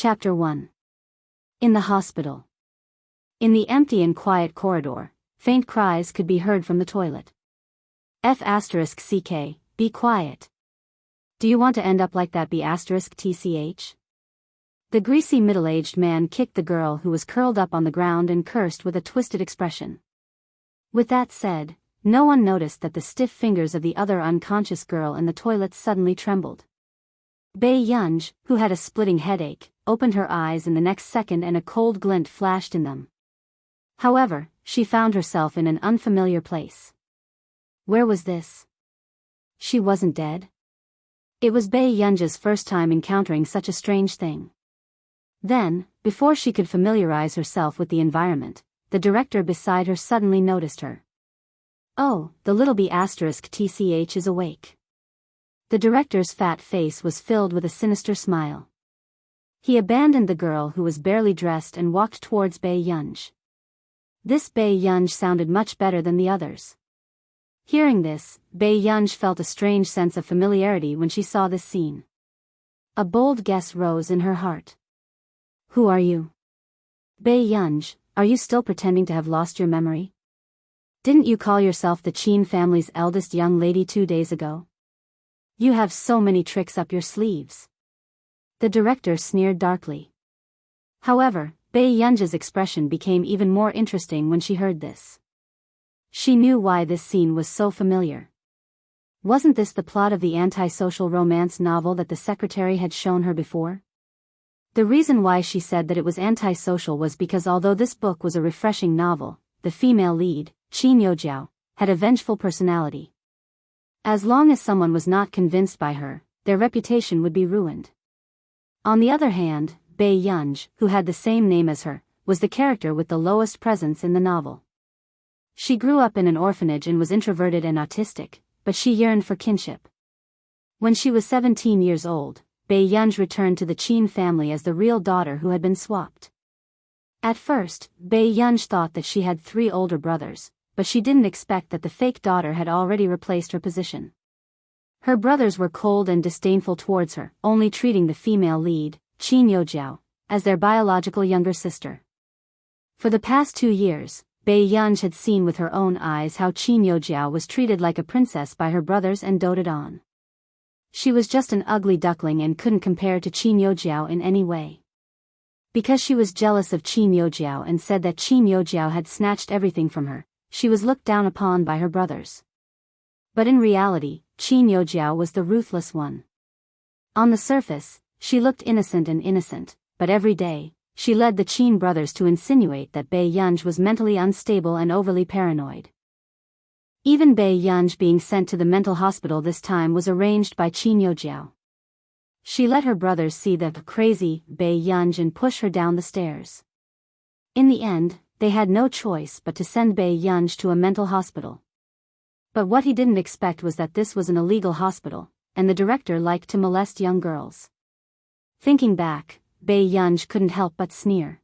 Chapter 1. In the hospital. In the empty and quiet corridor, faint cries could be heard from the toilet. F***ck, be quiet. Do you want to end up like that B***tch? The greasy middle-aged man kicked the girl who was curled up on the ground and cursed with a twisted expression. With that said, no one noticed that the stiff fingers of the other unconscious girl in the toilet suddenly trembled. Bei Yunj, who had a splitting headache, opened her eyes in the next second and a cold glint flashed in them. However, she found herself in an unfamiliar place. Where was this? She wasn't dead. It was Bei Yunj's first time encountering such a strange thing. Then, before she could familiarize herself with the environment, the director beside her suddenly noticed her. Oh, the little B***tch is awake. The director's fat face was filled with a sinister smile. He abandoned the girl who was barely dressed and walked towards Bei Yunj. This Bei Yunj sounded much better than the others. Hearing this, Bei Yunj felt a strange sense of familiarity when she saw this scene. A bold guess rose in her heart. Who are you? Bei Yunj, are you still pretending to have lost your memory? Didn't you call yourself the Qin family's eldest young lady 2 days ago? You have so many tricks up your sleeves. The director sneered darkly. However, Bei Yunj's expression became even more interesting when she heard this. She knew why this scene was so familiar. Wasn't this the plot of the antisocial romance novel that the secretary had shown her before? The reason why she said that it was antisocial was because although this book was a refreshing novel, the female lead, Qin Youjiao, had a vengeful personality. As long as someone was not convinced by her, their reputation would be ruined. On the other hand, Bei Yunj, who had the same name as her, was the character with the lowest presence in the novel. She grew up in an orphanage and was introverted and autistic, but she yearned for kinship. When she was 17 years old, Bei Yunj returned to the Qin family as the real daughter who had been swapped. At first, Bei Yunj thought that she had 3 older brothers, but she didn't expect that the fake daughter had already replaced her position. Her brothers were cold and disdainful towards her, only treating the female lead, Qin Youjiao, as their biological younger sister. For the past 2 years, Bei Yunj had seen with her own eyes how Qin Youjiao was treated like a princess by her brothers and doted on. She was just an ugly duckling and couldn't compare to Qin Youjiao in any way. Because she was jealous of Qin Youjiao and said that Qin Youjiao had snatched everything from her, she was looked down upon by her brothers. But in reality, Qin Youjiao was the ruthless one. On the surface, she looked innocent, but every day, she led the Qin brothers to insinuate that Bei Yunj was mentally unstable and overly paranoid. Even Bei Yunj being sent to the mental hospital this time was arranged by Qin Youjiao. She let her brothers see the crazy Bei Yunj and push her down the stairs. In the end, they had no choice but to send Bei Yunj to a mental hospital. But what he didn't expect was that this was an illegal hospital, and the director liked to molest young girls. Thinking back, Bei Yunj couldn't help but sneer.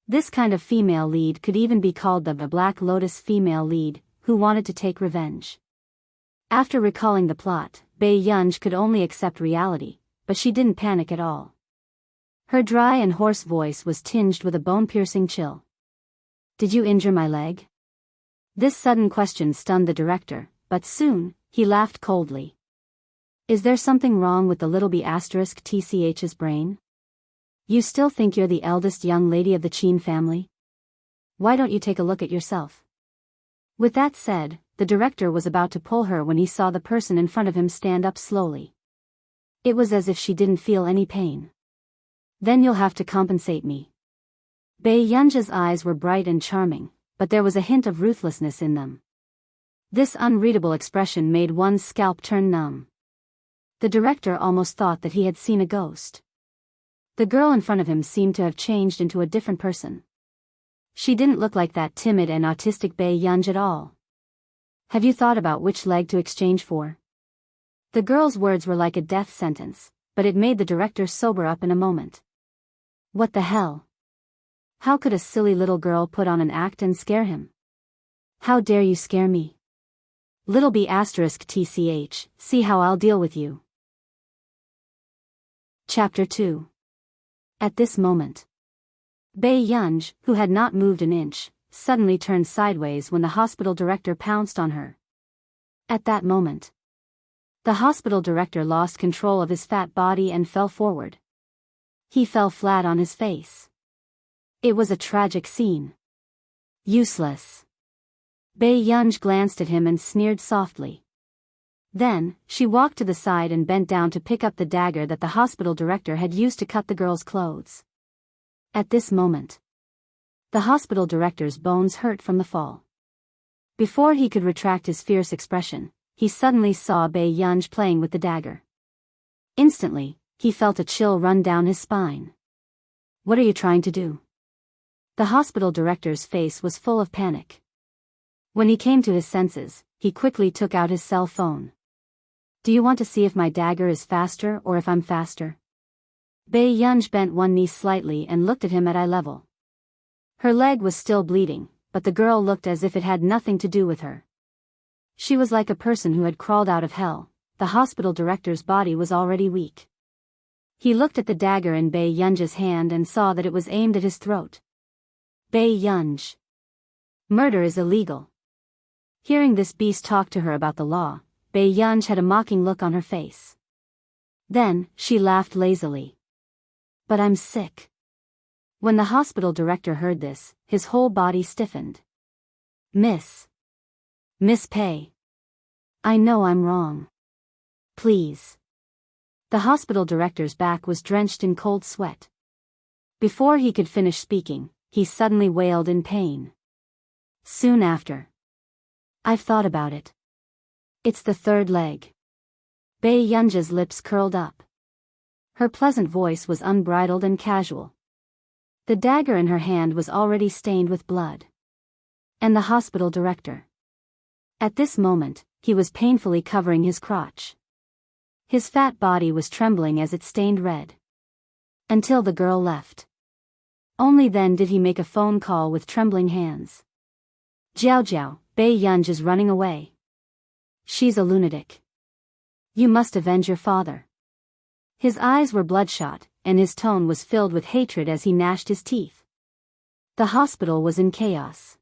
This kind of female lead could even be called the Black Lotus female lead, who wanted to take revenge. After recalling the plot, Bei Yunj could only accept reality, but she didn't panic at all. Her dry and hoarse voice was tinged with a bone-piercing chill. Did you injure my leg? This sudden question stunned the director, but soon, he laughed coldly. Is there something wrong with the little B***tch's brain? You still think you're the eldest young lady of the Qin family? Why don't you take a look at yourself? With that said, the director was about to pull her when he saw the person in front of him stand up slowly. It was as if she didn't feel any pain. Then you'll have to compensate me. Bei Yunj's eyes were bright and charming, but there was a hint of ruthlessness in them. This unreadable expression made one's scalp turn numb. The director almost thought that he had seen a ghost. The girl in front of him seemed to have changed into a different person. She didn't look like that timid and autistic Bei Yunj at all. Have you thought about which leg to exchange for? The girl's words were like a death sentence, but it made the director sober up in a moment. What the hell? How could a silly little girl put on an act and scare him? How dare you scare me? Little B***tch, see how I'll deal with you. Chapter 2. At this moment, Bei Yunj, who had not moved an inch, suddenly turned sideways when the hospital director pounced on her. At that moment, the hospital director lost control of his fat body and fell forward. He fell flat on his face. It was a tragic scene. Useless. Bei Yunj glanced at him and sneered softly. Then, she walked to the side and bent down to pick up the dagger that the hospital director had used to cut the girl's clothes. At this moment, the hospital director's bones hurt from the fall. Before he could retract his fierce expression, he suddenly saw Bei Yunj playing with the dagger. Instantly, he felt a chill run down his spine. "What are you trying to do?" The hospital director's face was full of panic. When he came to his senses, he quickly took out his cell phone. "Do you want to see if my dagger is faster or if I'm faster?" Bei Yunj bent one knee slightly and looked at him at eye level. Her leg was still bleeding, but the girl looked as if it had nothing to do with her. She was like a person who had crawled out of hell. The hospital director's body was already weak. He looked at the dagger in Bei Yunj's hand and saw that it was aimed at his throat. Bei Yunj. Murder is illegal. Hearing this beast talk to her about the law, Bei Yunj had a mocking look on her face. Then, she laughed lazily. "But I'm sick." When the hospital director heard this, his whole body stiffened. Miss Pei. I know I'm wrong. Please." The hospital director's back was drenched in cold sweat. Before he could finish speaking, he suddenly wailed in pain. Soon after, "I've thought about it. It's the third leg." Bei Yunj's lips curled up. Her pleasant voice was unbridled and casual. The dagger in her hand was already stained with blood. And the hospital director. At this moment, he was painfully covering his crotch. His fat body was trembling as it stained red. Until the girl left. Only then did he make a phone call with trembling hands. "Jiao, Bei Yunj is running away. She's a lunatic. You must avenge your father." His eyes were bloodshot, and his tone was filled with hatred as he gnashed his teeth. The hospital was in chaos.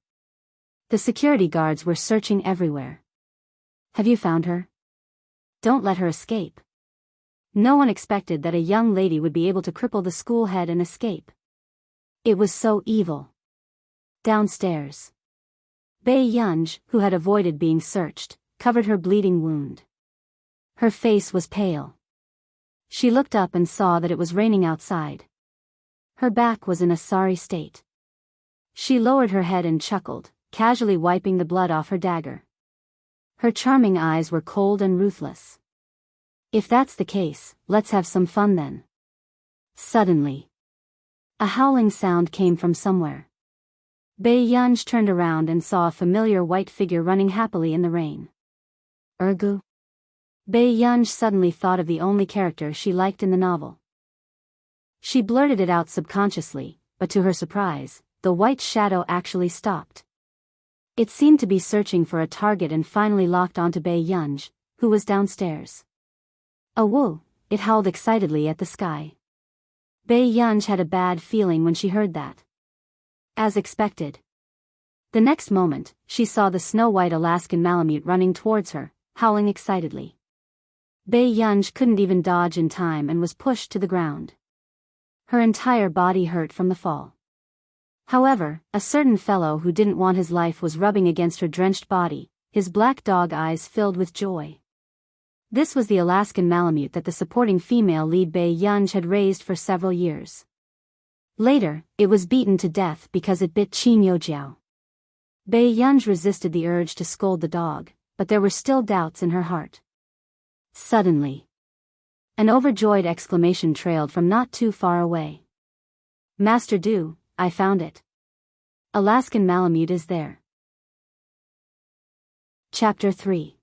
The security guards were searching everywhere. "Have you found her? Don't let her escape." No one expected that a young lady would be able to cripple the school head and escape. It was so evil. Downstairs, Bei Yunj, who had avoided being searched, covered her bleeding wound. Her face was pale. She looked up and saw that it was raining outside. Her back was in a sorry state. She lowered her head and chuckled, casually wiping the blood off her dagger. Her charming eyes were cold and ruthless. "If that's the case, let's have some fun then." Suddenly, a howling sound came from somewhere. Bei Yunj turned around and saw a familiar white figure running happily in the rain. Ergu? Bei Yunj suddenly thought of the only character she liked in the novel. She blurted it out subconsciously, but to her surprise, the white shadow actually stopped. It seemed to be searching for a target and finally locked onto Bei Yunj, who was downstairs. "Awoo!" It howled excitedly at the sky. Bei Yunj had a bad feeling when she heard that. As expected. The next moment, she saw the snow-white Alaskan Malamute running towards her, howling excitedly. Bei Yunj couldn't even dodge in time and was pushed to the ground. Her entire body hurt from the fall. However, a certain fellow who didn't want his life was rubbing against her drenched body, his black dog eyes filled with joy. This was the Alaskan Malamute that the supporting female lead Bei Yunj had raised for several years. Later, it was beaten to death because it bit Qin Yojiao. Bei Yunj resisted the urge to scold the dog, but there were still doubts in her heart. Suddenly, an overjoyed exclamation trailed from not too far away. "Master Du, I found it. Alaskan Malamute is there." Chapter 3.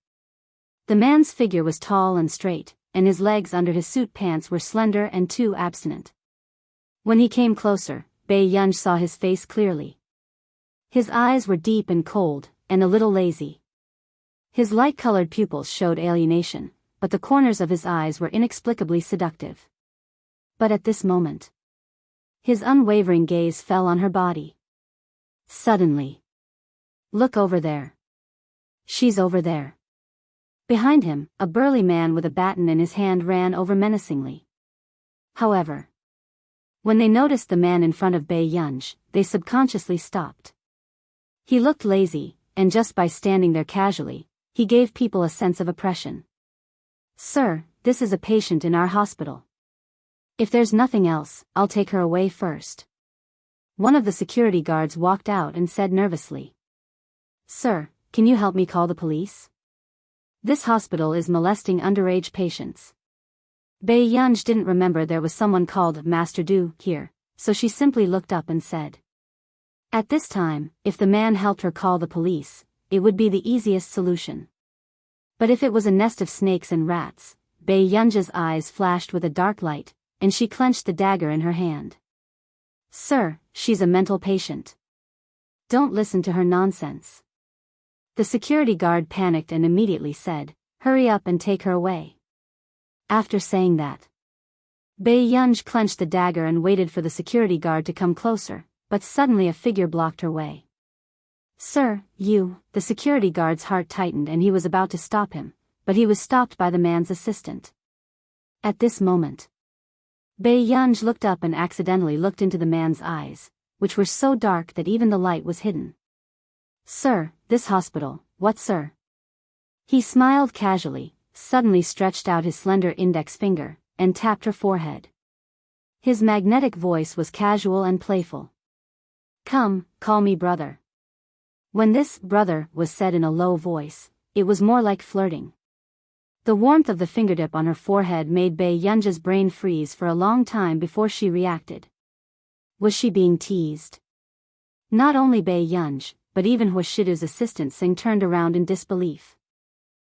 The man's figure was tall and straight, and his legs under his suit pants were slender and too abstinent. When he came closer, Bei Yunj saw his face clearly. His eyes were deep and cold, and a little lazy. His light-colored pupils showed alienation, but the corners of his eyes were inexplicably seductive. But at this moment, His unwavering gaze fell on her body. Suddenly. Look over there. She's over there. Behind him, a burly man with a baton in his hand ran over menacingly. However, when they noticed the man in front of Bai Yunj, they subconsciously stopped. He looked lazy, and just by standing there casually, he gave people a sense of oppression. Sir, this is a patient in our hospital. If there's nothing else, I'll take her away first. One of the security guards walked out and said nervously. Sir, can you help me call the police? This hospital is molesting underage patients. Bai Yunj didn't remember there was someone called Master Du here, so she simply looked up and said. At this time, if the man helped her call the police, it would be the easiest solution. But if it was a nest of snakes and rats, Bai Yunj's eyes flashed with a dark light, and she clenched the dagger in her hand. Sir, she's a mental patient. Don't listen to her nonsense. The security guard panicked and immediately said, hurry up and take her away. After saying that, Bai Yunj clenched the dagger and waited for the security guard to come closer, but suddenly a figure blocked her way. Sir, the security guard's heart tightened and he was about to stop him, but he was stopped by the man's assistant. At this moment, Bai Yunj looked up and accidentally looked into the man's eyes, which were so dark that even the light was hidden. Sir, this hospital, what sir? He smiled casually, suddenly stretched out his slender index finger, and tapped her forehead. His magnetic voice was casual and playful. Come, call me brother. When this brother was said in a low voice, it was more like flirting. The warmth of the fingertip on her forehead made Bai Yunj's brain freeze for a long time before she reacted. Was she being teased? Not only Bai Yunj, but even Huashidu's assistant Singh turned around in disbelief.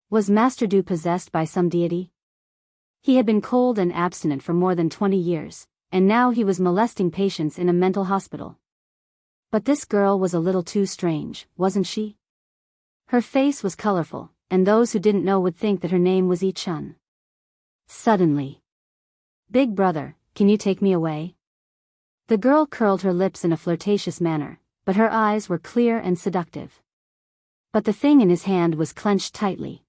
Was Master Du possessed by some deity? He had been cold and abstinent for more than 20 years, and now he was molesting patients in a mental hospital. But this girl was a little too strange, wasn't she? Her face was colorful, and those who didn't know would think that her name was Yi Chun. Suddenly. Big brother, can you take me away? The girl curled her lips in a flirtatious manner, but her eyes were clear and seductive. But the thing in his hand was clenched tightly.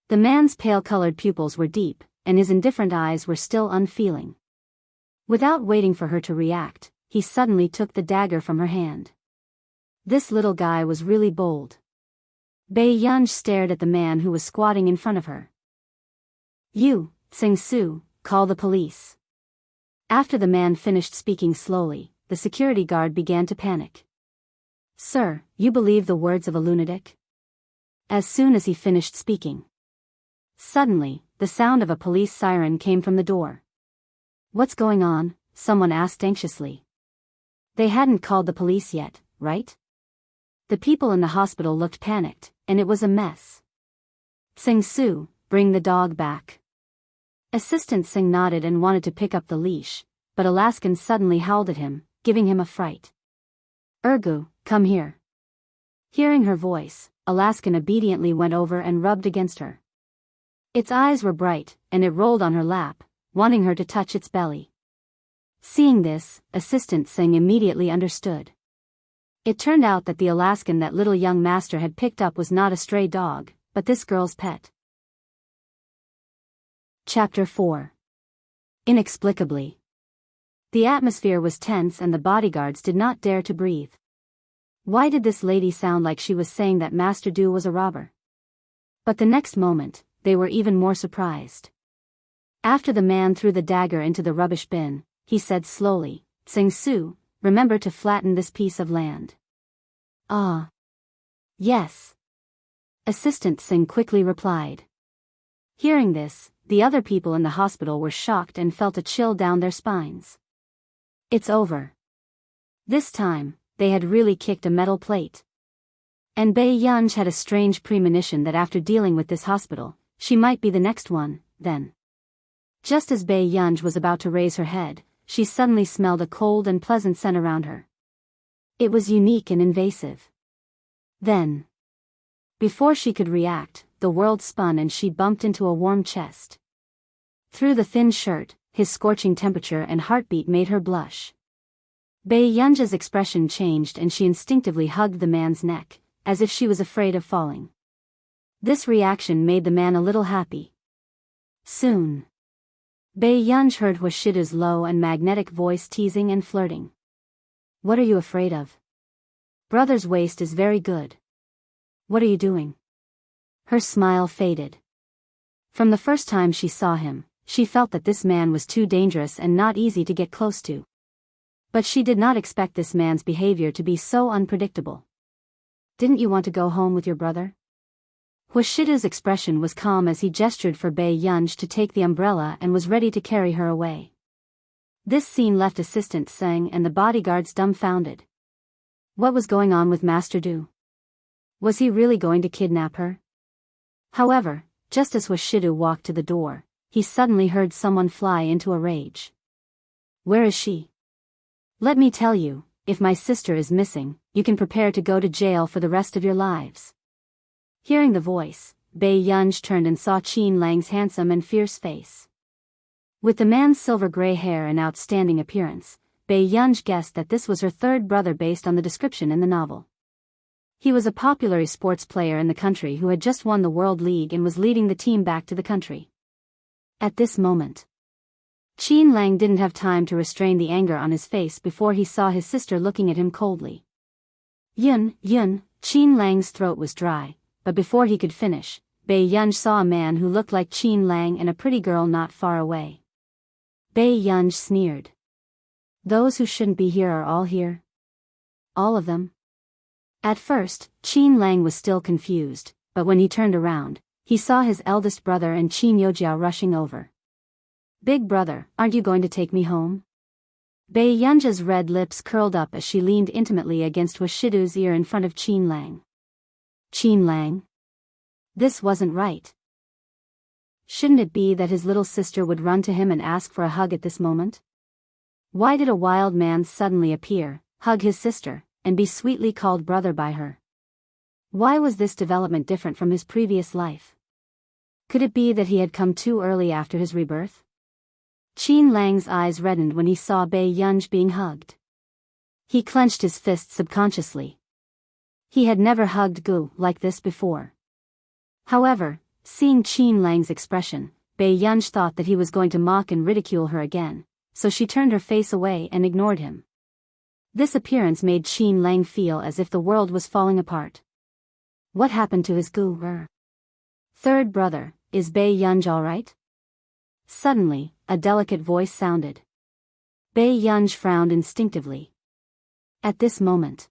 The man's pale-colored pupils were deep, and his indifferent eyes were still unfeeling. Without waiting for her to react, he suddenly took the dagger from her hand. This little guy was really bold. Bai Yunj stared at the man who was squatting in front of her. You, Tsing Su, call the police. After the man finished speaking slowly, the security guard began to panic. Sir, you believe the words of a lunatic? As soon as he finished speaking. Suddenly, the sound of a police siren came from the door. What's going on? Someone asked anxiously. They hadn't called the police yet, right? The people in the hospital looked panicked, and it was a mess. Tsing Su, bring the dog back. Assistant Singh nodded and wanted to pick up the leash, but Alaskan suddenly howled at him, giving him a fright. Urgu, come here. Hearing her voice, Alaskan obediently went over and rubbed against her. Its eyes were bright, and it rolled on her lap, wanting her to touch its belly. Seeing this, Assistant Singh immediately understood. It turned out that the Alaskan that little young master had picked up was not a stray dog, but this girl's pet. Chapter 4. Inexplicably. The atmosphere was tense and the bodyguards did not dare to breathe. Why did this lady sound like she was saying that Master Du was a robber? But the next moment, they were even more surprised. After the man threw the dagger into the rubbish bin, he said slowly, Tsing Su, remember to flatten this piece of land. Ah. Yes. Assistant Singh quickly replied. Hearing this, the other people in the hospital were shocked and felt a chill down their spines. It's over. This time, they had really kicked a metal plate. And Bai Yunj had a strange premonition that after dealing with this hospital, she might be the next one, then. Just as Bai Yunj was about to raise her head, she suddenly smelled a cold and pleasant scent around her. It was unique and invasive. Then, before she could react, the world spun and she bumped into a warm chest. Through the thin shirt, his scorching temperature and heartbeat made her blush. Bei Yunja's expression changed and she instinctively hugged the man's neck, as if she was afraid of falling. This reaction made the man a little happy. Soon, Bei Yunj heard Huashida's low and magnetic voice teasing and flirting. What are you afraid of? Brother's waist is very good. What are you doing? Her smile faded. From the first time she saw him, she felt that this man was too dangerous and not easy to get close to. But she did not expect this man's behavior to be so unpredictable. Didn't you want to go home with your brother? Huashida's expression was calm as he gestured for Bei Yunj to take the umbrella and was ready to carry her away. This scene left Assistant Seng and the bodyguards dumbfounded. What was going on with Master Du? Was he really going to kidnap her? However, just as Huashidu walked to the door, he suddenly heard someone fly into a rage. Where is she? Let me tell you, if my sister is missing, you can prepare to go to jail for the rest of your lives. Hearing the voice, Bei Yunj turned and saw Qin Lang's handsome and fierce face. With the man's silver-gray hair and outstanding appearance, Bei Yunj guessed that this was her third brother based on the description in the novel. He was a popular sports player in the country who had just won the World League and was leading the team back to the country. At this moment, Qin Lang didn't have time to restrain the anger on his face before he saw his sister looking at him coldly. Yun, Qin Lang's throat was dry, but before he could finish, Bei Yunj saw a man who looked like Qin Lang and a pretty girl not far away. Bei Yunj sneered. Those who shouldn't be here are all here? All of them? At first, Qin Lang was still confused, but when he turned around, he saw his eldest brother and Qin Yojiao rushing over. Big brother, aren't you going to take me home? Bei Yunja's red lips curled up as she leaned intimately against Huashidu's ear in front of Qin Lang. Qin Lang? This wasn't right. Shouldn't it be that his little sister would run to him and ask for a hug at this moment? Why did a wild man suddenly appear, hug his sister, and be sweetly called brother by her? Why was this development different from his previous life? Could it be that he had come too early after his rebirth? Qin Lang's eyes reddened when he saw Bei Yunj being hugged. He clenched his fists subconsciously. He had never hugged Gu like this before. However, seeing Qin Lang's expression, Bei Yunj thought that he was going to mock and ridicule her again, so she turned her face away and ignored him. This appearance made Qin Lang feel as if the world was falling apart. What happened to his Gu? Third brother, is Bei Yunj all right? Suddenly, a delicate voice sounded. Bei Yunj frowned instinctively. At this moment,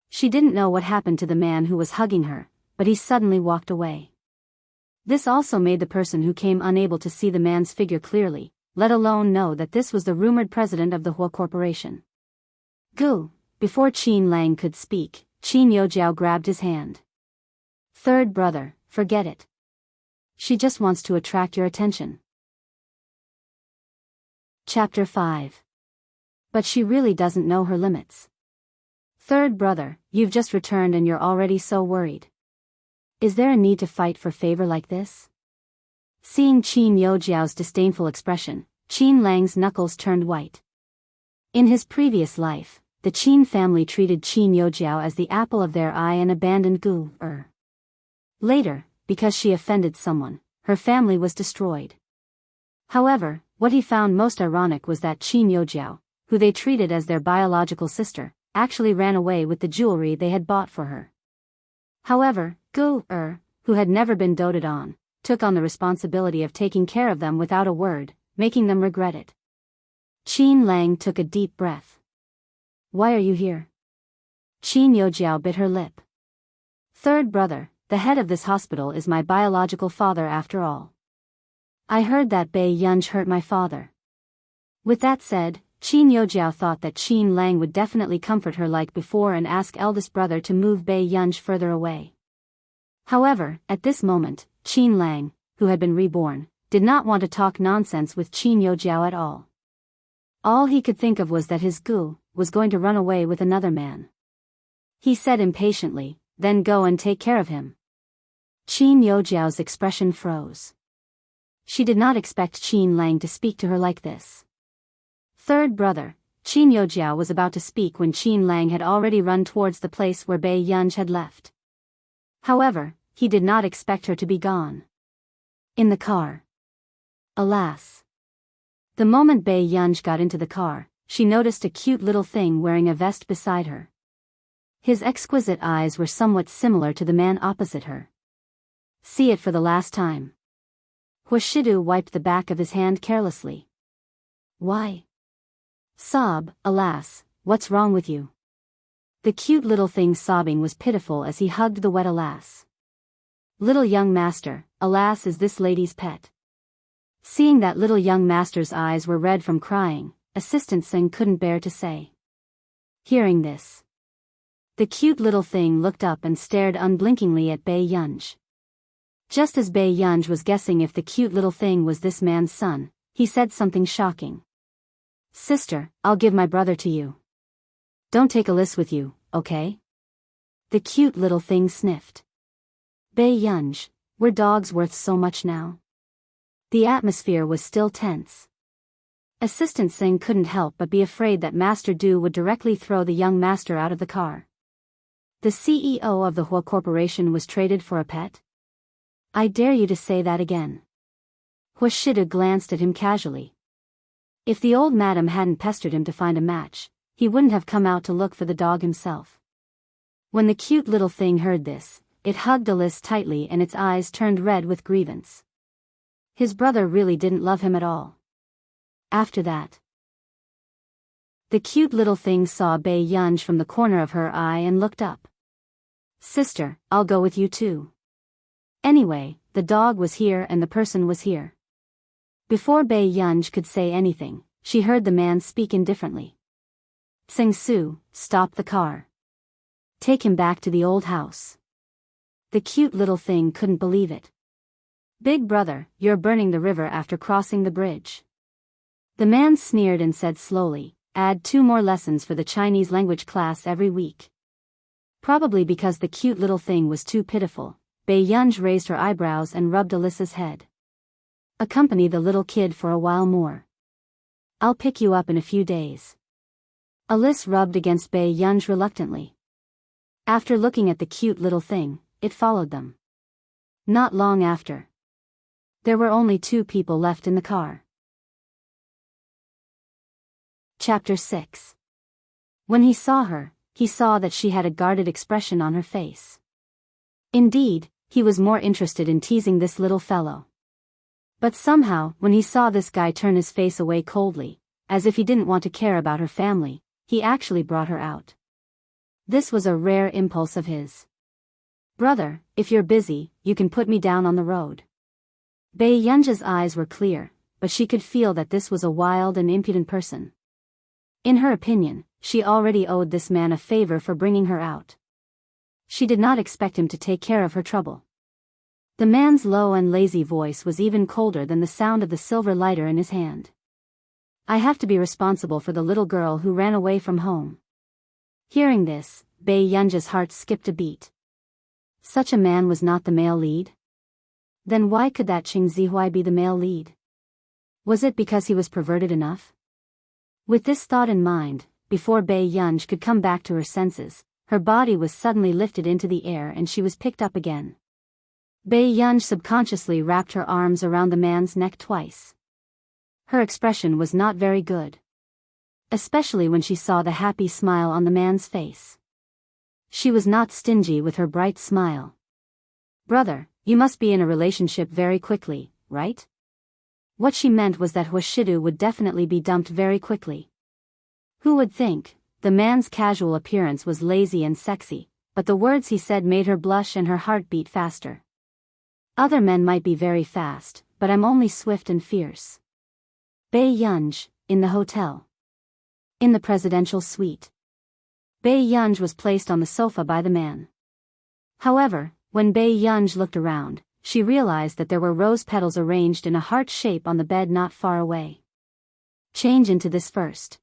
she didn't know what happened to the man who was hugging her, but he suddenly walked away. This also made the person who came unable to see the man's figure clearly, let alone know that this was the rumored president of the Hua Corporation. Gu, before Qin Lang could speak, Qin Yojiao grabbed his hand. Third brother, forget it. She just wants to attract your attention. Chapter 5. But she really doesn't know her limits. Third brother, you've just returned and you're already so worried. Is there a need to fight for favor like this? Seeing Qin Yojiao's disdainful expression, Qin Lang's knuckles turned white. In his previous life, the Qin family treated Qin Yojiao as the apple of their eye and abandoned Gu. Later, because she offended someone, her family was destroyed. However, what he found most ironic was that Qin Yojiao, who they treated as their biological sister, actually ran away with the jewelry they had bought for her. However, Gu, who had never been doted on, took on the responsibility of taking care of them without a word, making them regret it. Qin Lang took a deep breath. Why are you here? Qin Yojiao bit her lip. Third brother, the head of this hospital is my biological father after all. I heard that Bei Yunj hurt my father. With that said, Qin Yojiao thought that Qin Lang would definitely comfort her like before and ask eldest brother to move Bei Yunj further away. However, at this moment, Qin Lang, who had been reborn, did not want to talk nonsense with Qin Yojiao at all. All he could think of was that his Gu was going to run away with another man. He said impatiently, then go and take care of him. Qin Yojiao's expression froze. She did not expect Qin Lang to speak to her like this. Third brother, Qin Yojiao was about to speak when Qin Lang had already run towards the place where Bei Yunj had left. However, he did not expect her to be gone. In the car. Alas. The moment Bei Yunj got into the car, she noticed a cute little thing wearing a vest beside her. His exquisite eyes were somewhat similar to the man opposite her. See it for the last time. Huashidu wiped the back of his hand carelessly. Why? Sob, alas, what's wrong with you? The cute little thing's sobbing was pitiful as he hugged the wet alas. Little young master, alas is this lady's pet. Seeing that little young master's eyes were red from crying, Assistant Singh couldn't bear to say. Hearing this, the cute little thing looked up and stared unblinkingly at Bei Yunj. Just as Bei Yunj was guessing if the cute little thing was this man's son, he said something shocking. Sister, I'll give my brother to you. Don't take Alice with you, okay? The cute little thing sniffed. Bei Yunj, were dogs worth so much now? The atmosphere was still tense. Assistant Singh couldn't help but be afraid that Master Du would directly throw the young master out of the car. The CEO of the Hua Corporation was traded for a pet? I dare you to say that again. Huashidu glanced at him casually. If the old madam hadn't pestered him to find a match, he wouldn't have come out to look for the dog himself. When the cute little thing heard this, it hugged Alice tightly and its eyes turned red with grievance. His brother really didn't love him at all. After that, the cute little thing saw Bei Yunj from the corner of her eye and looked up. Sister, I'll go with you too. Anyway, the dog was here and the person was here. Before Bei Yunj could say anything, she heard the man speak indifferently. Sing Su, stop the car. Take him back to the old house. The cute little thing couldn't believe it. Big brother, you're burning the river after crossing the bridge. The man sneered and said slowly, add 2 more lessons for the Chinese language class every week. Probably because the cute little thing was too pitiful, Bei Yunj raised her eyebrows and rubbed Alyssa's head. Accompany the little kid for a while more. I'll pick you up in a few days. Alice rubbed against Bei Yunj reluctantly. After looking at the cute little thing, it followed them. Not long after, there were only 2 people left in the car. Chapter 6. When he saw her, he saw that she had a guarded expression on her face. Indeed, he was more interested in teasing this little fellow. But somehow, when he saw this guy turn his face away coldly, as if he didn't want to care about her family, he actually brought her out. This was a rare impulse of his. Brother, if you're busy, you can put me down on the road. Bei Yunj's eyes were clear, but she could feel that this was a wild and impudent person. In her opinion, she already owed this man a favor for bringing her out. She did not expect him to take care of her trouble. The man's low and lazy voice was even colder than the sound of the silver lighter in his hand. I have to be responsible for the little girl who ran away from home. Hearing this, Bei Yunj's heart skipped a beat. Such a man was not the male lead? Then why could that Qing Zihuai be the male lead? Was it because he was perverted enough? With this thought in mind, before Bei Yunj could come back to her senses, her body was suddenly lifted into the air and she was picked up again. Bei Yunj subconsciously wrapped her arms around the man's neck twice. Her expression was not very good. Especially when she saw the happy smile on the man's face. She was not stingy with her bright smile. Brother, you must be in a relationship very quickly, right? What she meant was that Huashidu would definitely be dumped very quickly. Who would think? The man's casual appearance was lazy and sexy, but the words he said made her blush and her heart beat faster. Other men might be very fast, but I'm only swift and fierce. Bei Yunj, in the hotel. In the presidential suite. Bei Yunj was placed on the sofa by the man. However, when Bei Yunj looked around, she realized that there were rose petals arranged in a heart shape on the bed not far away. Change into this first.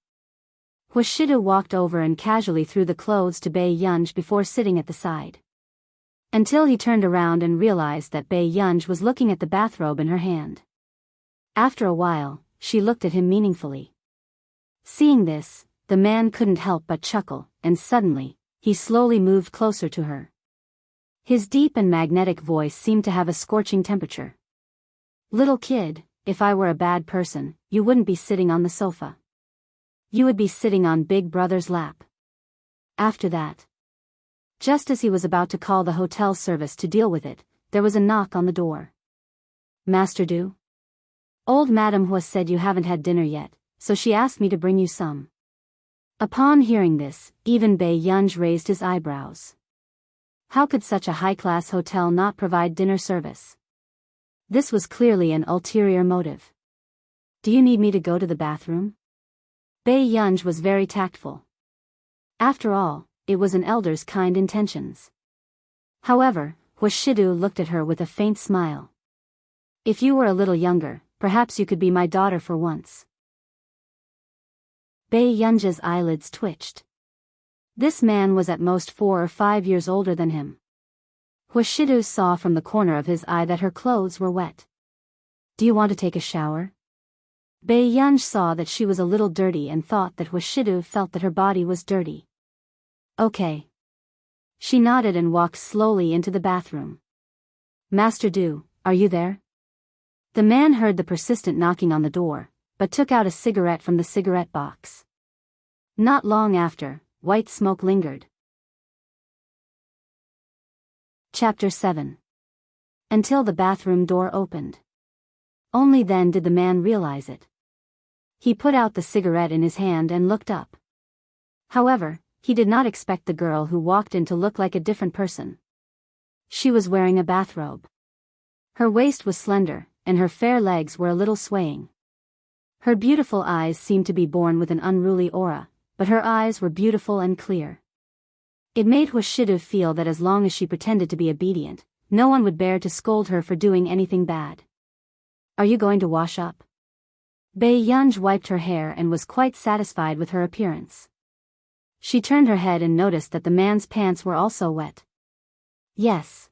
Huashidu walked over and casually threw the clothes to Bei Yunj before sitting at the side. Until he turned around and realized that Bei Yunj was looking at the bathrobe in her hand. After a while, she looked at him meaningfully. Seeing this, the man couldn't help but chuckle, and suddenly, he slowly moved closer to her. His deep and magnetic voice seemed to have a scorching temperature. "Little kid, if I were a bad person, you wouldn't be sitting on the sofa. You would be sitting on Big Brother's lap." After that, just as he was about to call the hotel service to deal with it, there was a knock on the door. "Master Du? Old Madame Hua said you haven't had dinner yet, so she asked me to bring you some." Upon hearing this, even Bei Yunj raised his eyebrows. How could such a high-class hotel not provide dinner service? This was clearly an ulterior motive. "Do you need me to go to the bathroom?" Bei Yunj was very tactful. After all, it was an elder's kind intentions. However, Hua Shidu looked at her with a faint smile. "If you were a little younger, perhaps you could be my daughter for once." Bei Yunj's eyelids twitched. This man was at most 4 or 5 years older than him. Hua Shidu saw from the corner of his eye that her clothes were wet. "Do you want to take a shower?" Bei Yunj saw that she was a little dirty and thought that Hua Shidu felt that her body was dirty. "Okay." She nodded and walked slowly into the bathroom. "Master Du, are you there?" The man heard the persistent knocking on the door, but took out a cigarette from the cigarette box. Not long after, white smoke lingered. Chapter 7. Until the bathroom door opened. Only then did the man realize it. He put out the cigarette in his hand and looked up. However, he did not expect the girl who walked in to look like a different person. She was wearing a bathrobe. Her waist was slender, and her fair legs were a little swaying. Her beautiful eyes seemed to be born with an unruly aura, but her eyes were beautiful and clear. It made Hua Shidu feel that as long as she pretended to be obedient, no one would bear to scold her for doing anything bad. "Are you going to wash up?" Bei Yunj wiped her hair and was quite satisfied with her appearance. She turned her head and noticed that the man's pants were also wet. "Yes."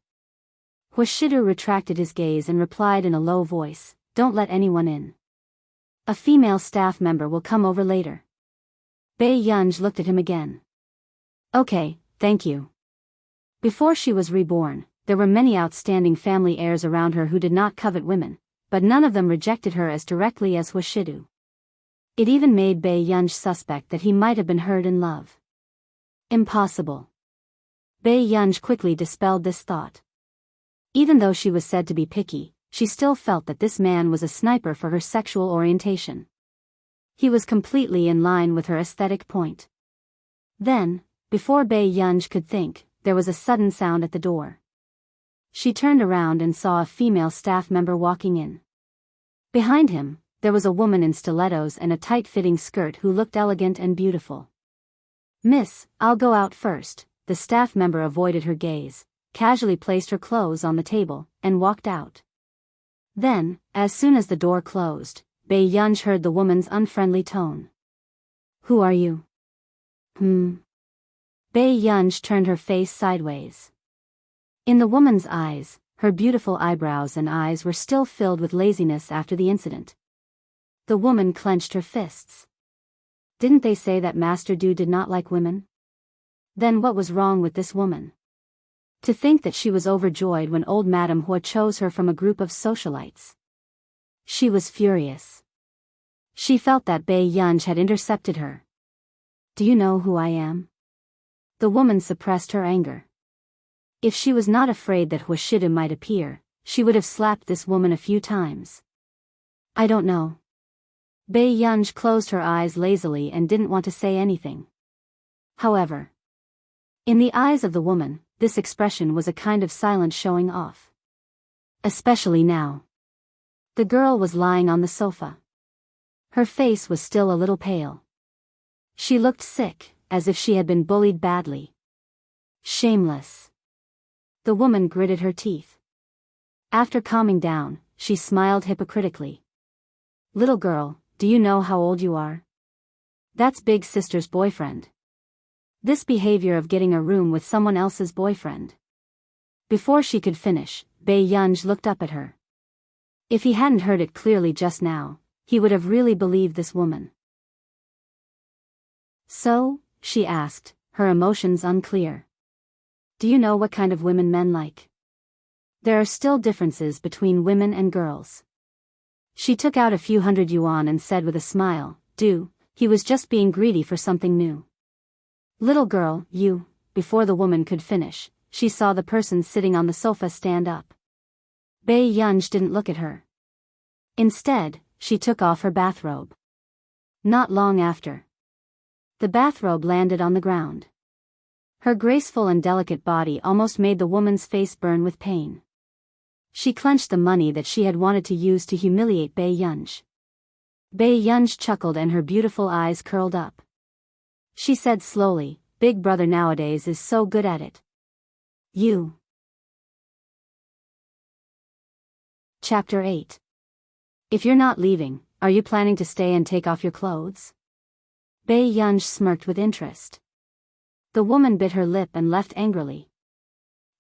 Hua Shidu retracted his gaze and replied in a low voice, "Don't let anyone in. A female staff member will come over later." Bei Yunj looked at him again. "Okay, thank you." Before she was reborn, there were many outstanding family heirs around her who did not covet women, but none of them rejected her as directly as Hua Shidu. It even made Bei Yunj suspect that he might have been hurt in love. Impossible. Bei Yunj quickly dispelled this thought. Even though she was said to be picky, she still felt that this man was a sniper for her sexual orientation. He was completely in line with her aesthetic point. Then, before Bei Yunj could think, there was a sudden sound at the door. She turned around and saw a female staff member walking in. Behind him, there was a woman in stilettos and a tight-fitting skirt who looked elegant and beautiful. "Miss, I'll go out first." The staff member avoided her gaze, casually placed her clothes on the table, and walked out. Then, as soon as the door closed, Bei Yunj heard the woman's unfriendly tone. "Who are you?" Bei Yunj turned her face sideways. In the woman's eyes, her beautiful eyebrows and eyes were still filled with laziness after the incident. The woman clenched her fists. Didn't they say that Master Du did not like women? Then what was wrong with this woman? To think that she was overjoyed when old Madame Hua chose her from a group of socialites. She was furious. She felt that Bei Yunj had intercepted her. "Do you know who I am?" The woman suppressed her anger. If she was not afraid that Hua Shidu might appear, she would have slapped this woman a few times. "I don't know." Bei Yunj closed her eyes lazily and didn't want to say anything. However, in the eyes of the woman, this expression was a kind of silent showing off. Especially now. The girl was lying on the sofa. Her face was still a little pale. She looked sick, as if she had been bullied badly. Shameless. The woman gritted her teeth. After calming down, she smiled hypocritically. "Little girl, do you know how old you are? That's big sister's boyfriend. This behavior of getting a room with someone else's boyfriend." Before she could finish, Bei Yunj looked up at her. If he hadn't heard it clearly just now, he would have really believed this woman. So, she asked, her emotions unclear. Do you know what kind of women men like? There are still differences between women and girls. She took out a few hundred yuan and said with a smile, he was just being greedy for something new. Little girl, you, before the woman could finish, she saw the person sitting on the sofa stand up. Bei Yunj didn't look at her. Instead, she took off her bathrobe. Not long after, the bathrobe landed on the ground. Her graceful and delicate body almost made the woman's face burn with pain. She clenched the money that she had wanted to use to humiliate Bei Yunj. Bei Yunj chuckled and her beautiful eyes curled up. She said slowly, Big Brother nowadays is so good at it. You. Chapter 8. If you're not leaving, are you planning to stay and take off your clothes? Bei Yunj smirked with interest. The woman bit her lip and left angrily.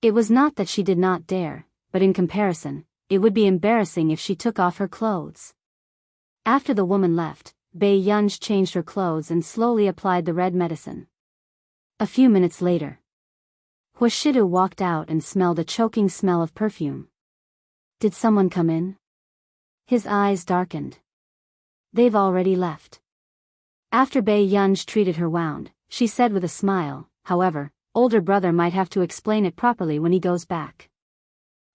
It was not that she did not dare, but in comparison, it would be embarrassing if she took off her clothes. After the woman left, Bei Yunj changed her clothes and slowly applied the red medicine. A few minutes later, Huashidu walked out and smelled a choking smell of perfume. Did someone come in? His eyes darkened. They've already left. After Bei Yunj treated her wound, she said with a smile, however, older brother might have to explain it properly when he goes back.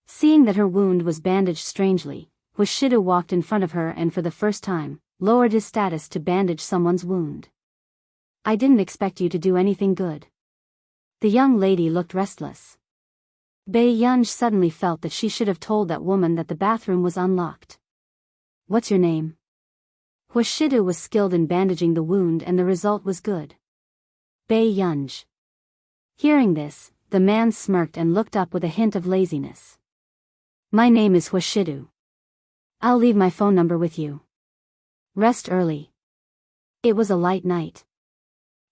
Seeing that her wound was bandaged strangely, Huashidu walked in front of her and for the first time, lowered his status to bandage someone's wound. I didn't expect you to do anything good. The young lady looked restless. Bei Yunj suddenly felt that she should have told that woman that the bathroom was unlocked. What's your name? Huashidu was skilled in bandaging the wound and the result was good. Bei Yunj. Hearing this, the man smirked and looked up with a hint of laziness. My name is Huashidu. I'll leave my phone number with you. Rest early. It was a light night.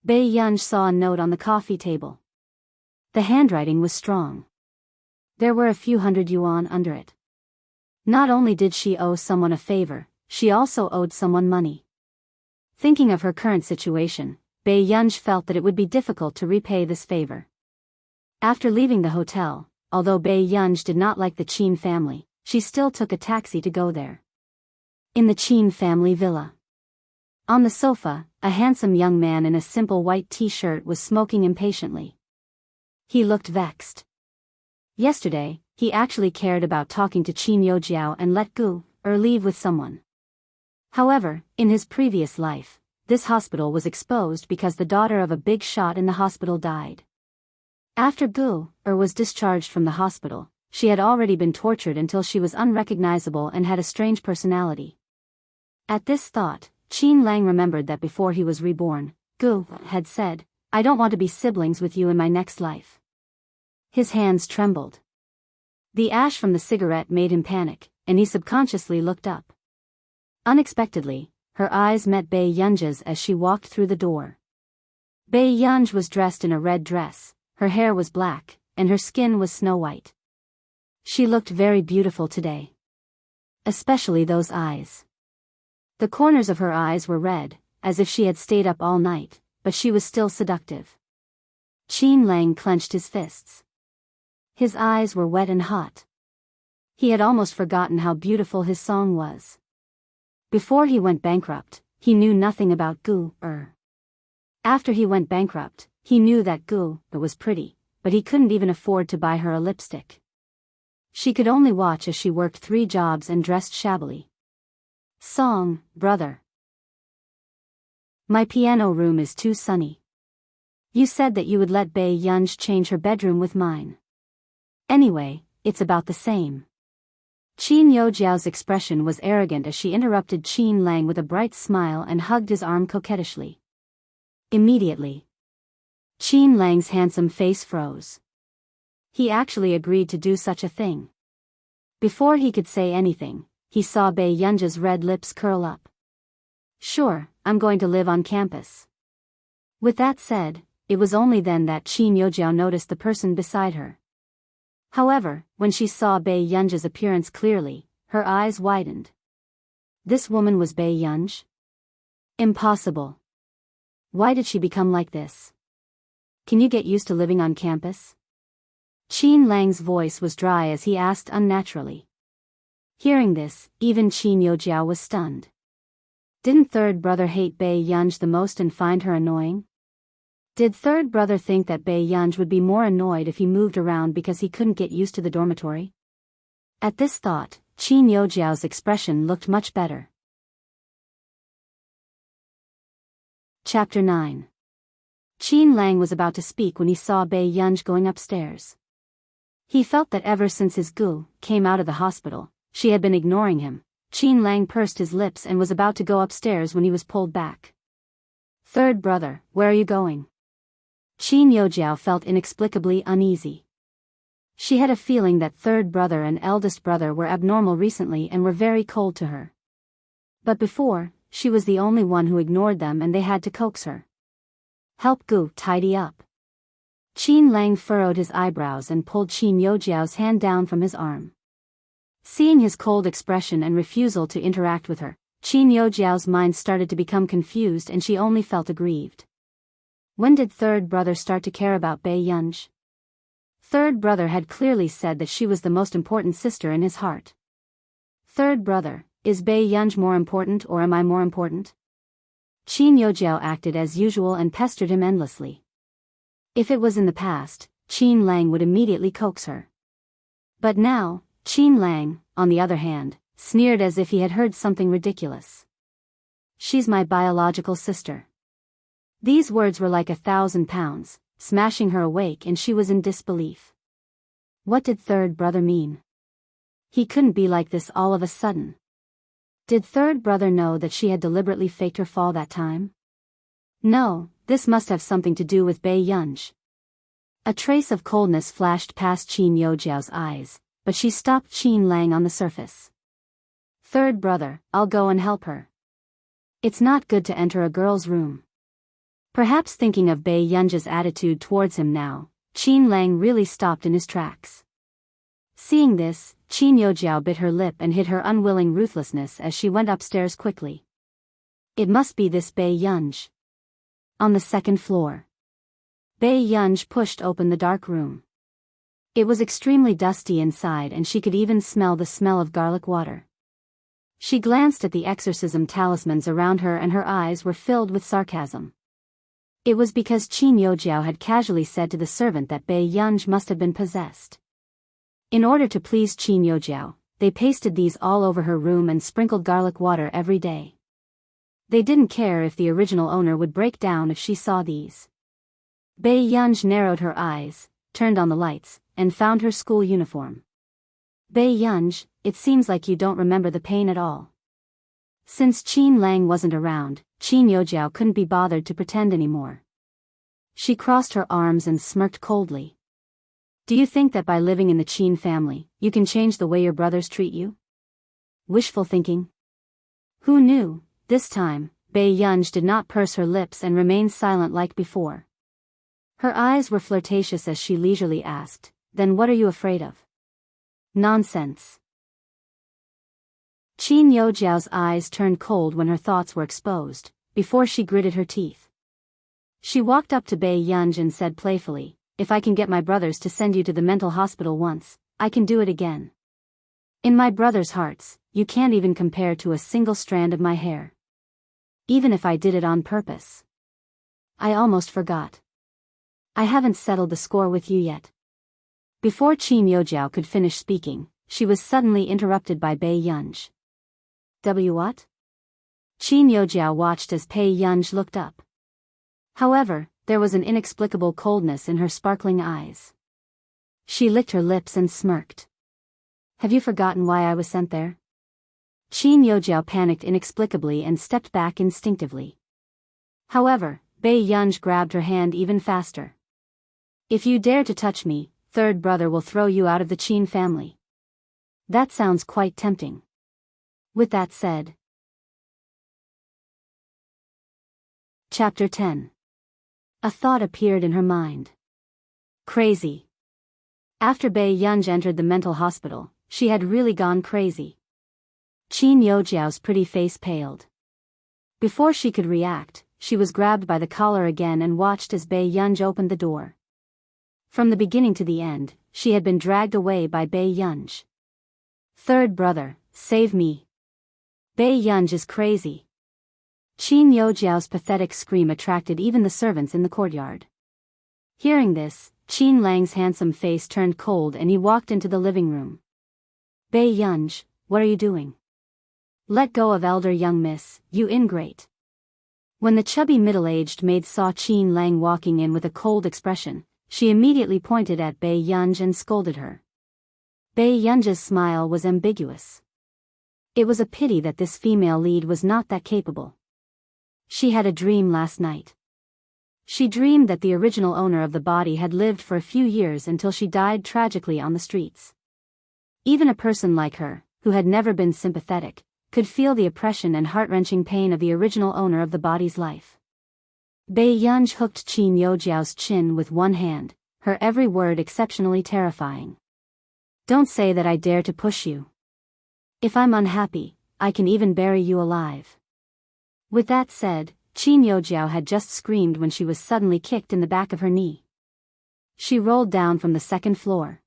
Bei Yunj saw a note on the coffee table. The handwriting was strong. There were a few hundred yuan under it. Not only did she owe someone a favor, she also owed someone money. Thinking of her current situation, Bei Yunj felt that it would be difficult to repay this favor. After leaving the hotel, although Bei Yunj did not like the Qin family, she still took a taxi to go there. In the Qin family villa. On the sofa, a handsome young man in a simple white t-shirt was smoking impatiently. He looked vexed. Yesterday, he actually cared about talking to Qin Yojiao and let go, or leave with someone. However, in his previous life, this hospital was exposed because the daughter of a big shot in the hospital died. After Gu was discharged from the hospital, she had already been tortured until she was unrecognizable and had a strange personality. At this thought, Qin Lang remembered that before he was reborn, Gu had said, I don't want to be siblings with you in my next life. His hands trembled. The ash from the cigarette made him panic, and he subconsciously looked up. Unexpectedly, her eyes met Bei Yunj's as she walked through the door. Bei Yunj was dressed in a red dress, her hair was black, and her skin was snow-white. She looked very beautiful today. Especially those eyes. The corners of her eyes were red, as if she had stayed up all night, but she was still seductive. Qin Lang clenched his fists. His eyes were wet and hot. He had almost forgotten how beautiful his song was. Before he went bankrupt, he knew nothing about Gu. After he went bankrupt, he knew that Gu was pretty, but he couldn't even afford to buy her a lipstick. She could only watch as she worked 3 jobs and dressed shabbily. Song, brother. My piano room is too sunny. You said that you would let Bei Yunj change her bedroom with mine. Anyway, it's about the same. Qin Yojiao's expression was arrogant as she interrupted Qin Lang with a bright smile and hugged his arm coquettishly. Immediately, Qin Lang's handsome face froze. He actually agreed to do such a thing. Before he could say anything, he saw Bei Yunj's red lips curl up. Sure, I'm going to live on campus. With that said, it was only then that Qin Yojiao noticed the person beside her. However, when she saw Bei Yunj's appearance clearly, her eyes widened. This woman was Bei Yunj? Impossible. Why did she become like this? Can you get used to living on campus? Qin Lang's voice was dry as he asked unnaturally. Hearing this, even Qin Yojiao was stunned. Didn't third brother hate Bei Yunj the most and find her annoying? Did third brother think that Bei Yunj would be more annoyed if he moved around because he couldn't get used to the dormitory? At this thought, Qin Yojiao's expression looked much better. Chapter 9. Qin Lang was about to speak when he saw Bei Yunj going upstairs. He felt that ever since his gu came out of the hospital, she had been ignoring him. Qin Lang pursed his lips and was about to go upstairs when he was pulled back. Third brother, where are you going? Qin Yojiao felt inexplicably uneasy. She had a feeling that third brother and eldest brother were abnormal recently and were very cold to her. But before, she was the only one who ignored them and they had to coax her. Help Gu tidy up. Qin Lang furrowed his eyebrows and pulled Qin Yojiao's hand down from his arm. Seeing his cold expression and refusal to interact with her, Qin Yojiao's mind started to become confused and she only felt aggrieved. When did third brother start to care about Bei Yunj? Third brother had clearly said that she was the most important sister in his heart. Third brother, is Bei Yunj more important or am I more important? Qin Yojiao acted as usual and pestered him endlessly. If it was in the past, Qin Lang would immediately coax her. But now, Qin Lang, on the other hand, sneered as if he had heard something ridiculous. She's my biological sister. These words were like 1,000 pounds, smashing her awake and she was in disbelief. What did third brother mean? He couldn't be like this all of a sudden. Did third brother know that she had deliberately faked her fall that time? No, this must have something to do with Bei Yunj. A trace of coldness flashed past Qin Yojiao's eyes, but she stopped Qin Lang on the surface. Third brother, I'll go and help her. It's not good to enter a girl's room. Perhaps thinking of Bei Yunj's attitude towards him now, Qin Lang really stopped in his tracks. Seeing this, Qin Yojiao bit her lip and hid her unwilling ruthlessness as she went upstairs quickly. It must be this Bei Yunj. On the second floor. Bei Yunj pushed open the dark room. It was extremely dusty inside and she could even smell the smell of garlic water. She glanced at the exorcism talismans around her and her eyes were filled with sarcasm. It was because Qin Yojiao had casually said to the servant that Bei Yunj must have been possessed. In order to please Qin Yojiao, they pasted these all over her room and sprinkled garlic water every day. They didn't care if the original owner would break down if she saw these. Bei Yunj narrowed her eyes, turned on the lights, and found her school uniform. Bei Yunj, it seems like you don't remember the pain at all. Since Qin Lang wasn't around, Qin Yojiao couldn't be bothered to pretend anymore. She crossed her arms and smirked coldly. Do you think that by living in the Qin family, you can change the way your brothers treat you? Wishful thinking. Who knew? This time, Bei Yunj did not purse her lips and remained silent like before. Her eyes were flirtatious as she leisurely asked, then what are you afraid of? Nonsense. Qin Yojiao's eyes turned cold when her thoughts were exposed, before she gritted her teeth. She walked up to Bei Yunj and said playfully, if I can get my brothers to send you to the mental hospital once, I can do it again. In my brothers' hearts, you can't even compare to a single strand of my hair. Even if I did it on purpose. I almost forgot. I haven't settled the score with you yet. Before Qin Yojiao could finish speaking, she was suddenly interrupted by Bei Yunj. What? Qin Yojiao watched as Bei Yunj looked up. However, there was an inexplicable coldness in her sparkling eyes. She licked her lips and smirked. Have you forgotten why I was sent there? Qin Yojiao panicked inexplicably and stepped back instinctively. However, Bei Yunj grabbed her hand even faster. If you dare to touch me, third brother will throw you out of the Qin family. That sounds quite tempting. With that said. Chapter 10. A thought appeared in her mind. Crazy. After Bei Yunj entered the mental hospital, she had really gone crazy. Qin Yojiao's pretty face paled. Before she could react, she was grabbed by the collar again and watched as Bei Yunj opened the door. From the beginning to the end, she had been dragged away by Bei Yunj. Third brother, save me. Bei Yunj is crazy. Qin Yojiao's pathetic scream attracted even the servants in the courtyard. Hearing this, Qin Lang's handsome face turned cold and he walked into the living room. Bei Yunj, what are you doing? Let go of elder young miss, you ingrate. When the chubby middle-aged maid saw Qin Lang walking in with a cold expression, she immediately pointed at Bei Yunj and scolded her. Bei Yunj's smile was ambiguous. It was a pity that this female lead was not that capable. She had a dream last night. She dreamed that the original owner of the body had lived for a few years until she died tragically on the streets. Even a person like her, who had never been sympathetic, could feel the oppression and heart-wrenching pain of the original owner of the body's life. Bei Yunj hooked Qin Yojiao's chin with one hand, her every word exceptionally terrifying. Don't say that I dare to push you. If I'm unhappy, I can even bury you alive. With that said, Qin Yojiao had just screamed when she was suddenly kicked in the back of her knee. She rolled down from the second floor.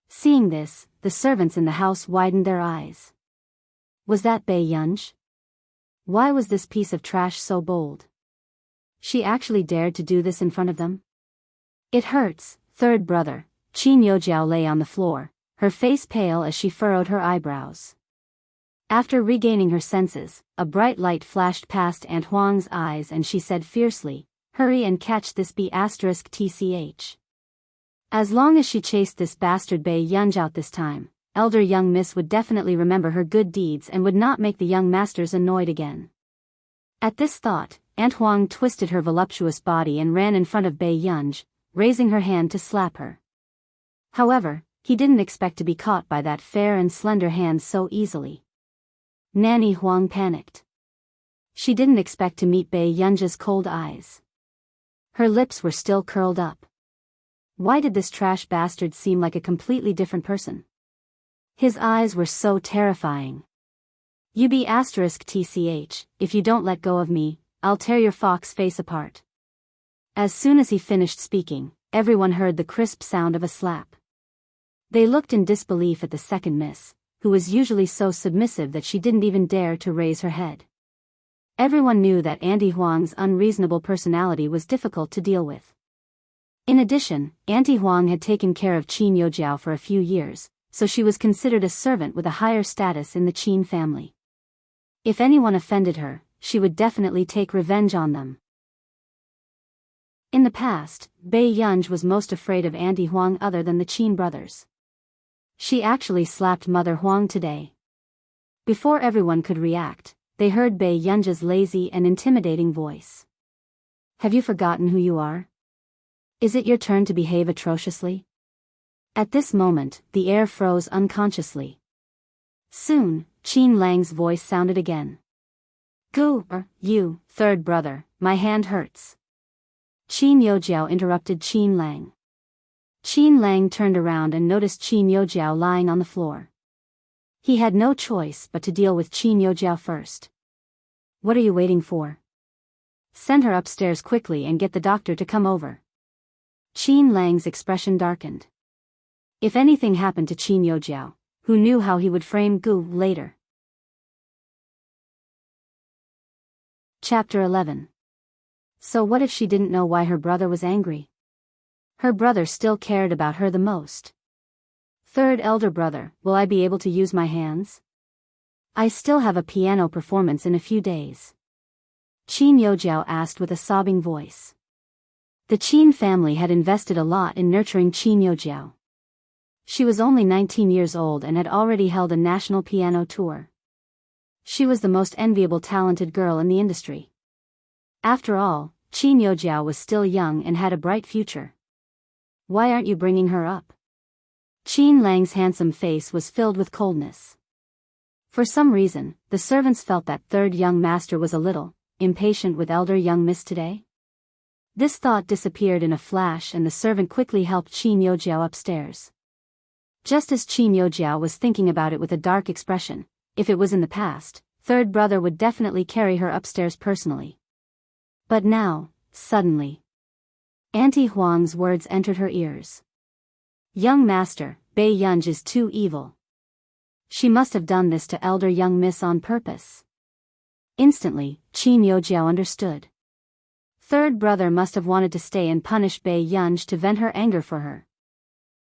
Seeing this, the servants in the house widened their eyes. Was that Bei Yunj? Why was this piece of trash so bold? She actually dared to do this in front of them? It hurts, third brother. Qin Yojiao lay on the floor, her face pale as she furrowed her eyebrows. After regaining her senses, a bright light flashed past Aunt Huang's eyes and she said fiercely, "Hurry and catch this B***tch. As long as she chased this bastard Bei Yunj out this time, elder young miss would definitely remember her good deeds and would not make the young masters annoyed again." At this thought, Aunt Huang twisted her voluptuous body and ran in front of Bei Yunj, raising her hand to slap her. However, he didn't expect to be caught by that fair and slender hand so easily. Nanny Huang panicked. She didn't expect to meet Bei Yunj's cold eyes. Her lips were still curled up. Why did this trash bastard seem like a completely different person? His eyes were so terrifying. You be***tch, if you don't let go of me, I'll tear your fox face apart. As soon as he finished speaking, everyone heard the crisp sound of a slap. They looked in disbelief at the second miss, who was usually so submissive that she didn't even dare to raise her head. Everyone knew that Auntie Huang's unreasonable personality was difficult to deal with. In addition, Auntie Huang had taken care of Qin Yojiao for a few years, so she was considered a servant with a higher status in the Qin family. If anyone offended her, she would definitely take revenge on them. In the past, Bei Yunj was most afraid of Auntie Huang other than the Qin brothers. She actually slapped Mother Huang today. Before everyone could react, they heard Bei Yunj's lazy and intimidating voice. Have you forgotten who you are? Is it your turn to behave atrociously? At this moment, the air froze unconsciously. Soon, Qin Lang's voice sounded again. You, third brother, my hand hurts. Qin Yojiao interrupted Qin Lang. Qin Lang turned around and noticed Qin Yojiao lying on the floor. He had no choice but to deal with Qin Yojiao first. What are you waiting for? Send her upstairs quickly and get the doctor to come over. Qin Lang's expression darkened. If anything happened to Qin Yojiao, who knew how he would frame Gu later? Chapter 11. So what if she didn't know why her brother was angry? Her brother still cared about her the most. Third elder brother, will I be able to use my hands? I still have a piano performance in a few days. Qin Yojiao asked with a sobbing voice. The Qin family had invested a lot in nurturing Qin Yojiao. She was only 19 years old and had already held a national piano tour. She was the most enviable talented girl in the industry. After all, Qin Yojiao was still young and had a bright future. Why aren't you bringing her up? Qin Lang's handsome face was filled with coldness. For some reason, the servants felt that third young master was a little impatient with elder young miss today. This thought disappeared in a flash and the servant quickly helped Qin Yojiao upstairs. Just as Qin Yojiao was thinking about it with a dark expression, if it was in the past, third brother would definitely carry her upstairs personally. But now, suddenly, Auntie Huang's words entered her ears. Young master, Bei Yunj is too evil. She must have done this to elder young miss on purpose. Instantly, Qin Yojiao understood. Third brother must have wanted to stay and punish Bei Yunj to vent her anger for her.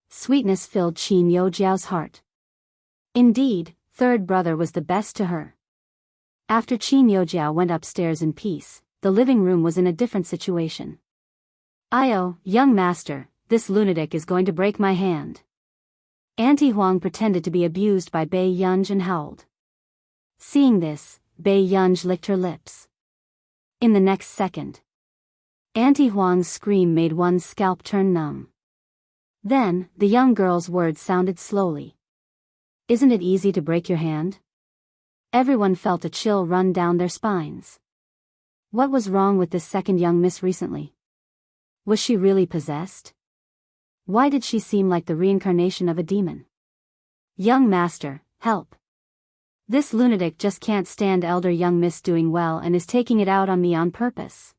Sweetness filled Qin Yojiao's heart. Indeed, third brother was the best to her. After Qin Yojiao went upstairs in peace, the living room was in a different situation. Young master, this lunatic is going to break my hand. Auntie Huang pretended to be abused by Bei Yunj and howled. Seeing this, Bei Yunj licked her lips. In the next second, Auntie Huang's scream made one's scalp turn numb. Then, the young girl's words sounded slowly. Isn't it easy to break your hand? Everyone felt a chill run down their spines. What was wrong with this second young miss recently? Was she really possessed? Why did she seem like the reincarnation of a demon? Young master, help. This lunatic just can't stand elder young miss doing well and is taking it out on me on purpose.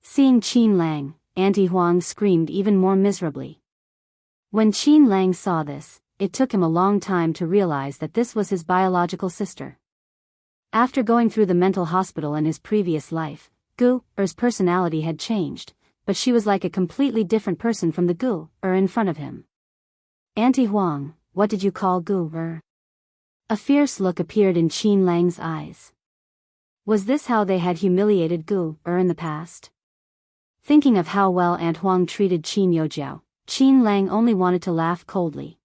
Seeing Qin Lang, Auntie Huang screamed even more miserably. When Qin Lang saw this, it took him a long time to realize that this was his biological sister. After going through the mental hospital in his previous life, Gu Er's personality had changed, but she was like a completely different person from the Gu Er in front of him. Auntie Huang, what did you call Gu Er? A fierce look appeared in Qin Lang's eyes. Was this how they had humiliated Gu Er in the past? Thinking of how well Aunt Huang treated Qin Yojiao, Qin Lang only wanted to laugh coldly.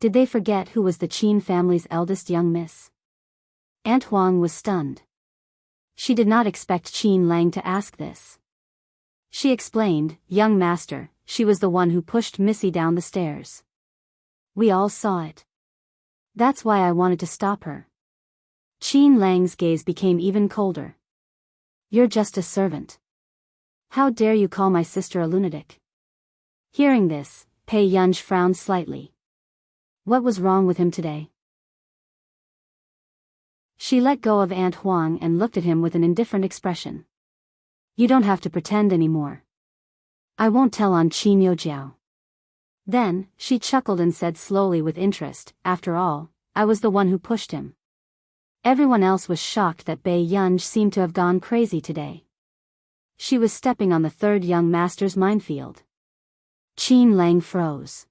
Did they forget who was the Qin family's eldest young miss? Aunt Huang was stunned. She did not expect Qin Lang to ask this. She explained, young master, she was the one who pushed Missy down the stairs. We all saw it. That's why I wanted to stop her. Qin Lang's gaze became even colder. You're just a servant. How dare you call my sister a lunatic? Hearing this, Bei Yunj frowned slightly. What was wrong with him today? She let go of Aunt Huang and looked at him with an indifferent expression. You don't have to pretend anymore. I won't tell on Qin Yojiao. Then, she chuckled and said slowly with interest, after all, I was the one who pushed him. Everyone else was shocked that Bei Yunj seemed to have gone crazy today. She was stepping on the third young master's minefield. Qin Lang froze.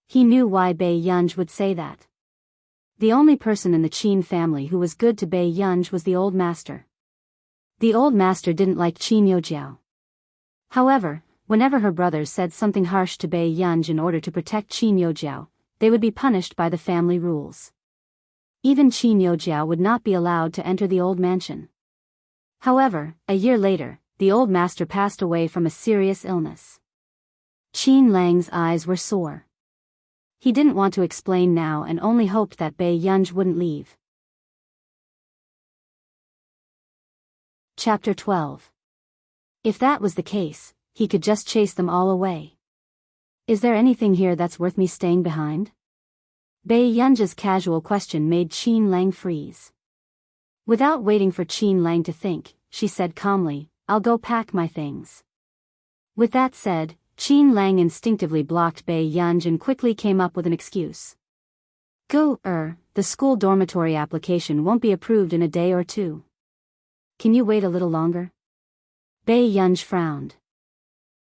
He knew why Bei Yunj would say that. The only person in the Qin family who was good to Bei Yunj was the old master. The old master didn't like Qin Yojiao. However, whenever her brothers said something harsh to Bei Yunj in order to protect Qin Yojiao, they would be punished by the family rules. Even Qin Yojiao would not be allowed to enter the old mansion. However, a year later, the old master passed away from a serious illness. Qin Lang's eyes were sore. He didn't want to explain now and only hoped that Bei Yunj wouldn't leave. Chapter 12. If that was the case, he could just chase them all away. Is there anything here that's worth me staying behind? Bei Yunj's casual question made Qin Lang freeze. Without waiting for Qin Lang to think, she said calmly, I'll go pack my things. With that said, Qin Lang instinctively blocked Bei Yunj and quickly came up with an excuse. Gu Er, the school dormitory application won't be approved in a day or two. Can you wait a little longer? Bei Yunj frowned.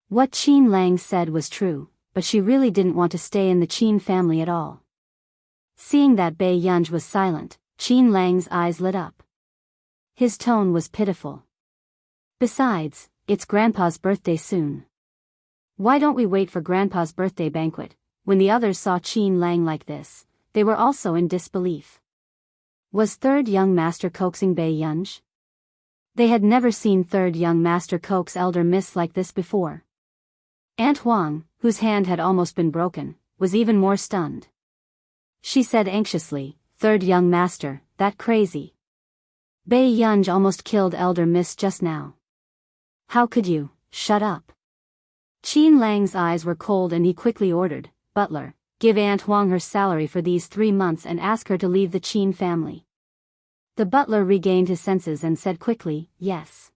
What Qin Lang said was true, but she really didn't want to stay in the Qin family at all. Seeing that Bei Yunj was silent, Qin Lang's eyes lit up. His tone was pitiful. Besides, it's Grandpa's birthday soon. Why don't we wait for Grandpa's birthday banquet? When the others saw Qin Lang like this, they were also in disbelief. Was third young master coaxing Bei Yunj? They had never seen third young master coax elder miss like this before. Aunt Huang, whose hand had almost been broken, was even more stunned. She said anxiously, third young master, that crazy. Bei Yunj almost killed elder miss just now. How could you? Shut up. Qin Lang's eyes were cold and he quickly ordered, butler, give Aunt Huang her salary for these 3 months and ask her to leave the Qin family. The butler regained his senses and said quickly, yes.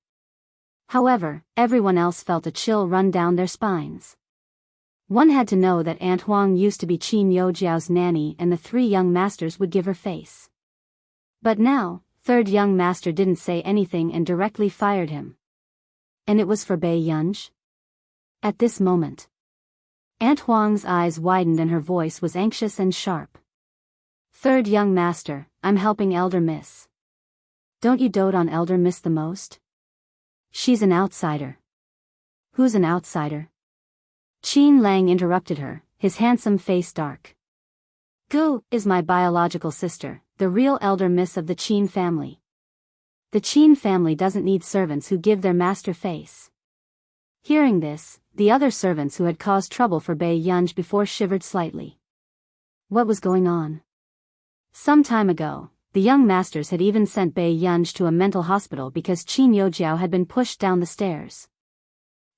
However, everyone else felt a chill run down their spines. One had to know that Aunt Huang used to be Qin Youjiao's nanny and the three young masters would give her face. But now, third young master didn't say anything and directly fired him. And it was for Bei Yunj? At this moment, Aunt Huang's eyes widened and her voice was anxious and sharp. Third young master, I'm helping Elder Miss. Don't you dote on Elder Miss the most? She's an outsider. Who's an outsider? Qin Lang interrupted her, his handsome face dark. Gu is my biological sister, the real Elder Miss of the Qin family. The Qin family doesn't need servants who give their master face. Hearing this, the other servants who had caused trouble for Bei Yunj before shivered slightly. What was going on? Some time ago, the young masters had even sent Bei Yunj to a mental hospital because Qin Youjiao had been pushed down the stairs.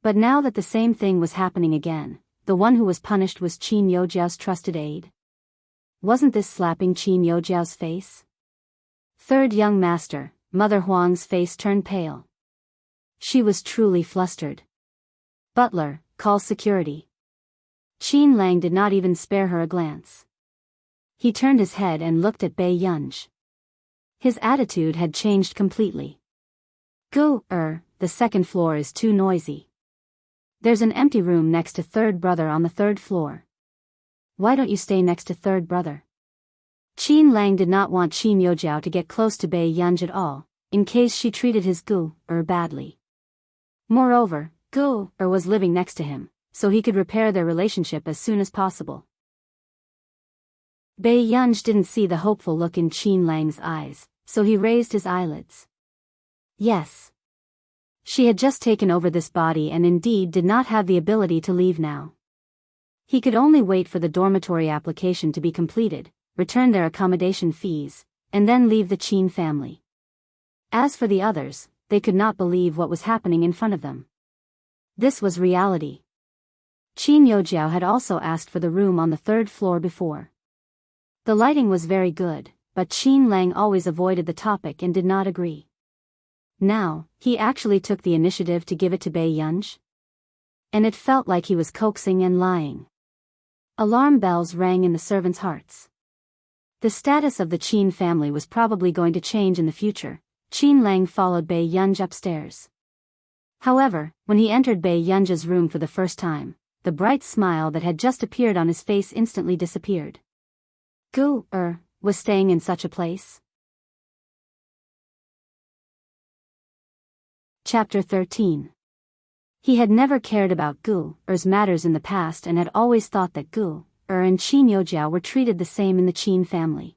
But now that the same thing was happening again, the one who was punished was Qin Youjiao's trusted aide. Wasn't this slapping Qin Youjiao's face? Third young master, Mother Huang's face turned pale. She was truly flustered. Butler, call security. Qin Lang did not even spare her a glance. He turned his head and looked at Bei Yunj. His attitude had changed completely. Go, the second floor is too noisy. There's an empty room next to third brother on the third floor. Why don't you stay next to third brother? Qin Lang did not want Qin Youjiao to get close to Bei Yunj at all, in case she treated his Gu badly. Moreover, Gu was living next to him, so he could repair their relationship as soon as possible. Bei Yunj didn't see the hopeful look in Qin Lang's eyes, so he raised his eyelids. Yes. She had just taken over this body and indeed did not have the ability to leave now. He could only wait for the dormitory application to be completed, return their accommodation fees, and then leave the Qin family. As for the others, they could not believe what was happening in front of them. This was reality. Qin Youjiao had also asked for the room on the third floor before. The lighting was very good, but Qin Lang always avoided the topic and did not agree. Now, he actually took the initiative to give it to Bei Yunj. And it felt like he was coaxing and lying. Alarm bells rang in the servants' hearts. The status of the Qin family was probably going to change in the future. Qin Lang followed Bei Yunj upstairs. However, when he entered Bei Yunj's room for the first time, the bright smile that had just appeared on his face instantly disappeared. Gu was staying in such a place? Chapter 13. He had never cared about Gu's matters in the past and had always thought that Gu and Qin Youjiao were treated the same in the Qin family.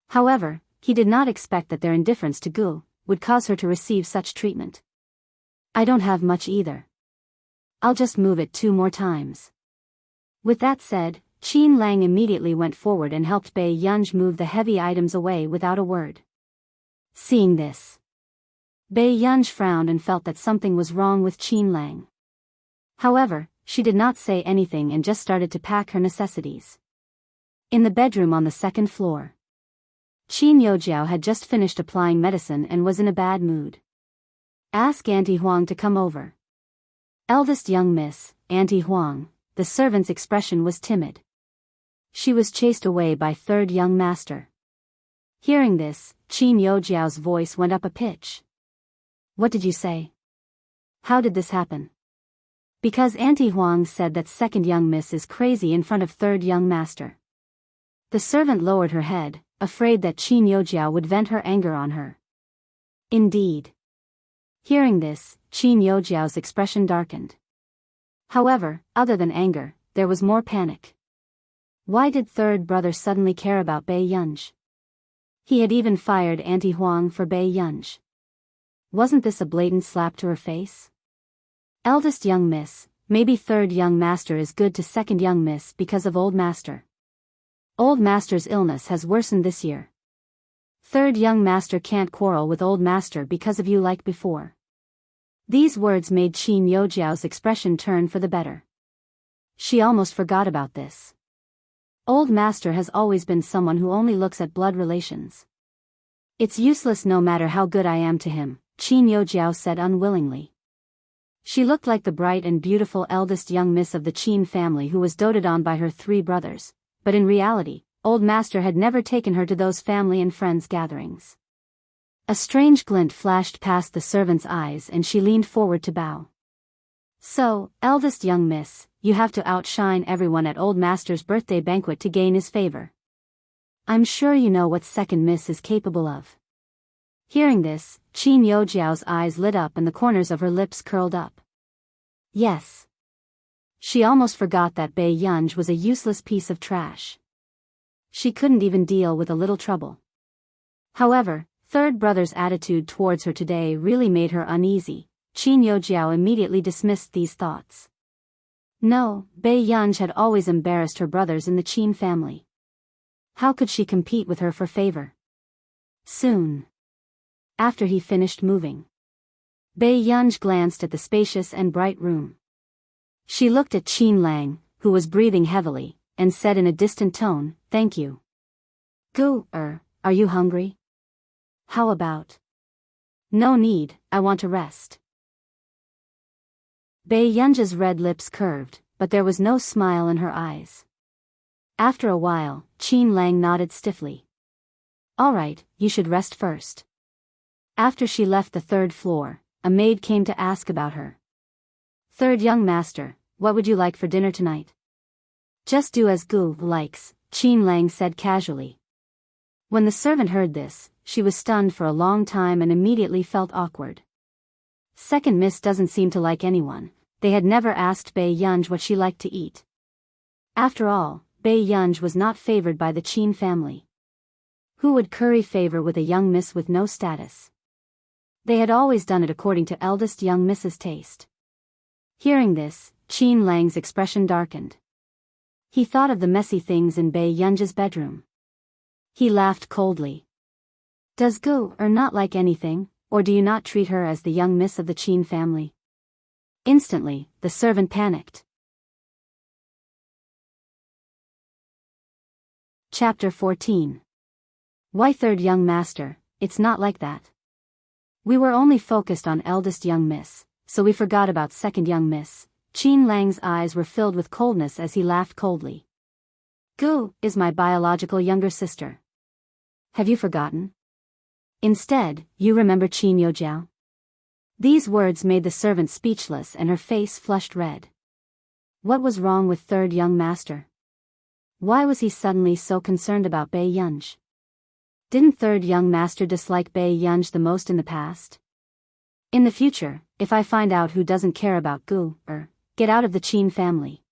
However, he did not expect that their indifference to Gu would cause her to receive such treatment. I don't have much either. I'll just move it 2 more times. With that said, Qin Lang immediately went forward and helped Bei Yunj move the heavy items away without a word. Seeing this, Bei Yunj frowned and felt that something was wrong with Qin Lang. However, she did not say anything and just started to pack her necessities. In the bedroom on the second floor, Qin Youjiao had just finished applying medicine and was in a bad mood. Ask Auntie Huang to come over. Eldest young miss, Auntie Huang, the servant's expression was timid. She was chased away by third young master. Hearing this, Qin Youjiao's voice went up a pitch. What did you say? How did this happen? Because Auntie Huang said that second young miss is crazy in front of third young master. The servant lowered her head, afraid that Qin Youjiao would vent her anger on her. Indeed. Hearing this, Qin Youjiao's expression darkened. However, other than anger, there was more panic. Why did third brother suddenly care about Bei Yunj? He had even fired Auntie Huang for Bei Yunj. Wasn't this a blatant slap to her face? Eldest young miss, maybe third young master is good to second young miss because of old master. Old master's illness has worsened this year. Third young master can't quarrel with old master because of you like before. These words made Qin Youjiao's expression turn for the better. She almost forgot about this. Old master has always been someone who only looks at blood relations. It's useless no matter how good I am to him, Qin Youjiao said unwillingly. She looked like the bright and beautiful eldest young miss of the Qin family who was doted on by her 3 brothers, but in reality, old master had never taken her to those family and friends gatherings. A strange glint flashed past the servant's eyes and she leaned forward to bow. So, eldest young miss, you have to outshine everyone at old master's birthday banquet to gain his favor. I'm sure you know what second miss is capable of. Hearing this, Qin Yojiao's eyes lit up and the corners of her lips curled up. Yes. She almost forgot that Bei Yunj was a useless piece of trash. She couldn't even deal with a little trouble. However, third brother's attitude towards her today really made her uneasy. Qin Yojiao immediately dismissed these thoughts. No, Bei Yunj had always embarrassed her brothers in the Qin family. How could she compete with her for favor? Soon after he finished moving, Bei Yunj glanced at the spacious and bright room. She looked at Qin Lang, who was breathing heavily, and said in a distant tone, "Thank you." "Gu, are you hungry? How about?" "No need, I want to rest." Bei Yunj's red lips curved, but there was no smile in her eyes. After a while, Qin Lang nodded stiffly. "All right, you should rest first." After she left the 3rd floor, a maid came to ask about her. "Third young master, what would you like for dinner tonight?" "Just do as Gu likes," Qin Lang said casually. When the servant heard this, she was stunned for a long time and immediately felt awkward. Second miss doesn't seem to like anyone. They had never asked Bei Yunj what she liked to eat. After all, Bei Yunj was not favored by the Qin family. Who would curry favor with a young miss with no status? They had always done it according to eldest young miss's taste. Hearing this, Qin Lang's expression darkened. He thought of the messy things in Bei Yunj's bedroom. He laughed coldly. "Does Gu not like anything, or do you not treat her as the young miss of the Qin family?" Instantly, the servant panicked. Chapter 14. Why third young master, it's not like that. We were only focused on eldest young miss, so we forgot about second young miss. Qin Lang's eyes were filled with coldness as he laughed coldly. "Gu is my biological younger sister. Have you forgotten? Instead, you remember Qin Yojiao?" These words made the servant speechless and her face flushed red. What was wrong with third young master? Why was he suddenly so concerned about Bei Yunj? Didn't third young master dislike Bei Yunj the most in the past? In the future, if I find out who doesn't care about Gu, get out of the Qin family.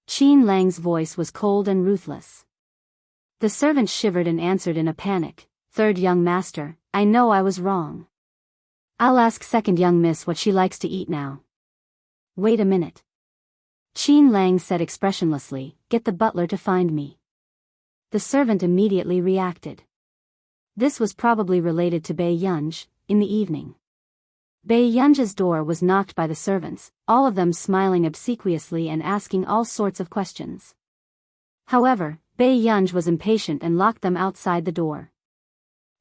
Qin Lang's voice was cold and ruthless. The servant shivered and answered in a panic, "Third young master, I know I was wrong. I'll ask second young miss what she likes to eat now." "Wait a minute." Qin Lang said expressionlessly, "Get the butler to find me." The servant immediately reacted. This was probably related to Bei Yunj. In the evening, Bei Yunj's door was knocked by the servants, all of them smiling obsequiously and asking all sorts of questions. However, Bei Yunj was impatient and locked them outside the door.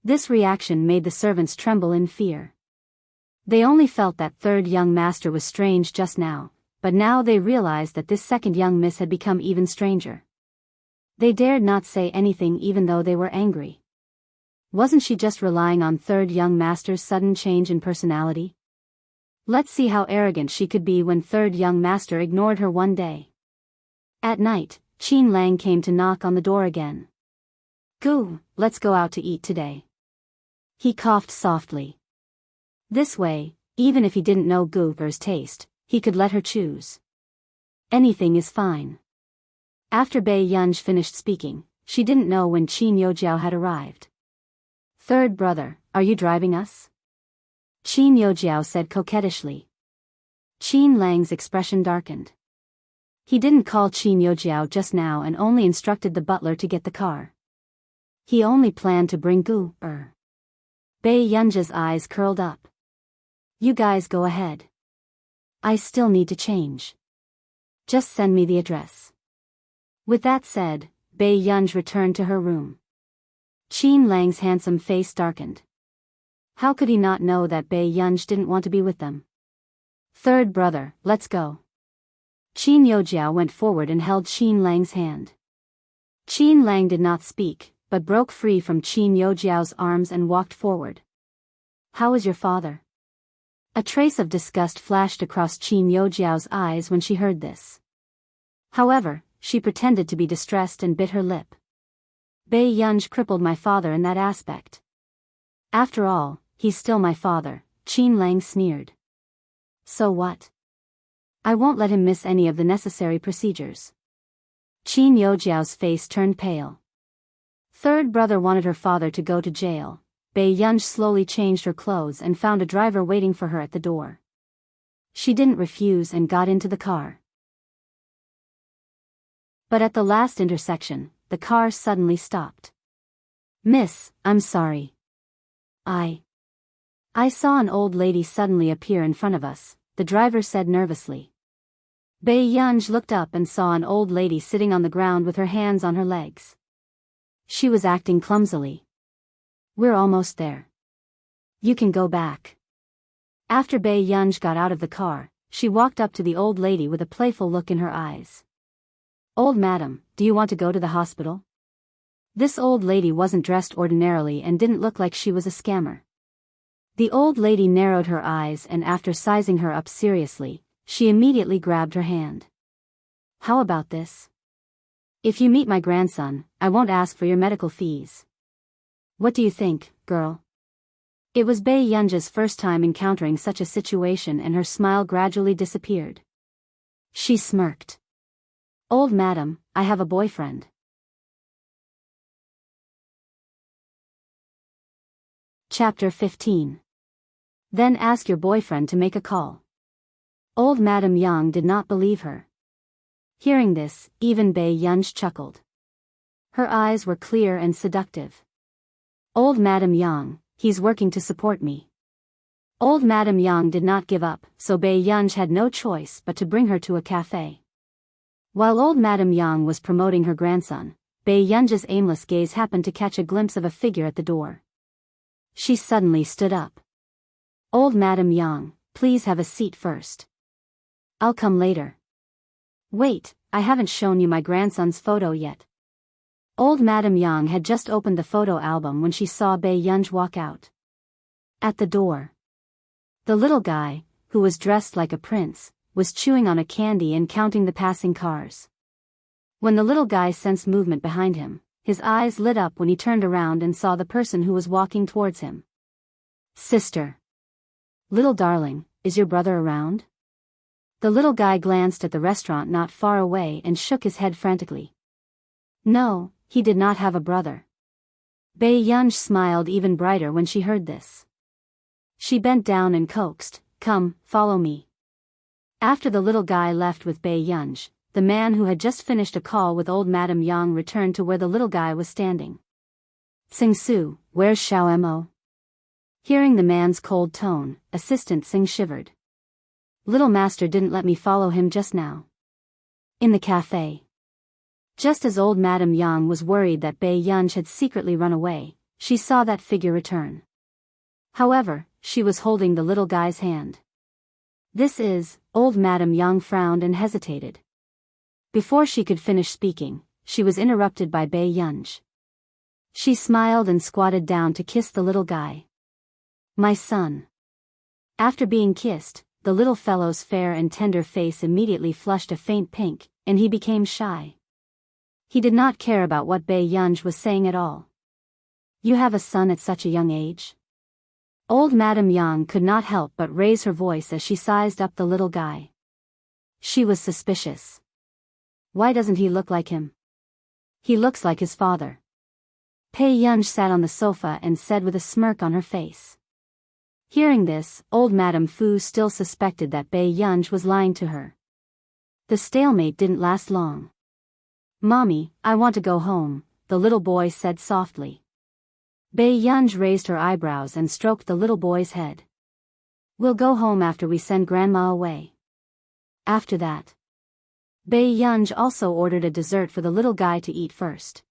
This reaction made the servants tremble in fear. They only felt that third young master was strange just now, but now they realized that this second young miss had become even stranger. They dared not say anything even though they were angry. Wasn't she just relying on third young master's sudden change in personality? Let's see how arrogant she could be when third young master ignored her one day. At night, Qin Lang came to knock on the door again. "Gu, let's go out to eat today." He coughed softly. This way, even if he didn't know Gu's taste, he could let her choose. Anything is fine. After Bei Yunj finished speaking, she didn't know when Qin Yojiao had arrived. "Third brother, are you driving us?" Qin Yojiao said coquettishly. Qin Lang's expression darkened. He didn't call Qin Yojiao just now and only instructed the butler to get the car. He only planned to bring Gu. Bei Yunj's eyes curled up. "You guys go ahead. I still need to change. Just send me the address." With that said, Bei Yunj returned to her room. Qin Lang's handsome face darkened. How could he not know that Bei Yunj didn't want to be with them? Third brother, let's go. Qin Yojiao went forward and held Qin Lang's hand. Qin Lang did not speak, but broke free from Qin Yojiao's arms and walked forward. How is your father? A trace of disgust flashed across Qin Yojiao's eyes when she heard this. However, she pretended to be distressed and bit her lip. Bei Yunj crippled my father in that aspect. After all, he's still my father, Qin Lang sneered. So what? I won't let him miss any of the necessary procedures. Qin Yojiao's face turned pale. Third brother wanted her father to go to jail. Bei Yunj slowly changed her clothes and found a driver waiting for her at the door. She didn't refuse and got into the car. But at the last intersection, the car suddenly stopped. Miss, I'm sorry. I saw an old lady suddenly appear in front of us, the driver said nervously. Bei Yunj looked up and saw an old lady sitting on the ground with her hands on her legs. She was acting clumsily. We're almost there. You can go back. After Bei Yunj got out of the car, she walked up to the old lady with a playful look in her eyes. Old madam, do you want to go to the hospital? This old lady wasn't dressed ordinarily and didn't look like she was a scammer. The old lady narrowed her eyes and after sizing her up seriously, she immediately grabbed her hand. How about this? If you meet my grandson, I won't ask for your medical fees. What do you think, girl? It was Bei Yunja's first time encountering such a situation and her smile gradually disappeared. She smirked. Old madam, I have a boyfriend. Chapter 15. Then ask your boyfriend to make a call. Old Madam Yang did not believe her. Hearing this, even Bei Yunj chuckled. Her eyes were clear and seductive. Old Madam Yang, he's working to support me. Old Madam Yang did not give up, so Bei Yunj had no choice but to bring her to a cafe. While old Madam Yang was promoting her grandson, Bei Yunj's aimless gaze happened to catch a glimpse of a figure at the door. She suddenly stood up. Old Madam Yang, please have a seat first. I'll come later. Wait, I haven't shown you my grandson's photo yet. Old Madam Yang had just opened the photo album when she saw Bei Yunj walk out. At the door, the little guy, who was dressed like a prince, was chewing on a candy and counting the passing cars. When the little guy sensed movement behind him, his eyes lit up when he turned around and saw the person who was walking towards him. Sister. Little darling, is your brother around? The little guy glanced at the restaurant not far away and shook his head frantically. No, he did not have a brother. Bei Yunj smiled even brighter when she heard this. She bent down and coaxed, come, follow me. After the little guy left with Bei Yunj, the man who had just finished a call with old Madam Yang returned to where the little guy was standing. Sing Su, where's Xiao Mo? Hearing the man's cold tone, Assistant Sing shivered. Little master didn't let me follow him just now. In the cafe. Just as old Madam Yang was worried that Bei Yunj had secretly run away, she saw that figure return. However, she was holding the little guy's hand. This is, old Madam Yang frowned and hesitated. Before she could finish speaking, she was interrupted by Bei Yunj. She smiled and squatted down to kiss the little guy. My son. After being kissed, the little fellow's fair and tender face immediately flushed a faint pink, and he became shy. He did not care about what Bei Yunj was saying at all. You have a son at such a young age? Old Madam Yang could not help but raise her voice as she sized up the little guy. She was suspicious. Why doesn't he look like him? He looks like his father. Bei Yunj sat on the sofa and said with a smirk on her face. Hearing this, old Madame Fu still suspected that Bei Yunj was lying to her. The stalemate didn't last long. Mommy, I want to go home, the little boy said softly. Bei Yunj raised her eyebrows and stroked the little boy's head. We'll go home after we send Grandma away. After that, Bei Yunj also ordered a dessert for the little guy to eat first.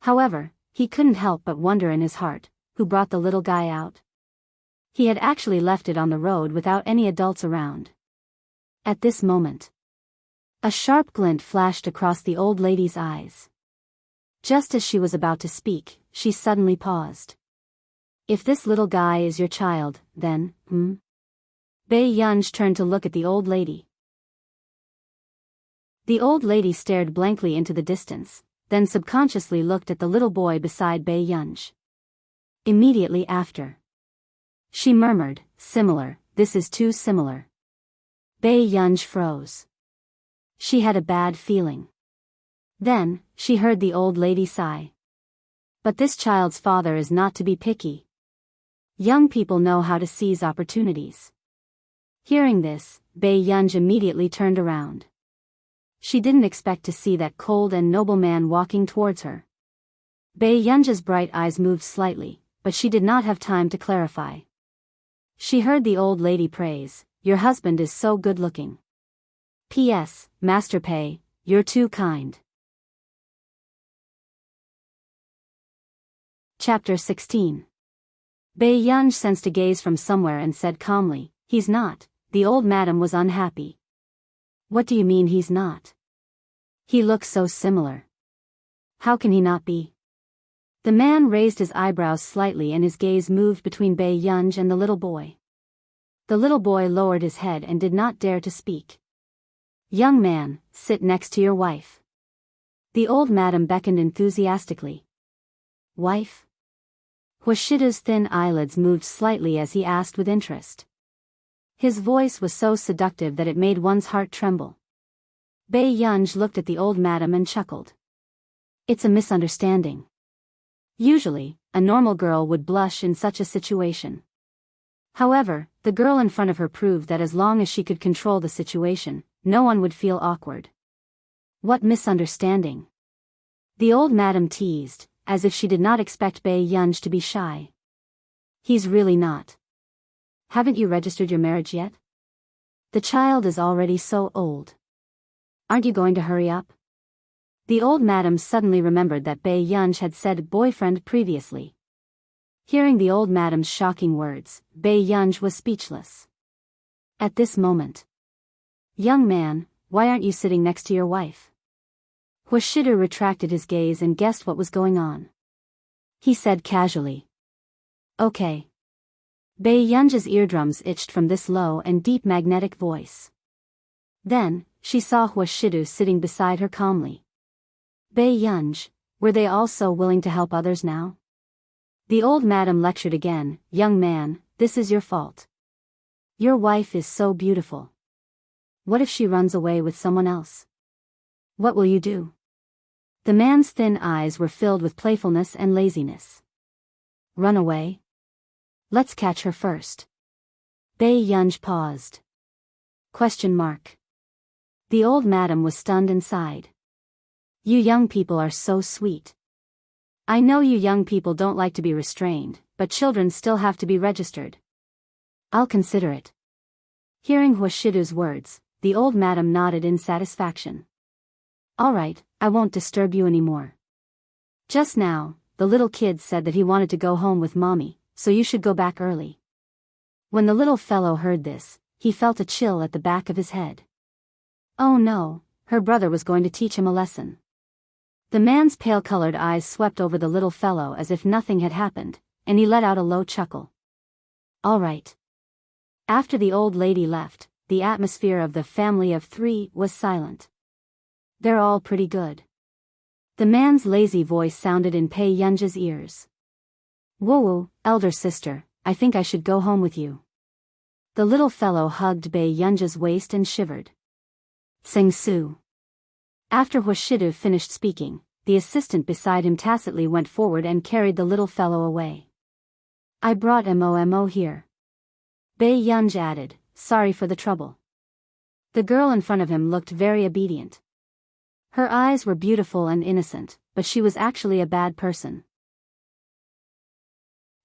However, he couldn't help but wonder in his heart, who brought the little guy out? He had actually left it on the road without any adults around, At this moment, a sharp glint flashed across the old lady's eyes. Just as she was about to speak, she suddenly paused. If this little guy is your child, then, Bei Yunj turned to look at the old lady. The old lady stared blankly into the distance, then subconsciously looked at the little boy beside Bei Yunj. Immediately after, she murmured, "Similar, this is too similar." Bei Yunj froze. She had a bad feeling. Then, she heard the old lady sigh. But this child's father is not to be picky. Young people know how to seize opportunities. Hearing this, Bei Yunj immediately turned around. She didn't expect to see that cold and noble man walking towards her. Bei Yunj's bright eyes moved slightly, but she did not have time to clarify. She heard the old lady praise, "Your husband is so good-looking. P.S. Master Pei, you're too kind." Chapter 16. Bei Yunj sensed a gaze from somewhere and said calmly, "He's not." The old madam was unhappy. "What do you mean he's not? He looks so similar. How can he not be?" The man raised his eyebrows slightly and his gaze moved between Bei Yunj and the little boy. The little boy lowered his head and did not dare to speak. "Young man, sit next to your wife." The old madam beckoned enthusiastically. "Wife?" Huashida's thin eyelids moved slightly as he asked with interest. His voice was so seductive that it made one's heart tremble. Bei Yunj looked at the old madam and chuckled. "It's a misunderstanding." Usually, a normal girl would blush in such a situation. However, the girl in front of her proved that as long as she could control the situation, no one would feel awkward. "What misunderstanding?" The old madam teased, as if she did not expect Bei Yunj to be shy. "He's really not. Haven't you registered your marriage yet? The child is already so old. Aren't you going to hurry up?" The old madam suddenly remembered that Bei Yunj had said boyfriend previously. Hearing the old madam's shocking words, Bei Yunj was speechless. At this moment, "Young man, why aren't you sitting next to your wife?" Huashida retracted his gaze and guessed what was going on. He said casually, "Okay." Bei Yunj's eardrums itched from this low and deep magnetic voice. Then, she saw Huashidu sitting beside her calmly. Bei Yunj, were they all so willing to help others now? The old madam lectured again, "Young man, this is your fault. Your wife is so beautiful. What if she runs away with someone else? What will you do?" The man's thin eyes were filled with playfulness and laziness. "Run away? Let's catch her first." Bei Yunj paused. Question mark. The old madam was stunned and sighed. "You young people are so sweet. I know you young people don't like to be restrained, but children still have to be registered. I'll consider it." Hearing Huashidu's words, the old madam nodded in satisfaction. "All right, I won't disturb you anymore. Just now, the little kid said that he wanted to go home with mommy, so you should go back early." When the little fellow heard this, he felt a chill at the back of his head. Oh no, her brother was going to teach him a lesson. The man's pale-colored eyes swept over the little fellow as if nothing had happened, and he let out a low chuckle. "All right." After the old lady left, the atmosphere of the family of three was silent. "They're all pretty good." The man's lazy voice sounded in Bei Yunj's ears. "Woo-woo, elder sister, I think I should go home with you." The little fellow hugged Bei Yunj's waist and shivered. "Sing Su." After Huashidu finished speaking, the assistant beside him tacitly went forward and carried the little fellow away. "I brought Momo here." Bei Yunj added, "Sorry for the trouble." The girl in front of him looked very obedient. Her eyes were beautiful and innocent, but she was actually a bad person.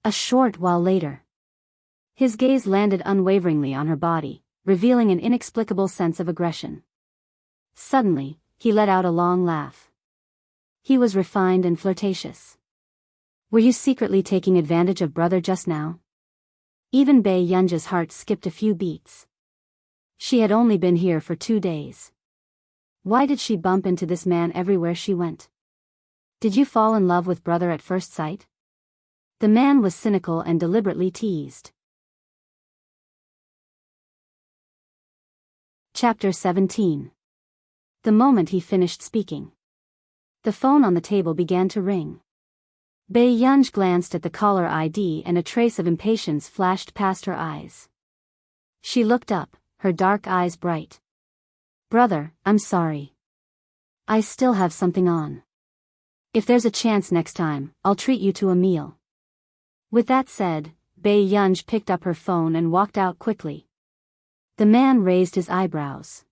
A short while later, his gaze landed unwaveringly on her body, revealing an inexplicable sense of aggression. Suddenly, he let out a long laugh. He was refined and flirtatious. "Were you secretly taking advantage of brother just now?" Even Bei Yunj's heart skipped a few beats. She had only been here for 2 days. Why did she bump into this man everywhere she went? Did you fall in love with brother at first sight? The man was cynical and deliberately teased. Chapter 17. The moment he finished speaking, the phone on the table began to ring. Bae-young glanced at the caller ID and a trace of impatience flashed past her eyes. She looked up, her dark eyes bright. Brother, I'm sorry. I still have something on. If there's a chance next time, I'll treat you to a meal. With that said, Bae-young picked up her phone and walked out quickly. The man raised his eyebrows.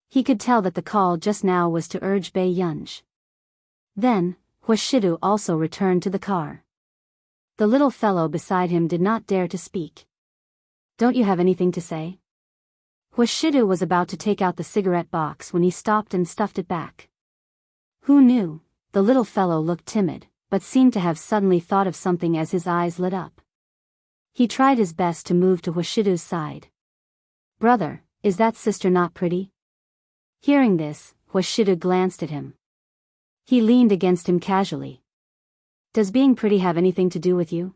He could tell that the call just now was to urge Bae-young. Then, Hwashidu also returned to the car. The little fellow beside him did not dare to speak. Don't you have anything to say? Hwashidu was about to take out the cigarette box when he stopped and stuffed it back. Who knew? The little fellow looked timid, but seemed to have suddenly thought of something as his eyes lit up. He tried his best to move to Hwashidu's side. Brother, is that sister not pretty? Hearing this, Hwashidu glanced at him. He leaned against him casually. Does being pretty have anything to do with you?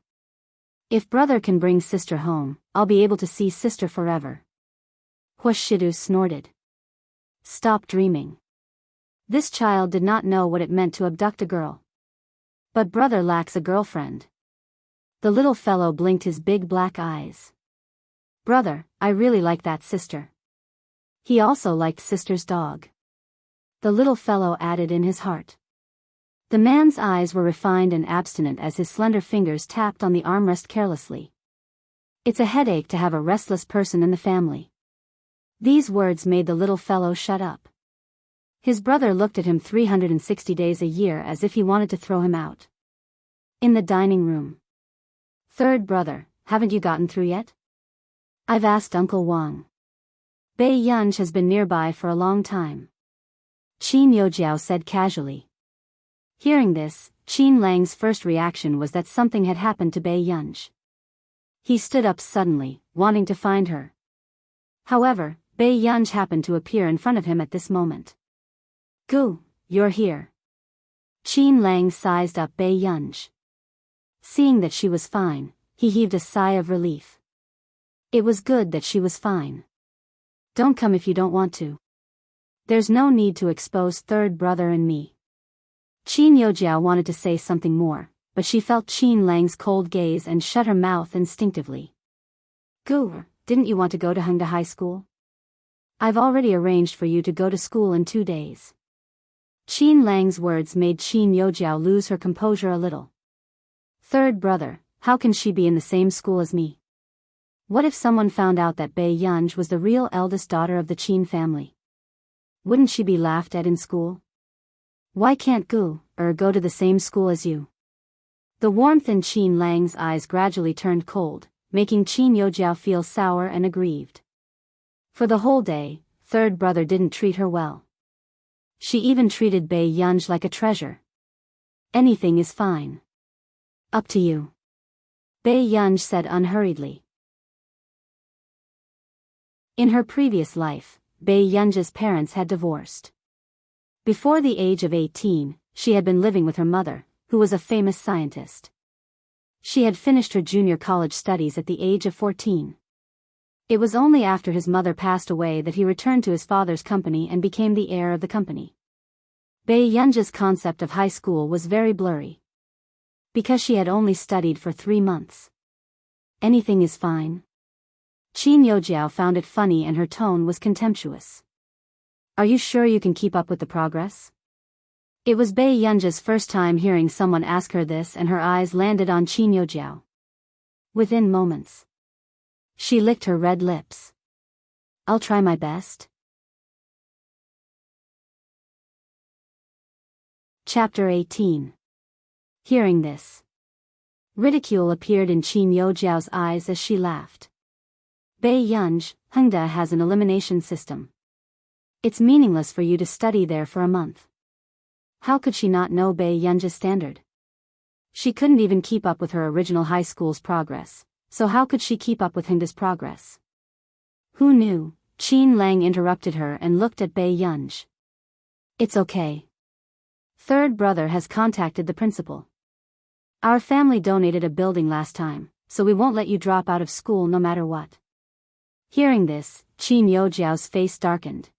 If brother can bring sister home, I'll be able to see sister forever. Hwashidu snorted. Stop dreaming. This child did not know what it meant to abduct a girl. But brother lacks a girlfriend. The little fellow blinked his big black eyes. Brother, I really like that sister. He also liked sister's dog. The little fellow added in his heart. The man's eyes were refined and abstinent as his slender fingers tapped on the armrest carelessly. It's a headache to have a restless person in the family. These words made the little fellow shut up. His brother looked at him 360 days a year as if he wanted to throw him out. In the dining room. Third brother, haven't you gotten through yet? I've asked Uncle Wang. Bae-young has been nearby for a long time. Qin Yojiao said casually. Hearing this, Qin Lang's first reaction was that something had happened to Bae-young. He stood up suddenly, wanting to find her. However, Bae-young happened to appear in front of him at this moment. Gu, you're here. Qin Lang sized up Bae-young. Seeing that she was fine, he heaved a sigh of relief. It was good that she was fine. Don't come if you don't want to. There's no need to expose third brother and me. Qin Yojiao wanted to say something more, but she felt Qin Lang's cold gaze and shut her mouth instinctively. Gu, didn't you want to go to Hongda High School? I've already arranged for you to go to school in 2 days. Qin Lang's words made Qin Yojiao lose her composure a little. Third brother, how can she be in the same school as me? What if someone found out that Bae-young was the real eldest daughter of the Qin family? Wouldn't she be laughed at in school? Why can't Gu, go to the same school as you? The warmth in Qin Lang's eyes gradually turned cold, making Qin Yojiao feel sour and aggrieved. For the whole day, third brother didn't treat her well. She even treated Bae-young like a treasure. Anything is fine. Up to you. Bae-young said unhurriedly. In her previous life, Bae-young's parents had divorced. Before the age of 18, she had been living with her mother, who was a famous scientist. She had finished her junior college studies at the age of 14. It was only after his mother passed away that he returned to his father's company and became the heir of the company. Bae-young's concept of high school was very blurry. Because she had only studied for 3 months. Anything is fine. Qin Yojiao found it funny and her tone was contemptuous. Are you sure you can keep up with the progress? It was Bae-young's first time hearing someone ask her this and her eyes landed on Qin Yojiao. Within moments. She licked her red lips. I'll try my best. Chapter 18. Hearing this. Ridicule appeared in Qin Yojiao's eyes as she laughed. Bae-young, Hongda has an elimination system. It's meaningless for you to study there for a month. How could she not know Bae-young's standard? She couldn't even keep up with her original high school's progress, so how could she keep up with Hongda's progress? Who knew? Qin Lang interrupted her and looked at Bei Yunj. It's okay. Third brother has contacted the principal. Our family donated a building last time, so we won't let you drop out of school no matter what. Hearing this, Qin Yojiao's face darkened.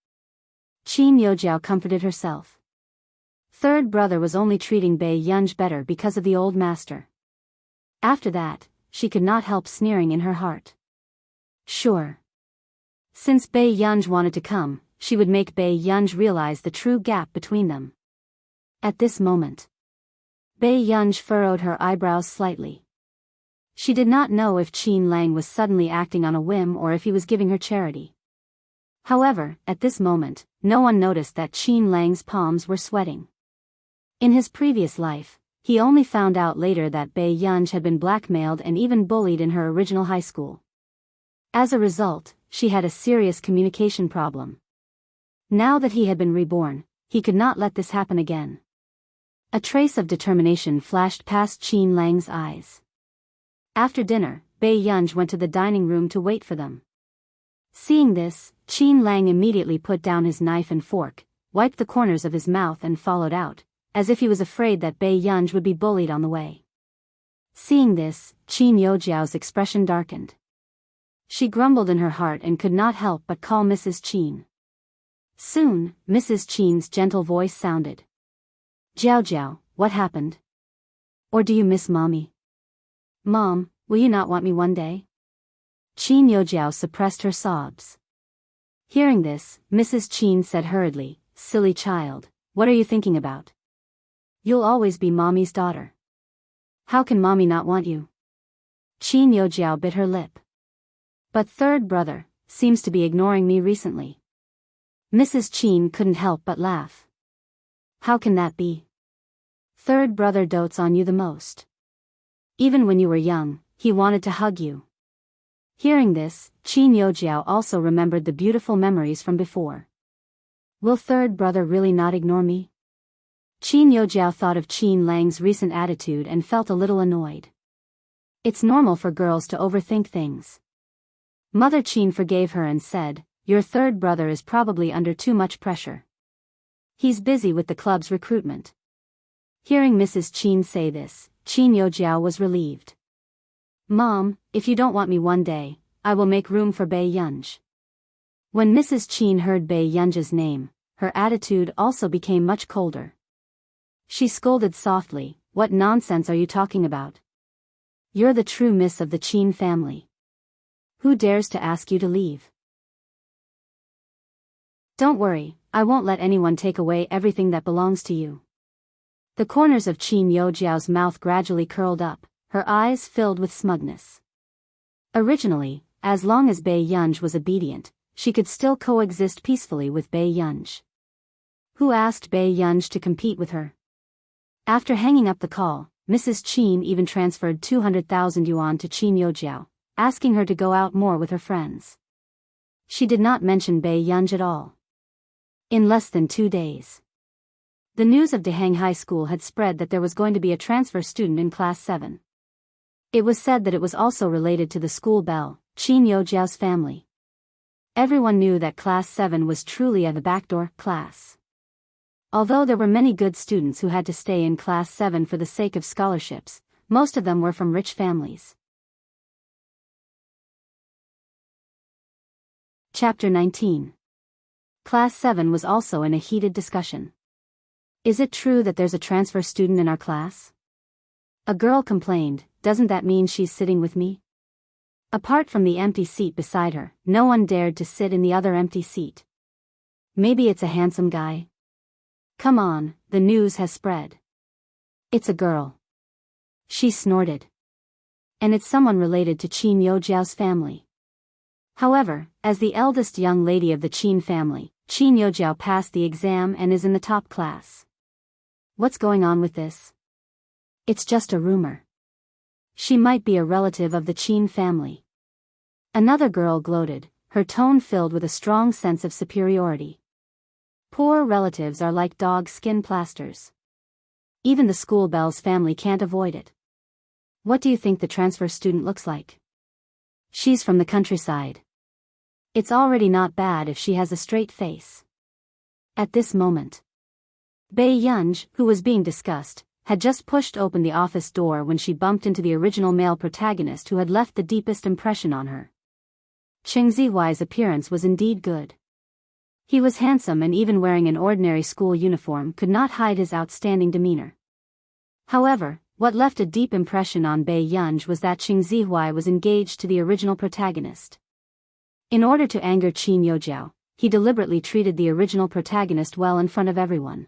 Qin Yojiao comforted herself. Third brother was only treating Bei Yunj better because of the old master. After that, she could not help sneering in her heart. Sure. Since Bei Yunj wanted to come, she would make Bei Yunj realize the true gap between them. At this moment, Bei Yunj furrowed her eyebrows slightly. She did not know if Qin Lang was suddenly acting on a whim or if he was giving her charity. However, at this moment, no one noticed that Qin Lang's palms were sweating. In his previous life, he only found out later that Bei Yunj had been blackmailed and even bullied in her original high school. As a result, she had a serious communication problem. Now that he had been reborn, he could not let this happen again. A trace of determination flashed past Qin Lang's eyes. After dinner, Bei Yunj went to the dining room to wait for them. Seeing this, Qin Lang immediately put down his knife and fork, wiped the corners of his mouth and followed out, as if he was afraid that Bei Yunj would be bullied on the way. Seeing this, Qin Yojiao's expression darkened. She grumbled in her heart and could not help but call Mrs. Qin. Soon, Mrs. Qin's gentle voice sounded. Jiao Jiao, what happened? Or do you miss Mommy? Mom, will you not want me one day? Qin Yojiao suppressed her sobs. Hearing this, Mrs. Qin said hurriedly, silly child, what are you thinking about? You'll always be Mommy's daughter. How can Mommy not want you? Qin Yojiao bit her lip. But third brother seems to be ignoring me recently. Mrs. Qin couldn't help but laugh. How can that be? Third brother dotes on you the most. Even when you were young, he wanted to hug you. Hearing this, Qin Yojiao also remembered the beautiful memories from before. Will third brother really not ignore me? Qin Yojiao thought of Qin Lang's recent attitude and felt a little annoyed. It's normal for girls to overthink things. Mother Qin forgave her and said, your third brother is probably under too much pressure. He's busy with the club's recruitment. Hearing Mrs. Qin say this, Qin Yojiao was relieved. Mom, if you don't want me one day, I will make room for Bei Yunj. When Mrs. Qin heard Bei Yunj's name, her attitude also became much colder. She scolded softly, what nonsense are you talking about? You're the true miss of the Qin family. Who dares to ask you to leave? Don't worry, I won't let anyone take away everything that belongs to you. The corners of Qin Yojiao's mouth gradually curled up, her eyes filled with smugness. Originally, as long as Bei Yunj was obedient, she could still coexist peacefully with Bei Yunj. Who asked Bei Yunj to compete with her? After hanging up the call, Mrs. Qin even transferred 200,000 yuan to Qin Yojiao, asking her to go out more with her friends. She did not mention Bei Yunj at all. In less than 2 days, the news of Dahang High School had spread that there was going to be a transfer student in Class 7. It was said that it was also related to the school belle, Qin Yojiao's family. Everyone knew that Class 7 was truly a backdoor class. Although there were many good students who had to stay in Class 7 for the sake of scholarships, most of them were from rich families. Chapter 19. Class 7 was also in a heated discussion. Is it true that there's a transfer student in our class? A girl complained, doesn't that mean she's sitting with me? Apart from the empty seat beside her, no one dared to sit in the other empty seat. Maybe it's a handsome guy? Come on, the news has spread. It's a girl. She snorted. And it's someone related to Qin Yojiao's family. However, as the eldest young lady of the Qin family, Qin Yojiao passed the exam and is in the top class. What's going on with this? It's just a rumor. She might be a relative of the Qin family. Another girl gloated, her tone filled with a strong sense of superiority. Poor relatives are like dog skin plasters. Even the school belle's family can't avoid it. What do you think the transfer student looks like? She's from the countryside. It's already not bad if she has a straight face. At this moment, Bei Yunj, who was being discussed, had just pushed open the office door when she bumped into the original male protagonist who had left the deepest impression on her. Ching Zihuai's appearance was indeed good. He was handsome, and even wearing an ordinary school uniform could not hide his outstanding demeanor. However, what left a deep impression on Bei Yunj was that Ching Zihuai was engaged to the original protagonist. In order to anger Qin Youjiao, he deliberately treated the original protagonist well in front of everyone.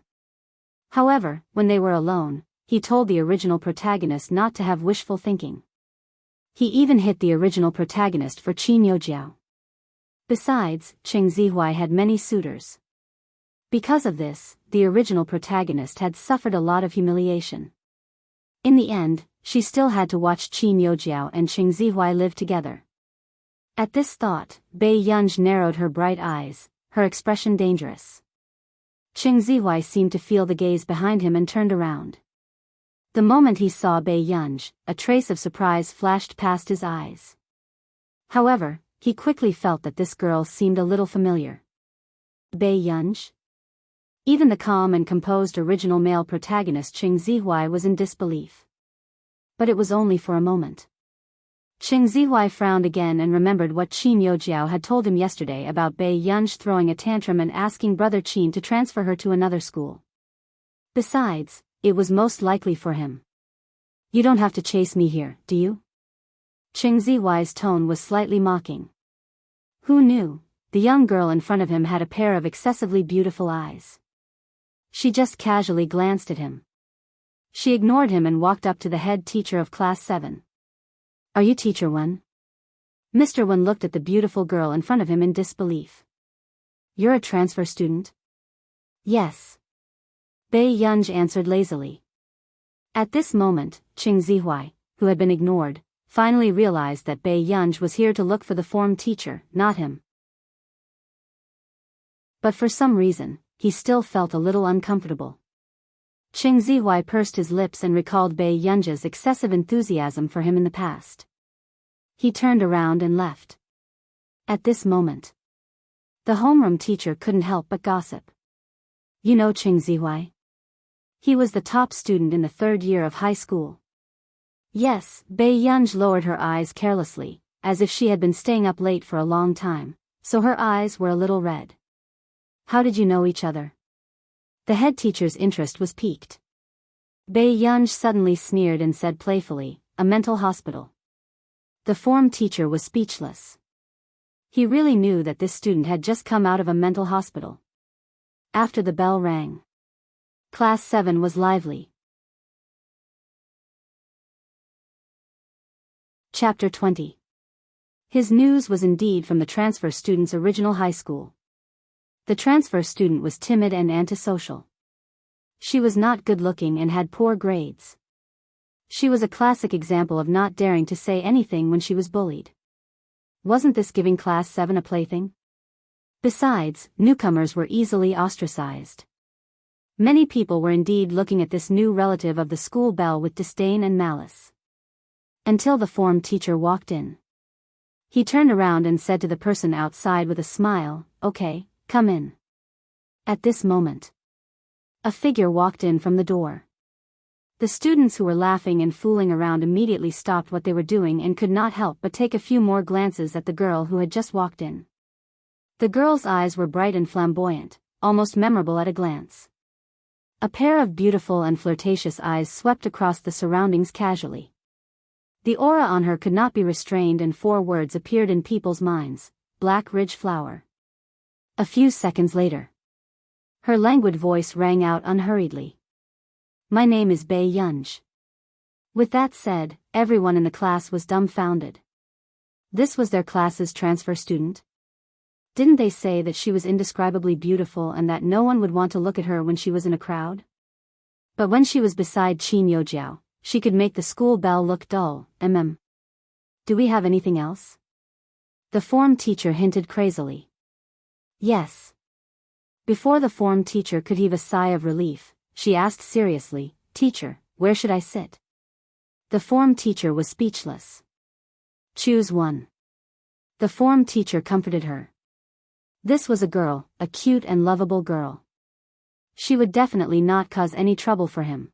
However, when they were alone, he told the original protagonist not to have wishful thinking. He even hit the original protagonist for Qin Youjiao. Besides, Ching Zihuai had many suitors. Because of this, the original protagonist had suffered a lot of humiliation. In the end, she still had to watch Qin Youjiao and Ching Zihuai live together. At this thought, Bei Yunj narrowed her bright eyes, her expression dangerous. Ching Zihuai seemed to feel the gaze behind him and turned around. The moment he saw Bei Yunj, a trace of surprise flashed past his eyes. However, he quickly felt that this girl seemed a little familiar. Bei Yunj? Even the calm and composed original male protagonist Ching Zihuai was in disbelief. But it was only for a moment. Ching Zihuai frowned again and remembered what Qin Youjiao had told him yesterday about Bei Yunj throwing a tantrum and asking brother Qin to transfer her to another school. Besides, it was most likely for him. You don't have to chase me here, do you? Ching Zihuai's tone was slightly mocking. Who knew? The young girl in front of him had a pair of excessively beautiful eyes. She just casually glanced at him. She ignored him and walked up to the head teacher of class 7. Are you teacher Wen? Mr. Wen looked at the beautiful girl in front of him in disbelief. You're a transfer student? Yes. Bei Yunj answered lazily. At this moment, Ching Zihuai, who had been ignored, finally realized that Bei Yunj was here to look for the form teacher, not him. But for some reason, he still felt a little uncomfortable. Ching Zihuai pursed his lips and recalled Bei Yunj's excessive enthusiasm for him in the past. He turned around and left. At this moment, the homeroom teacher couldn't help but gossip. You know Ching Zihuai? He was the top student in the 3rd year of high school. Yes, Bei Yunj lowered her eyes carelessly, as if she had been staying up late for a long time, so her eyes were a little red. How did you know each other? The head teacher's interest was piqued. Bei Yunj suddenly sneered and said playfully, a mental hospital. The form teacher was speechless. He really knew that this student had just come out of a mental hospital. After the bell rang, Class 7 was lively. Chapter 20. His news was indeed from the transfer student's original high school. The transfer student was timid and antisocial. She was not good-looking and had poor grades. She was a classic example of not daring to say anything when she was bullied. Wasn't this giving Class 7 a plaything? Besides, newcomers were easily ostracized. Many people were indeed looking at this new relative of the school belle with disdain and malice. Until the form teacher walked in. He turned around and said to the person outside with a smile, "Okay, come in." At this moment, a figure walked in from the door. The students who were laughing and fooling around immediately stopped what they were doing and could not help but take a few more glances at the girl who had just walked in. The girl's eyes were bright and flamboyant, almost memorable at a glance. A pair of beautiful and flirtatious eyes swept across the surroundings casually. The aura on her could not be restrained and 4 words appeared in people's minds: Black Ridge Flower. A few seconds later, her languid voice rang out unhurriedly. My name is Bei Yunj. With that said, everyone in the class was dumbfounded. This was their class's transfer student? Didn't they say that she was indescribably beautiful and that no one would want to look at her when she was in a crowd? But when she was beside Qin Youjiao, she could make the school belle look dull. Do we have anything else? The form teacher hinted crazily. Yes. Before the form teacher could heave a sigh of relief, she asked seriously, Teacher, where should I sit? The form teacher was speechless. Choose one. The form teacher comforted her. This was a girl, a cute and lovable girl. She would definitely not cause any trouble for him.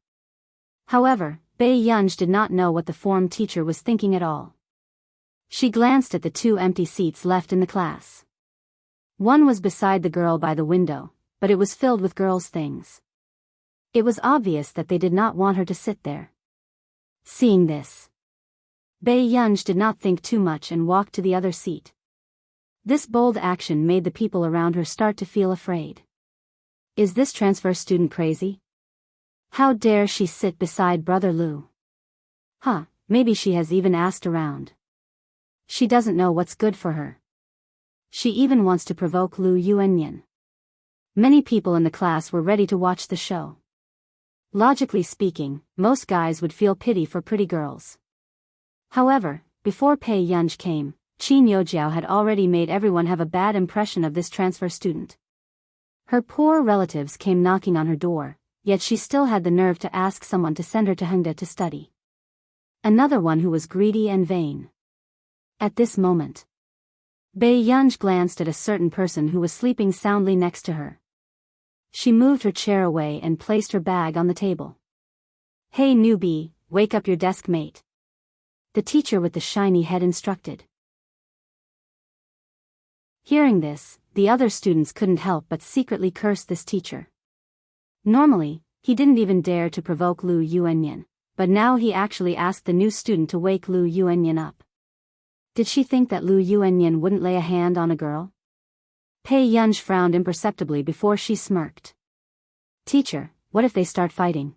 However, Bae-yunj did not know what the form teacher was thinking at all. She glanced at the 2 empty seats left in the class. One was beside the girl by the window, but it was filled with girls' things. It was obvious that they did not want her to sit there. Seeing this, Bae-yunj did not think too much and walked to the other seat. This bold action made the people around her start to feel afraid. Is this transfer student crazy? How dare she sit beside Brother Lu? Maybe she has even asked around. She doesn't know what's good for her. She even wants to provoke Lu Yuanyan. Many people in the class were ready to watch the show. Logically speaking, most guys would feel pity for pretty girls. However, before Bae-yunj came, Qin Yojiao had already made everyone have a bad impression of this transfer student. Her poor relatives came knocking on her door, yet she still had the nerve to ask someone to send her to Hongda to study. Another one who was greedy and vain. At this moment, Bae-yunj glanced at a certain person who was sleeping soundly next to her. She moved her chair away and placed her bag on the table. "Hey newbie, wake up your desk mate," the teacher with the shiny head instructed. Hearing this, the other students couldn't help but secretly curse this teacher. Normally, he didn't even dare to provoke Lu Yuanyan, but now he actually asked the new student to wake Lu Yuanyan up. Did she think that Lu Yuanyan wouldn't lay a hand on a girl? Bae-yunj frowned imperceptibly before she smirked. "Teacher, what if they start fighting?"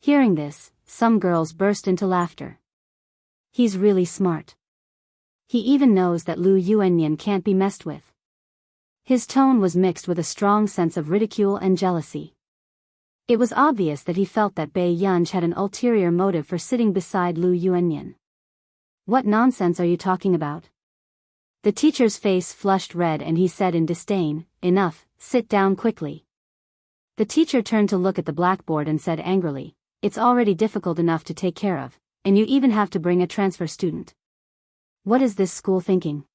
Hearing this, some girls burst into laughter. He's really smart. He even knows that Lu Yuanyan can't be messed with. His tone was mixed with a strong sense of ridicule and jealousy. It was obvious that he felt that Bae-yunj had an ulterior motive for sitting beside Lu Yuanyan. "What nonsense are you talking about?" The teacher's face flushed red and he said in disdain, "Enough, sit down quickly." The teacher turned to look at the blackboard and said angrily, "It's already difficult enough to take care of, and you even have to bring a transfer student. What is this school thinking?"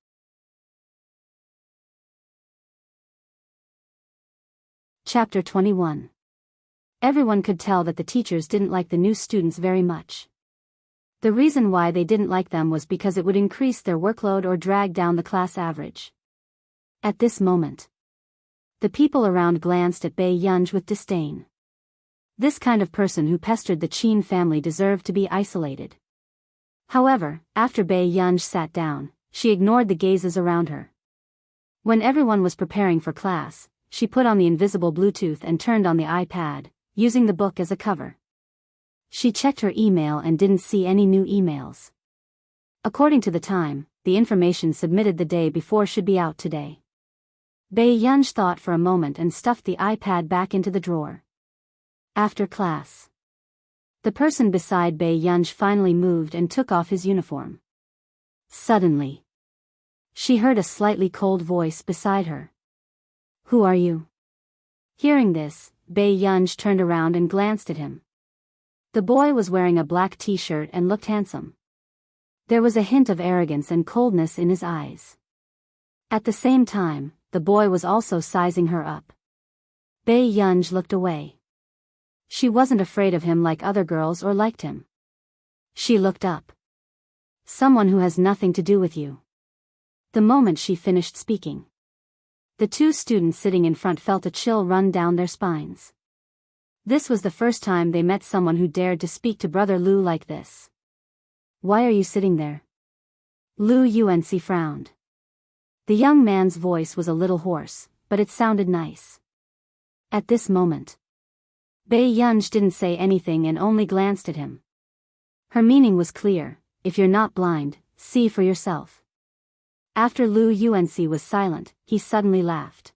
Chapter 21. Everyone could tell that the teachers didn't like the new students very much. The reason why they didn't like them was because it would increase their workload or drag down the class average. At this moment, the people around glanced at Bae-yunj with disdain. This kind of person who pestered the Qin family deserved to be isolated. However, after Bae-yunj sat down, she ignored the gazes around her. When everyone was preparing for class, she put on the invisible Bluetooth and turned on the iPad, using the book as a cover. She checked her email and didn't see any new emails. According to the time, the information submitted the day before should be out today. Bae-yunj thought for a moment and stuffed the iPad back into the drawer. After class, the person beside Bae-yunj finally moved and took off his uniform. Suddenly, she heard a slightly cold voice beside her. "Who are you?" Hearing this, Bae-yunj turned around and glanced at him. The boy was wearing a black t-shirt and looked handsome. There was a hint of arrogance and coldness in his eyes. At the same time, the boy was also sizing her up. Bae-yunj looked away. She wasn't afraid of him like other girls or liked him. She looked up. "Someone who has nothing to do with you." The moment she finished speaking, the 2 students sitting in front felt a chill run down their spines. This was the first time they met someone who dared to speak to Brother Lu like this. "Why are you sitting there?" Lu Yuanci frowned. The young man's voice was a little hoarse, but it sounded nice. At this moment, Bae-yunj didn't say anything and only glanced at him. Her meaning was clear: if you're not blind, see for yourself. After Lu Yuanci was silent, he suddenly laughed.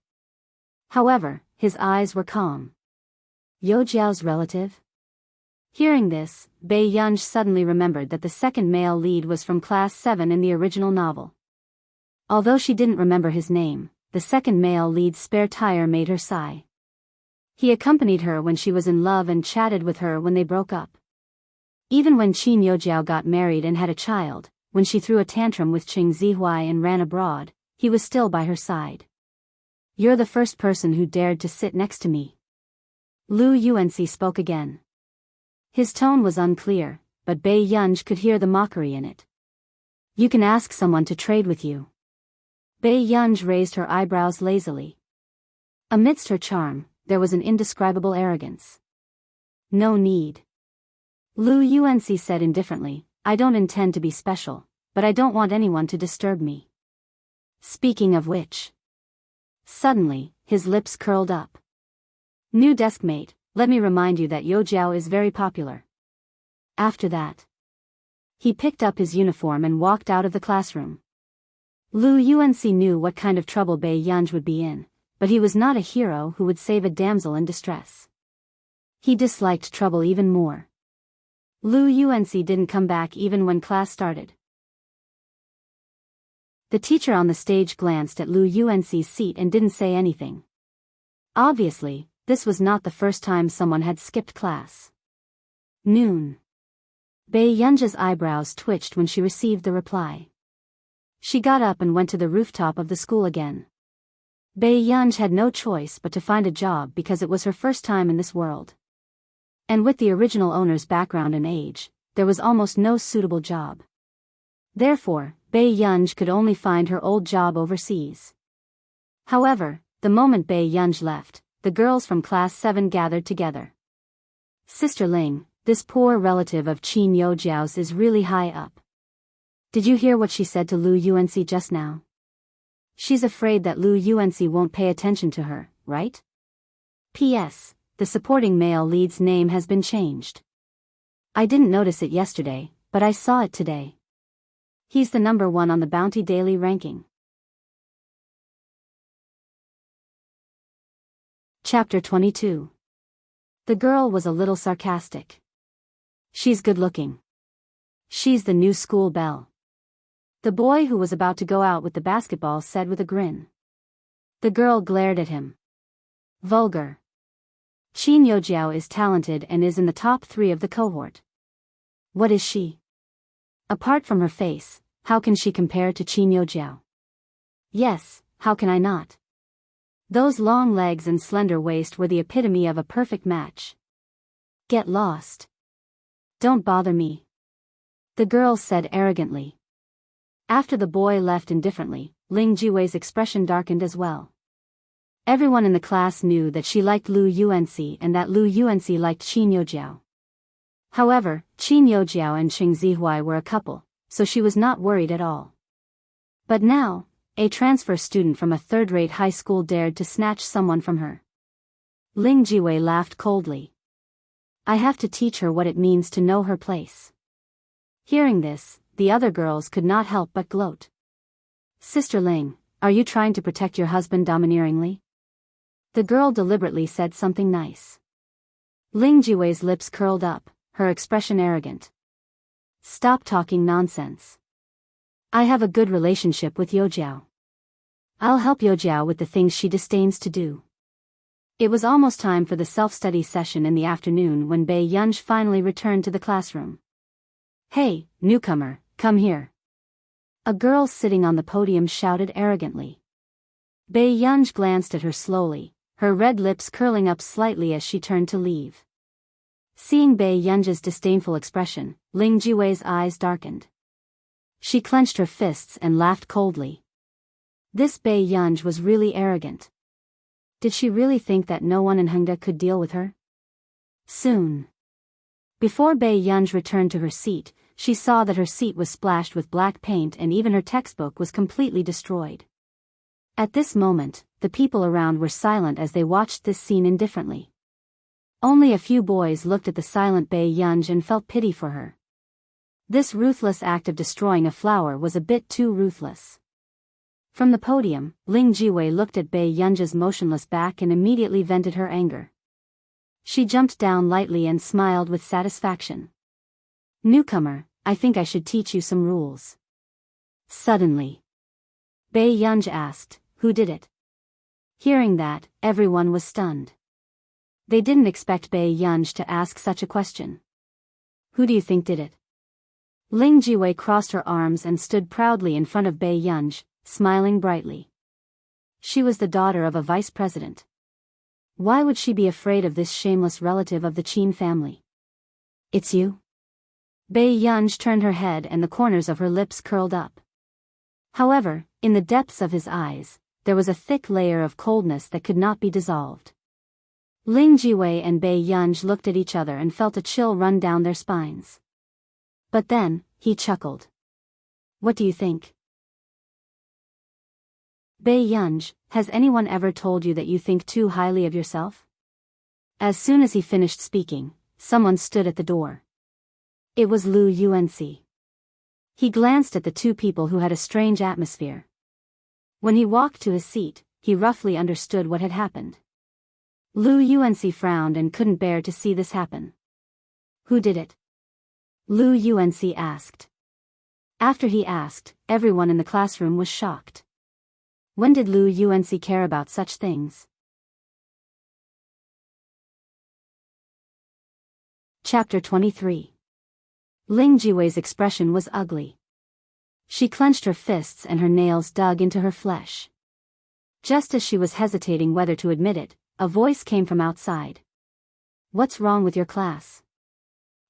However, his eyes were calm. Yojiao's relative? Hearing this, Bae-yunj suddenly remembered that the second male lead was from class 7 in the original novel. Although she didn't remember his name, the second male lead's spare tire made her sigh. He accompanied her when she was in love and chatted with her when they broke up. Even when Qin Yojiao got married and had a child, when she threw a tantrum with Qing Zihuai and ran abroad, he was still by her side. You're the first person who dared to sit next to me. Lu Yuanxi spoke again. His tone was unclear, but Bei Yunj could hear the mockery in it. You can ask someone to trade with you. Bei Yunj raised her eyebrows lazily. Amidst her charm, there was an indescribable arrogance. No need. Lu Yuanxi said indifferently, I don't intend to be special, but I don't want anyone to disturb me. Speaking of which. Suddenly, his lips curled up. New deskmate, let me remind you that Yo Jiao is very popular. After that, he picked up his uniform and walked out of the classroom. Lu Yuanxi knew what kind of trouble Bei Yunj would be in, but he was not a hero who would save a damsel in distress. He disliked trouble even more. Lu Yuanxi didn't come back even when class started. The teacher on the stage glanced at Lu Yuanxi's seat and didn't say anything. Obviously, this was not the first time someone had skipped class. Noon. Bei Yunj's eyebrows twitched when she received the reply. She got up and went to the rooftop of the school again. Bei Yunj had no choice but to find a job because it was her first time in this world. And with the original owner's background and age, there was almost no suitable job. Therefore, Bei Yunj could only find her old job overseas. However, the moment Bei Yunj left, the girls from class 7 gathered together. Sister Ling, this poor relative of Qin Youjiao's is really high up. Did you hear what she said to Lu Yuanxi just now? She's afraid that Lu Yuanxi won't pay attention to her, right? P.S. The supporting male lead's name has been changed. I didn't notice it yesterday, but I saw it today. He's the number 1 on the Bounty Daily ranking. Chapter 22. The girl was a little sarcastic. She's good-looking. She's the new school belle. The boy who was about to go out with the basketball said with a grin. The girl glared at him. Vulgar. Qin Youjiao is talented and is in the top 3 of the cohort. What is she? Apart from her face, how can she compare to Qin Youjiao? Yes, how can I not? Those long legs and slender waist were the epitome of a perfect match. Get lost. Don't bother me. The girl said arrogantly. After the boy left indifferently, Ling Jiwei's expression darkened as well. Everyone in the class knew that she liked Lu Yuanxi and that Lu Yuanxi liked Qin Youjiao. However, Qin Youjiao and Xing Zihuai were a couple, so she was not worried at all. But now, a transfer student from a third-rate high school dared to snatch someone from her. Ling Jiwei laughed coldly. I have to teach her what it means to know her place. Hearing this, the other girls could not help but gloat. Sister Ling, are you trying to protect your husband domineeringly? The girl deliberately said something nice. Ling Jiwei's lips curled up, her expression arrogant. Stop talking nonsense. I have a good relationship with Youjiao. I'll help Youjiao with the things she disdains to do. It was almost time for the self-study session in the afternoon when Bei Yunj finally returned to the classroom. Hey, newcomer, come here. A girl sitting on the podium shouted arrogantly. Bei Yunj glanced at her slowly, her red lips curling up slightly as she turned to leave. Seeing Bei Yunj's disdainful expression, Ling Jiwei's eyes darkened. She clenched her fists and laughed coldly. This Bei Yunj was really arrogant. Did she really think that no one in Hengda could deal with her? Soon. Before Bei Yunj returned to her seat, she saw that her seat was splashed with black paint and even her textbook was completely destroyed. At this moment, the people around were silent as they watched this scene indifferently. Only a few boys looked at the silent Bei Yunj and felt pity for her. This ruthless act of destroying a flower was a bit too ruthless. From the podium, Ling Jiwei looked at Bei Yunj's motionless back and immediately vented her anger. She jumped down lightly and smiled with satisfaction. Newcomer, I think I should teach you some rules. Suddenly, Bei Yunj asked, who did it? Hearing that, everyone was stunned. They didn't expect Bei Yunj to ask such a question. Who do you think did it? Ling Jiwei crossed her arms and stood proudly in front of Bei Yunj, smiling brightly. She was the daughter of a vice president. Why would she be afraid of this shameless relative of the Qin family? It's you? Bei Yunj turned her head and the corners of her lips curled up. However, in the depths of his eyes, there was a thick layer of coldness that could not be dissolved. Ling Jiwei and Bei Yunj looked at each other and felt a chill run down their spines. But then, he chuckled. What do you think? Bei Yunj, has anyone ever told you that you think too highly of yourself? As soon as he finished speaking, someone stood at the door. It was Lu Yuanxi. He glanced at the two people who had a strange atmosphere. When he walked to his seat, he roughly understood what had happened. Lu Yuanxi frowned and couldn't bear to see this happen. Who did it? Lu Yuanxi asked. After he asked, everyone in the classroom was shocked. When did Lu Yuanxi care about such things? Chapter 23. Ling Jiwei's expression was ugly. She clenched her fists and her nails dug into her flesh. Just as she was hesitating whether to admit it, a voice came from outside. What's wrong with your class?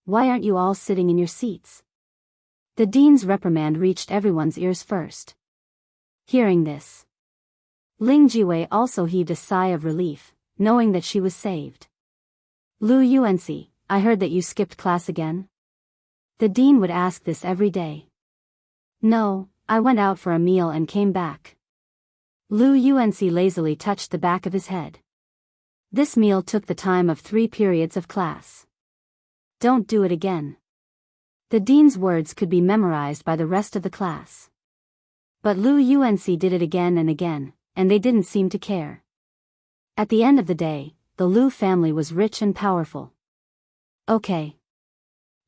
Why aren't you all sitting in your seats? The dean's reprimand reached everyone's ears first. Hearing this, Ling Jiwei also heaved a sigh of relief, knowing that she was saved. Lu Yuanxi, I heard that you skipped class again? The dean would ask this every day. No, I went out for a meal and came back. Lu Yuanxi lazily touched the back of his head. This meal took the time of 3 periods of class. Don't do it again. The dean's words could be memorized by the rest of the class. But Lu Yuanxi did it again and again, and they didn't seem to care. At the end of the day, the Lu family was rich and powerful. Okay.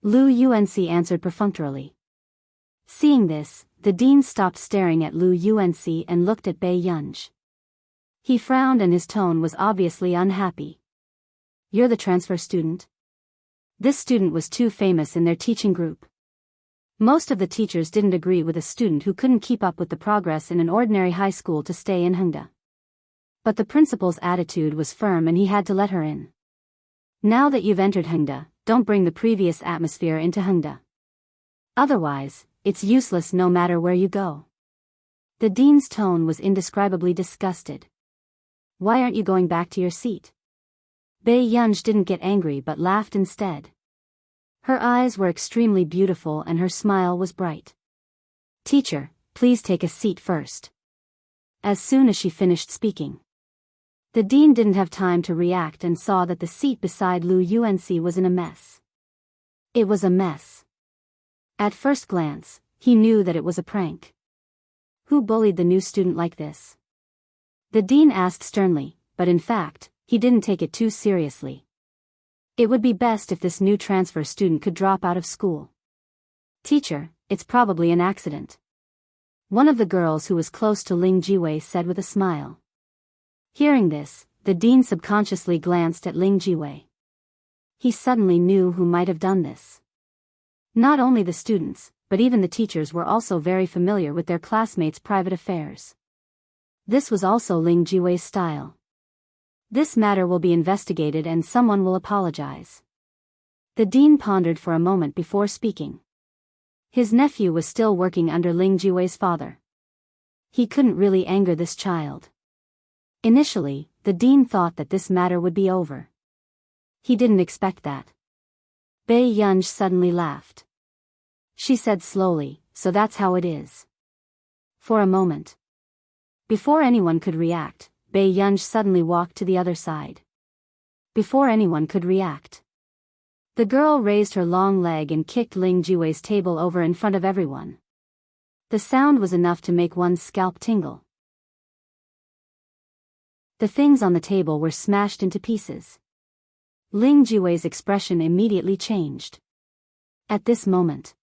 Lu Yuanxi answered perfunctorily. Seeing this, the dean stopped staring at Lu Yuanxi and looked at Bei Yunj. He frowned and his tone was obviously unhappy. You're the transfer student? This student was too famous in their teaching group. Most of the teachers didn't agree with a student who couldn't keep up with the progress in an ordinary high school to stay in Hengda. But the principal's attitude was firm and he had to let her in. Now that you've entered Hengda, don't bring the previous atmosphere into Hengda. Otherwise, it's useless no matter where you go. The dean's tone was indescribably disgusted. Why aren't you going back to your seat? Bei Yunj didn't get angry but laughed instead. Her eyes were extremely beautiful and her smile was bright. Teacher, please take a seat first. As soon as she finished speaking, the dean didn't have time to react and saw that the seat beside Lu Yuanxi was in a mess. It was a mess. At first glance, he knew that it was a prank. Who bullied the new student like this? The dean asked sternly, but in fact, he didn't take it too seriously. It would be best if this new transfer student could drop out of school. Teacher, it's probably an accident. One of the girls who was close to Ling Jiwei said with a smile. Hearing this, the dean subconsciously glanced at Ling Jiwei. He suddenly knew who might have done this. Not only the students, but even the teachers were also very familiar with their classmates' private affairs. This was also Ling Jiwei's style. This matter will be investigated and someone will apologize. The dean pondered for a moment before speaking. His nephew was still working under Ling Jiwei's father. He couldn't really anger this child. Initially, the dean thought that this matter would be over. He didn't expect that. Bei Yunj suddenly laughed. She said slowly, so that's how it is. For a moment. Before anyone could react, Bei Yunj suddenly walked to the other side. Before anyone could react, the girl raised her long leg and kicked Ling Jiwei's table over in front of everyone. The sound was enough to make one's scalp tingle. The things on the table were smashed into pieces. Ling Jiwei's expression immediately changed. At this moment,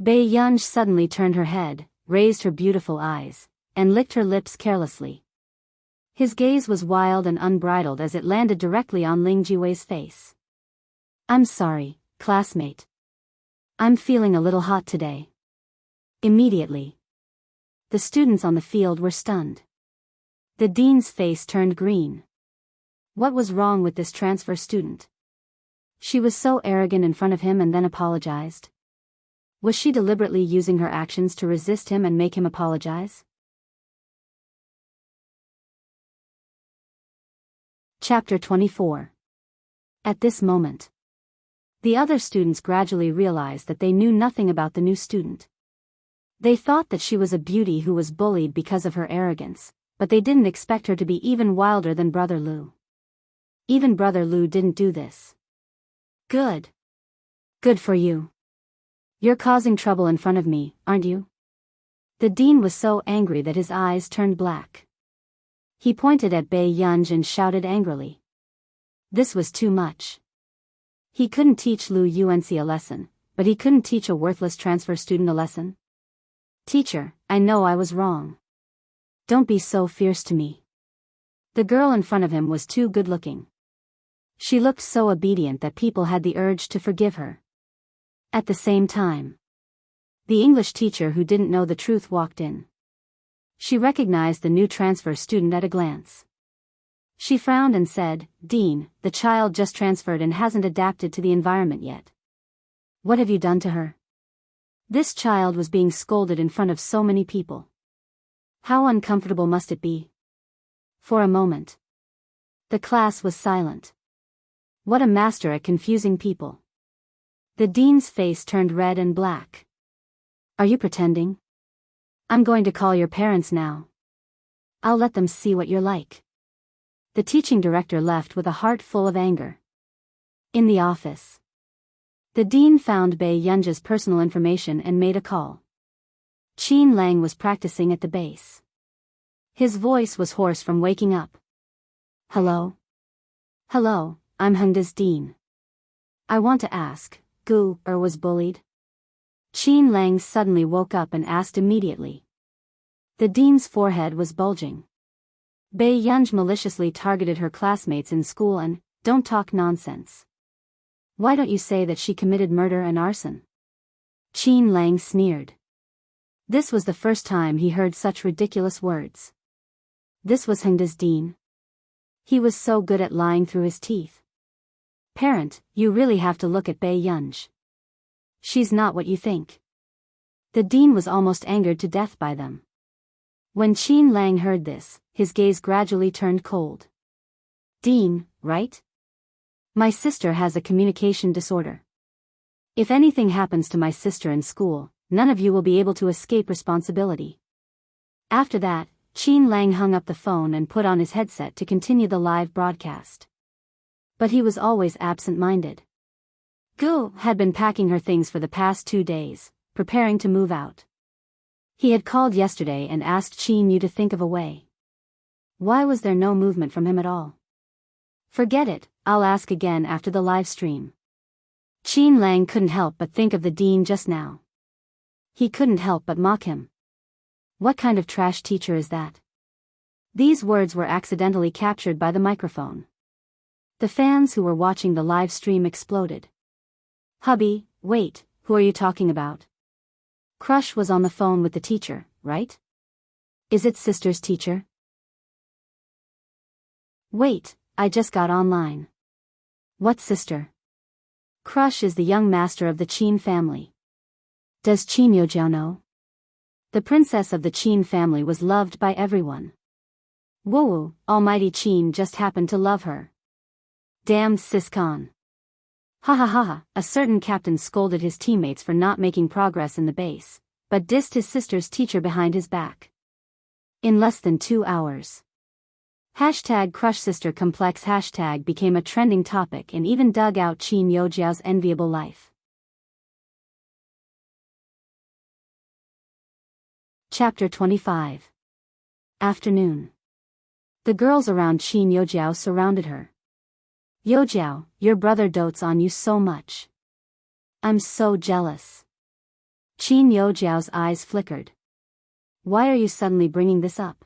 Bei Yunj suddenly turned her head, raised her beautiful eyes, and licked her lips carelessly. His gaze was wild and unbridled as it landed directly on Ling Jiwei's face. I'm sorry, classmate. I'm feeling a little hot today. Immediately, the students on the field were stunned. The dean's face turned green. What was wrong with this transfer student? She was so arrogant in front of him and then apologized. Was she deliberately using her actions to resist him and make him apologize? Chapter 24. At this moment, the other students gradually realized that they knew nothing about the new student. They thought that she was a beauty who was bullied because of her arrogance, but they didn't expect her to be even wilder than Brother Lou. Even Brother Lou didn't do this. Good. Good for you. You're causing trouble in front of me, aren't you? The dean was so angry that his eyes turned black. He pointed at Bai Yunj and shouted angrily. This was too much. He couldn't teach Lu Yunci a lesson, but he couldn't teach a worthless transfer student a lesson. Teacher, I know I was wrong. Don't be so fierce to me. The girl in front of him was too good-looking. She looked so obedient that people had the urge to forgive her. At the same time, the English teacher who didn't know the truth walked in. She recognized the new transfer student at a glance. She frowned and said, Dean, the child just transferred and hasn't adapted to the environment yet. What have you done to her? This child was being scolded in front of so many people. How uncomfortable must it be? For a moment, the class was silent. What a master at confusing people. The dean's face turned red and black. Are you pretending? I'm going to call your parents now. I'll let them see what you're like. The teaching director left with a heart full of anger. In the office, the dean found Bai Yunja's personal information and made a call. Qin Lang was practicing at the base. His voice was hoarse from waking up. Hello? Hello, I'm Hengda's dean. I want to ask, Gu was bullied? Qin Lang suddenly woke up and asked immediately. The dean's forehead was bulging. Bai Yunj maliciously targeted her classmates in school and, don't talk nonsense. Why don't you say that she committed murder and arson? Qin Lang sneered. This was the first time he heard such ridiculous words. This was Hengda's dean. He was so good at lying through his teeth. Parent, you really have to look at Bai Yunj. She's not what you think. The dean was almost angered to death by them. When Qin Lang heard this, his gaze gradually turned cold. Dean, right? My sister has a communication disorder. If anything happens to my sister in school, none of you will be able to escape responsibility. After that, Qin Lang hung up the phone and put on his headset to continue the live broadcast. But he was always absent-minded. Gu had been packing her things for the past 2 days, preparing to move out. He had called yesterday and asked Qin Yu to think of a way. Why was there no movement from him at all? Forget it, I'll ask again after the live stream. Qin Lang couldn't help but think of the dean just now. He couldn't help but mock him. What kind of trash teacher is that? These words were accidentally captured by the microphone. The fans who were watching the live stream exploded. Hubby, wait, who are you talking about? Crush was on the phone with the teacher, right? Is it sister's teacher? Wait, I just got online. What sister? Crush is the young master of the Qin family. Does Qin Yojiao know? The princess of the Qin family was loved by everyone. Woo, almighty Qin just happened to love her. Damn Siscon. Ha ha ha ha, a certain captain scolded his teammates for not making progress in the base, but dissed his sister's teacher behind his back. In less than 2 hours. #CrushSisterComplex hashtag became a trending topic and even dug out Qin Yojiao's enviable life. Chapter 25. Afternoon. The girls around Qin Yojiao surrounded her. Yojiao, your brother dotes on you so much. I'm so jealous. Qin Yojiao's eyes flickered. Why are you suddenly bringing this up?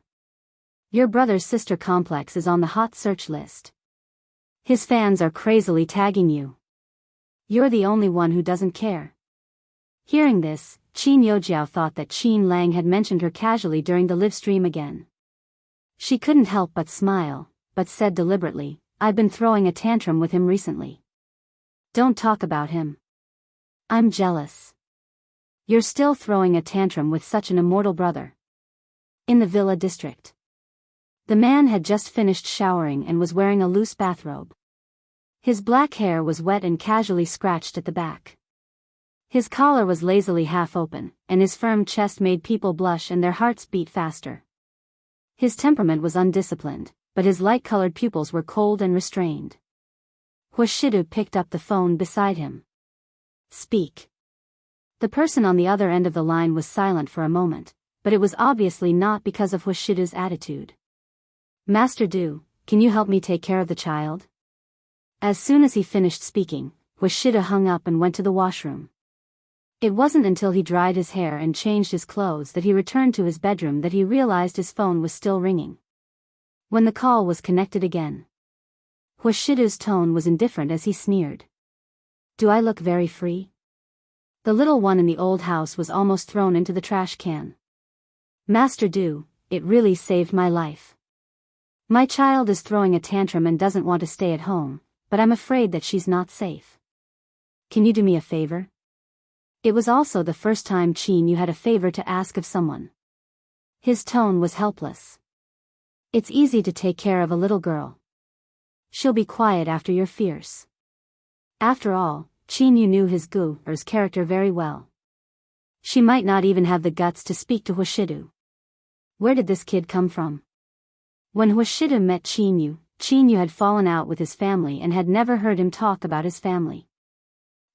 Your brother's sister complex is on the hot search list. His fans are crazily tagging you. You're the only one who doesn't care. Hearing this, Qin Yojiao thought that Qin Lang had mentioned her casually during the live stream again. She couldn't help but smile, but said deliberately, "I've been throwing a tantrum with him recently." "Don't talk about him. I'm jealous." "You're still throwing a tantrum with such an immortal brother." In the villa district. The man had just finished showering and was wearing a loose bathrobe. His black hair was wet and casually scratched at the back. His collar was lazily half open, and his firm chest made people blush and their hearts beat faster. His temperament was undisciplined, but his light-colored pupils were cold and restrained. Hoshidu picked up the phone beside him. "Speak." The person on the other end of the line was silent for a moment, but it was obviously not because of Hoshidu's attitude. "Master Du, can you help me take care of the child?" As soon as he finished speaking, Hoshidu hung up and went to the washroom. It wasn't until he dried his hair and changed his clothes that he returned to his bedroom that he realized his phone was still ringing. When the call was connected again, Hoshidu's tone was indifferent as he sneered. "Do I look very free?" The little one in the old house was almost thrown into the trash can. "Master Du, it really saved my life. My child is throwing a tantrum and doesn't want to stay at home, but I'm afraid that she's not safe. Can you do me a favor?" It was also the first time Yu had a favor to ask of someone. His tone was helpless. "It's easy to take care of a little girl. She'll be quiet after you're fierce." After all, Yu knew his Gu's character very well. She might not even have the guts to speak to Hoshidu. Where did this kid come from? When Hoshidu met Yu had fallen out with his family and had never heard him talk about his family.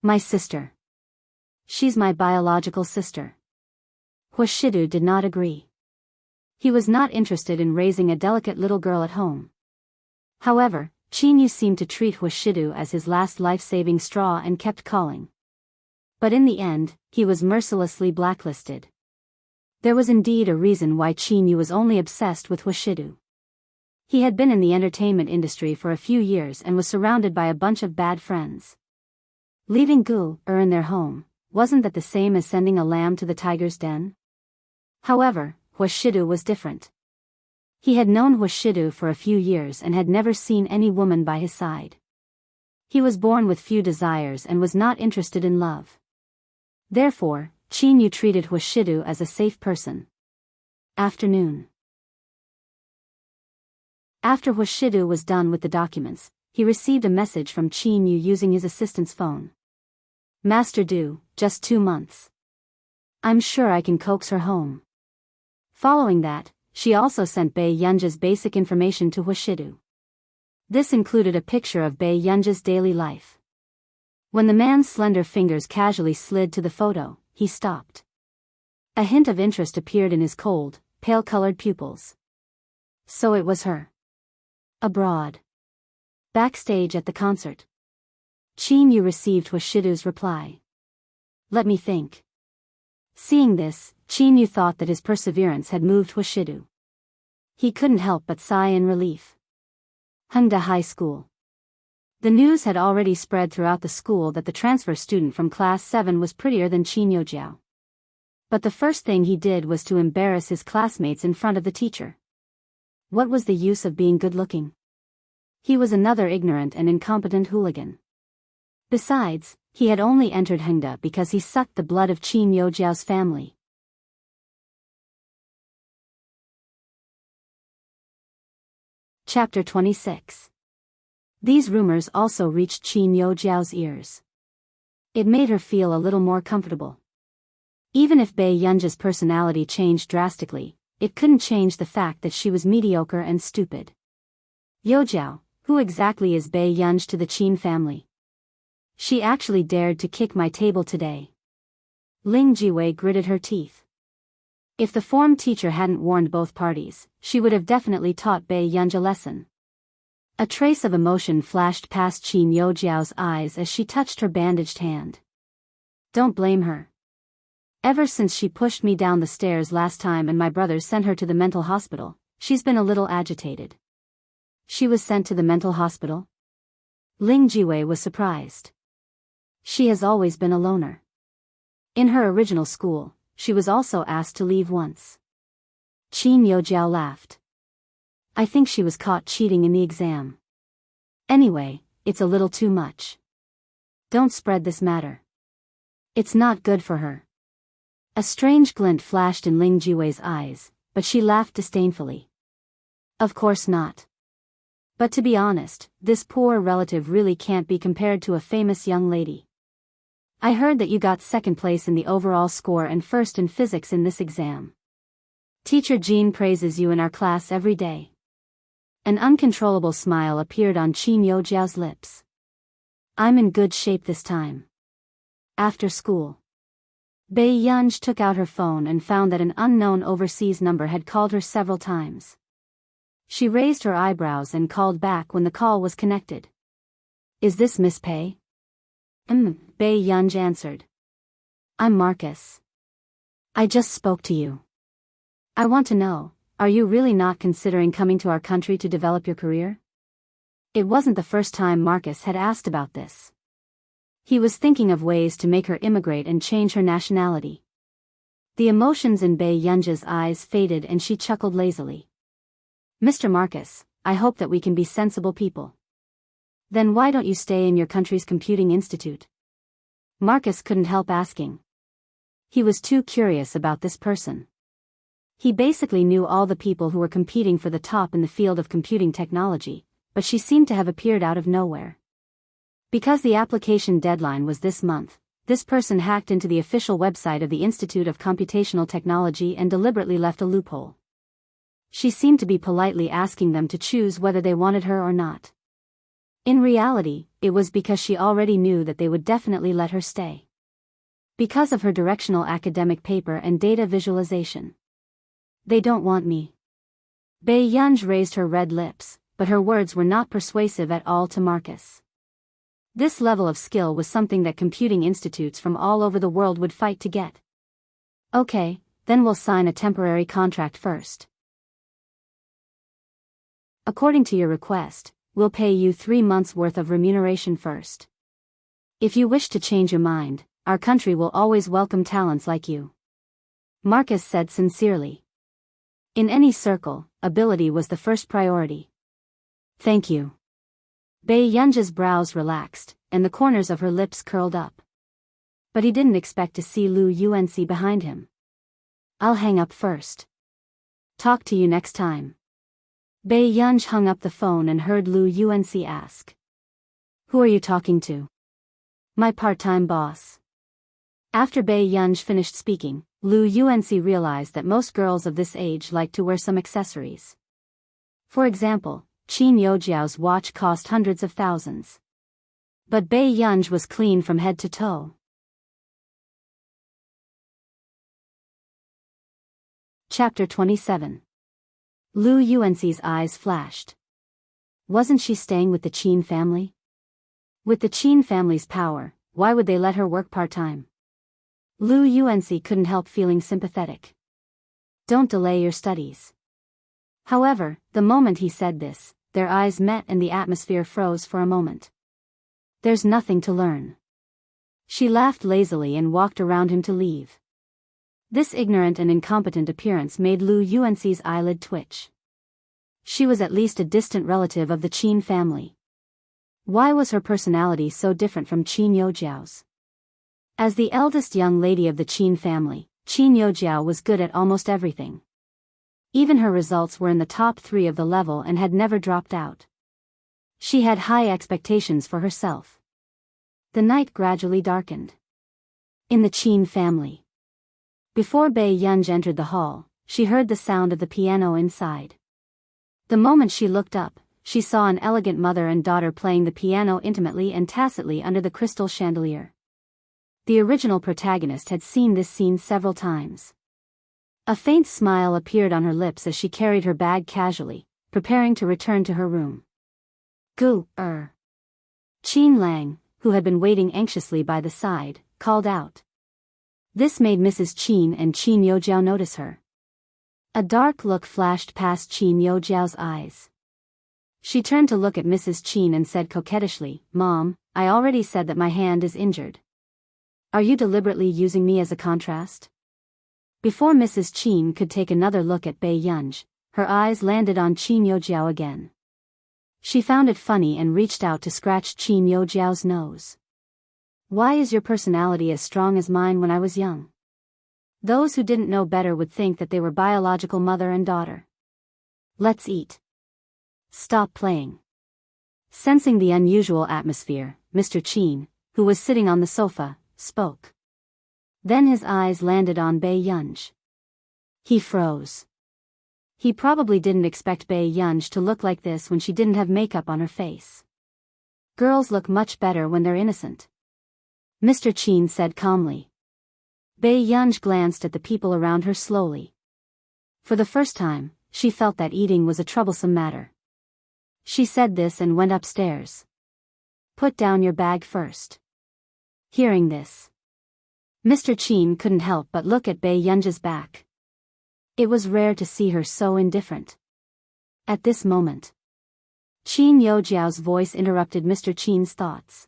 "My sister. She's my biological sister." Hoshidu did not agree. He was not interested in raising a delicate little girl at home. However, Yu seemed to treat Hoshidu as his last life-saving straw and kept calling. But in the end, he was mercilessly blacklisted. There was indeed a reason why Yu was only obsessed with Hoshidu. He had been in the entertainment industry for a few years and was surrounded by a bunch of bad friends. Leaving in their home, wasn't that the same as sending a lamb to the tiger's den? However, Hoshidu was different. He had known Hoshidu for a few years and had never seen any woman by his side. He was born with few desires and was not interested in love. Therefore, Yu treated Hoshidu as a safe person. Afternoon. After Hoshidu was done with the documents, he received a message from Yu using his assistant's phone. "Master Du, just 2 months. I'm sure I can coax her home." Following that, she also sent Bei Yunja's basic information to Hoshidu. This included a picture of Bei Yunja's daily life. When the man's slender fingers casually slid to the photo, he stopped. A hint of interest appeared in his cold, pale-colored pupils. So it was her. Abroad. Backstage at the concert. Yu received Hoshidu's reply. "Let me think." Seeing this, Yu thought that his perseverance had moved Hoshidu. He couldn't help but sigh in relief. Hongda High School. The news had already spread throughout the school that the transfer student from Class 7 was prettier than Qin Yojiao. But the first thing he did was to embarrass his classmates in front of the teacher. What was the use of being good-looking? He was another ignorant and incompetent hooligan. Besides, he had only entered Hongda because he sucked the blood of Qin Yojiao's family. Chapter 26. These rumors also reached Qin Yojiao's ears. It made her feel a little more comfortable. Even if Bei Yunja's personality changed drastically, it couldn't change the fact that she was mediocre and stupid. Yojiao, who exactly is Bei Yunj to the Qin family? She actually dared to kick my table today. Ling Jiwei gritted her teeth. If the form teacher hadn't warned both parties, she would have definitely taught Bei Yunj a lesson. A trace of emotion flashed past Qin Yojiao's eyes as she touched her bandaged hand. Don't blame her. Ever since she pushed me down the stairs last time and my brothers sent her to the mental hospital, she's been a little agitated. She was sent to the mental hospital? Ling Jiwei was surprised. She has always been a loner. In her original school, she was also asked to leave once. Qin Yojiao laughed. I think she was caught cheating in the exam. Anyway, it's a little too much. Don't spread this matter. It's not good for her. A strange glint flashed in Ling Jiwei's eyes, but she laughed disdainfully. Of course not. But to be honest, this poor relative really can't be compared to a famous young lady. I heard that you got second place in the overall score and first in physics in this exam. Teacher Jean praises you in our class every day. An uncontrollable smile appeared on Qin Youjiao's lips. I'm in good shape this time. After school. Bei Yunj took out her phone and found that an unknown overseas number had called her several times. She raised her eyebrows and called back when the call was connected. Is this Miss Pei? Bei Yunj answered. I'm Marcus. I just spoke to you. I want to know, are you really not considering coming to our country to develop your career? It wasn't the first time Marcus had asked about this. He was thinking of ways to make her immigrate and change her nationality. The emotions in Bei Yunj's eyes faded and she chuckled lazily. Mr. Marcus, I hope that we can be sensible people. Then why don't you stay in your country's computing institute? Marcus couldn't help asking. He was too curious about this person. He basically knew all the people who were competing for the top in the field of computing technology, but she seemed to have appeared out of nowhere. Because the application deadline was this month, this person hacked into the official website of the Institute of Computational Technology and deliberately left a loophole. She seemed to be politely asking them to choose whether they wanted her or not. In reality, it was because she already knew that they would definitely let her stay. Because of her directional academic paper and data visualization. They don't want me. Bei Yunj raised her red lips, but her words were not persuasive at all to Marcus. This level of skill was something that computing institutes from all over the world would fight to get. Okay, then we'll sign a temporary contract first. According to your request, we'll pay you 3 months' worth of remuneration first. If you wish to change your mind, our country will always welcome talents like you. Marcus said sincerely. In any circle, ability was the first priority. Thank you. Bei Yunj's brows relaxed, and the corners of her lips curled up. But he didn't expect to see Lu Yuanci behind him. I'll hang up first. Talk to you next time. Bei Yunj hung up the phone and heard Lu Yuanci ask. Who are you talking to? My part-time boss. After Bei Yunj finished speaking, Lu Yuanci realized that most girls of this age like to wear some accessories. For example, Qin Youjiao's watch cost hundreds of thousands. But Bei Yunj was clean from head to toe. Chapter 27. Lu Yuanci's eyes flashed. Wasn't she staying with the Qin family? With the Qin family's power, why would they let her work part-time? Lu Yuanci couldn't help feeling sympathetic. Don't delay your studies. However, the moment he said this, their eyes met and the atmosphere froze for a moment. There's nothing to learn. She laughed lazily and walked around him to leave. This ignorant and incompetent appearance made Lu Yuanci's eyelid twitch. She was at least a distant relative of the Qin family. Why was her personality so different from Qin Youjiao's? As the eldest young lady of the Qin family, Qin Youjiao was good at almost everything. Even her results were in the top 3 of the level and had never dropped out. She had high expectations for herself. The night gradually darkened. In the Qin family. Before Bei Yunj entered the hall, she heard the sound of the piano inside. The moment she looked up, she saw an elegant mother and daughter playing the piano intimately and tacitly under the crystal chandelier. The original protagonist had seen this scene several times. A faint smile appeared on her lips as she carried her bag casually, preparing to return to her room. Qin Lang, who had been waiting anxiously by the side, called out. This made Mrs. Qin and Qin Youjiao notice her. A dark look flashed past Qin Youjiao's eyes. She turned to look at Mrs. Qin and said coquettishly, Mom, I already said that my hand is injured. Are you deliberately using me as a contrast? Before Mrs. Qin could take another look at Bei Yunj, her eyes landed on Qin Yojiao again. She found it funny and reached out to scratch Qin Yojiao's nose. Why is your personality as strong as mine when I was young? Those who didn't know better would think that they were biological mother and daughter. Let's eat. Stop playing. Sensing the unusual atmosphere, Mr. Qin, who was sitting on the sofa, spoke. Then his eyes landed on Bei Yunj. He froze. He probably didn't expect Bei Yunj to look like this when she didn't have makeup on her face. Girls look much better when they're innocent, Mr. Qin said calmly. Bei Yunj glanced at the people around her slowly. For the first time, she felt that eating was a troublesome matter. She said this and went upstairs. Put down your bag first. Hearing this, Mr. Qin couldn't help but look at Bei Yunj's back. It was rare to see her so indifferent. At this moment, Qin Yojiao's voice interrupted Mr. Qin's thoughts.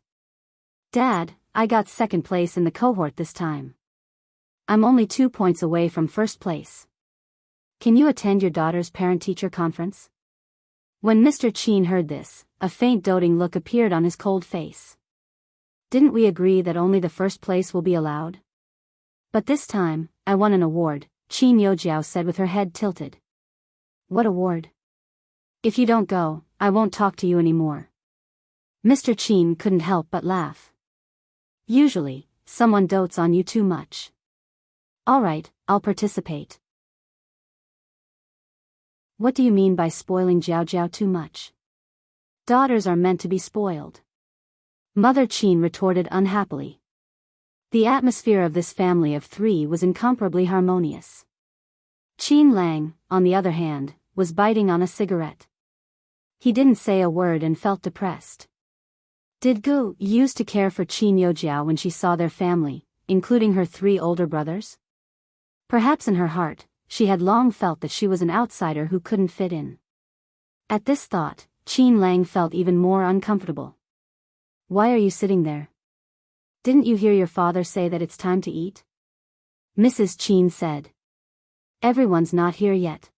Dad, I got second place in the cohort this time. I'm only 2 points away from first place. Can you attend your daughter's parent-teacher conference? When Mr. Qin heard this, a faint doting look appeared on his cold face. Didn't we agree that only the first place will be allowed? But this time, I won an award, Qin Yojiao said with her head tilted. What award? If you don't go, I won't talk to you anymore. Mr. Qin couldn't help but laugh. Usually, someone dotes on you too much. All right, I'll participate. What do you mean by spoiling Jiao Jiao too much? Daughters are meant to be spoiled. Mother Qin retorted unhappily. The atmosphere of this family of 3 was incomparably harmonious. Qin Lang, on the other hand, was biting on a cigarette. He didn't say a word and felt depressed. Did Gu used to care for Qin Yojiao when she saw their family, including her 3 older brothers? Perhaps in her heart, she had long felt that she was an outsider who couldn't fit in. At this thought, Qin Lang felt even more uncomfortable. Why are you sitting there? Didn't you hear your father say that it's time to eat? Mrs. Qin said. Everyone's not here yet.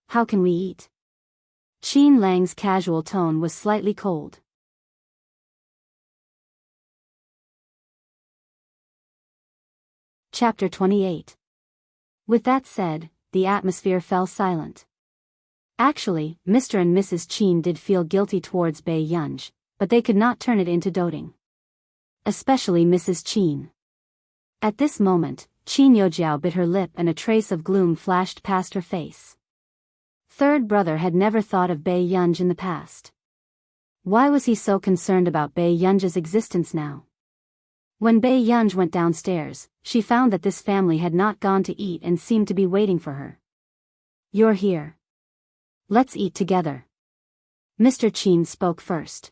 How can we eat? Qin Lang's casual tone was slightly cold. Chapter 28. With that said, the atmosphere fell silent. Actually, Mr. and Mrs. Qin did feel guilty towards Bei Yunj, but they could not turn it into doting. Especially Mrs. Qin. At this moment, Qin Yojiao bit her lip and a trace of gloom flashed past her face. Third brother had never thought of Bei Yunj in the past. Why was he so concerned about Bei Yunj's existence now? When Bei Yunj went downstairs, she found that this family had not gone to eat and seemed to be waiting for her. You're here. Let's eat together. Mr. Qin spoke first.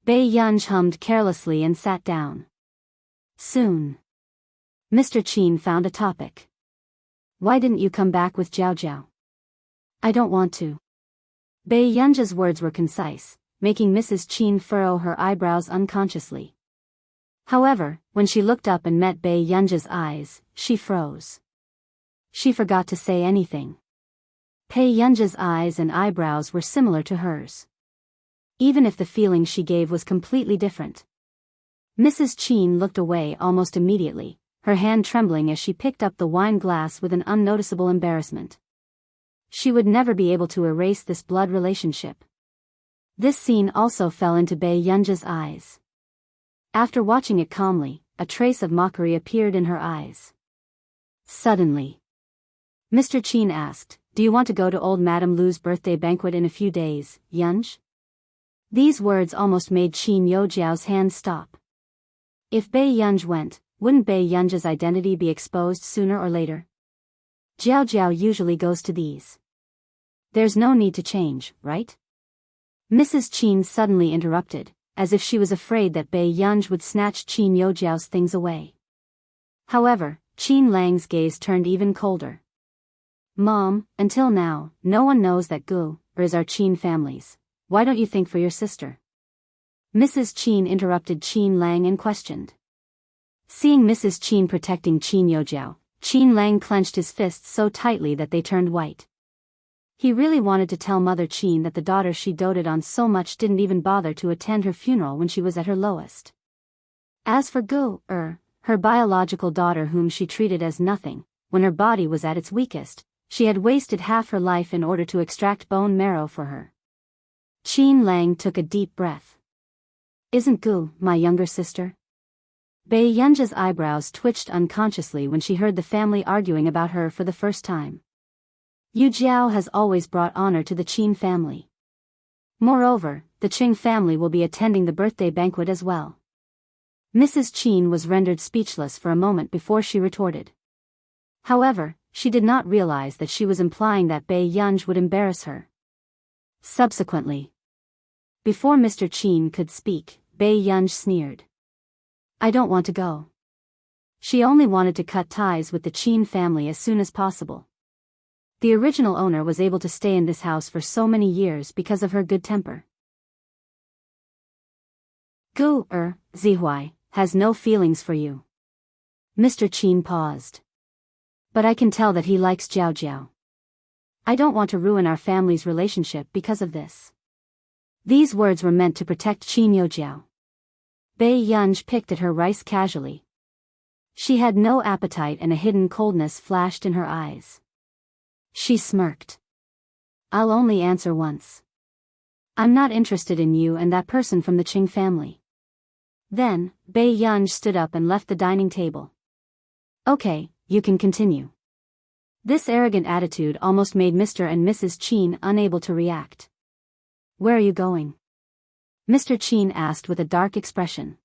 Bei Yunj hummed carelessly and sat down. Soon, Mr. Qin found a topic. Why didn't you come back with Jiao Jiao? I don't want to. Bei Yunj's words were concise, making Mrs. Qin furrow her eyebrows unconsciously. However, when she looked up and met Bei Yunj's eyes, she froze. She forgot to say anything. Bei Yunj's eyes and eyebrows were similar to hers. Even if the feeling she gave was completely different. Mrs. Qin looked away almost immediately, her hand trembling as she picked up the wine glass with an unnoticeable embarrassment. She would never be able to erase this blood relationship. This scene also fell into Bei Yunj's eyes. After watching it calmly, a trace of mockery appeared in her eyes. Suddenly, Mr. Qin asked, Do you want to go to old Madame Lu's birthday banquet in a few days, Yunj? These words almost made Qin Yojiao's hand stop. If Bei Yunj went, wouldn't Bei Yunj's identity be exposed sooner or later? Jiao Jiao usually goes to these. There's no need to change, right? Mrs. Qin suddenly interrupted, as if she was afraid that Bei Yunj would snatch Qin Yojiao's things away. However, Qin Lang's gaze turned even colder. Mom, until now, no one knows that Gu is our Qin families. Why don't you think for your sister? Mrs. Qin interrupted Qin Lang and questioned. Seeing Mrs. Qin protecting Qin Yojiao, Qin Lang clenched his fists so tightly that they turned white. He really wanted to tell Mother Chin that the daughter she doted on so much didn't even bother to attend her funeral when she was at her lowest. As for her biological daughter whom she treated as nothing, when her body was at its weakest, she had wasted half her life in order to extract bone marrow for her. Chin Lang took a deep breath. Isn't Gu my younger sister? Bei Yunja's eyebrows twitched unconsciously when she heard the family arguing about her for the first time. Yu Jiao has always brought honor to the Chin family. Moreover, the Qing family will be attending the birthday banquet as well. Mrs. Chin was rendered speechless for a moment before she retorted. However, she did not realize that she was implying that Bei Yunj would embarrass her. Subsequently, before Mr. Chin could speak, Bei Yunj sneered. I don't want to go. She only wanted to cut ties with the Chin family as soon as possible. The original owner was able to stay in this house for so many years because of her good temper. Gu Zihuai has no feelings for you. Mr. Chin paused. But I can tell that he likes Jiao Jiao. I don't want to ruin our family's relationship because of this. These words were meant to protect Qin Yojiao. Bei Yunj picked at her rice casually. She had no appetite and a hidden coldness flashed in her eyes. She smirked. I'll only answer once. I'm not interested in you and that person from the Qing family. Then, Bei Yunj stood up and left the dining table. Okay, you can continue. This arrogant attitude almost made Mr. and Mrs. Chin unable to react. Where are you going? Mr. Chin asked with a dark expression.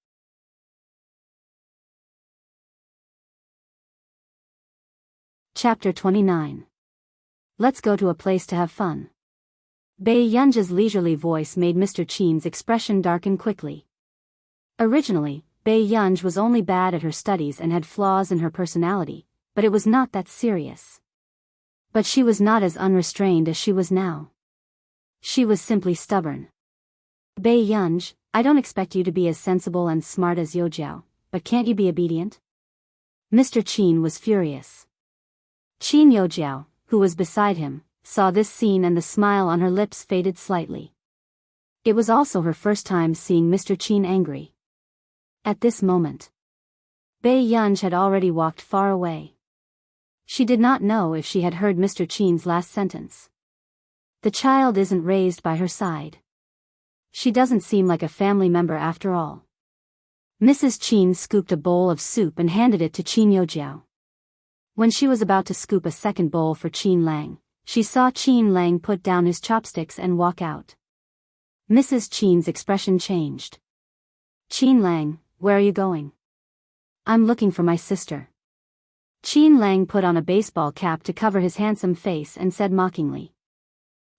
Chapter 29. Let's go to a place to have fun. Bei Yunja's leisurely voice made Mr. Chin's expression darken quickly. Originally, Bei Yunj was only bad at her studies and had flaws in her personality, but it was not that serious. But she was not as unrestrained as she was now. She was simply stubborn. Bei Yunj, I don't expect you to be as sensible and smart as Yojiao, but can't you be obedient? Mr. Chin was furious. Qin Yojiao, who was beside him, saw this scene and the smile on her lips faded slightly. It was also her first time seeing Mr. Chin angry. At this moment, Bei Yunj had already walked far away. She did not know if she had heard Mr. Chin's last sentence. The child isn't raised by her side. She doesn't seem like a family member after all. Mrs. Chin scooped a bowl of soup and handed it to Qin Yojiao. When she was about to scoop a second bowl for Qin Lang, she saw Qin Lang put down his chopsticks and walk out. Mrs. Chin's expression changed. Qin Lang, where are you going? I'm looking for my sister. Qin Lang put on a baseball cap to cover his handsome face and said mockingly.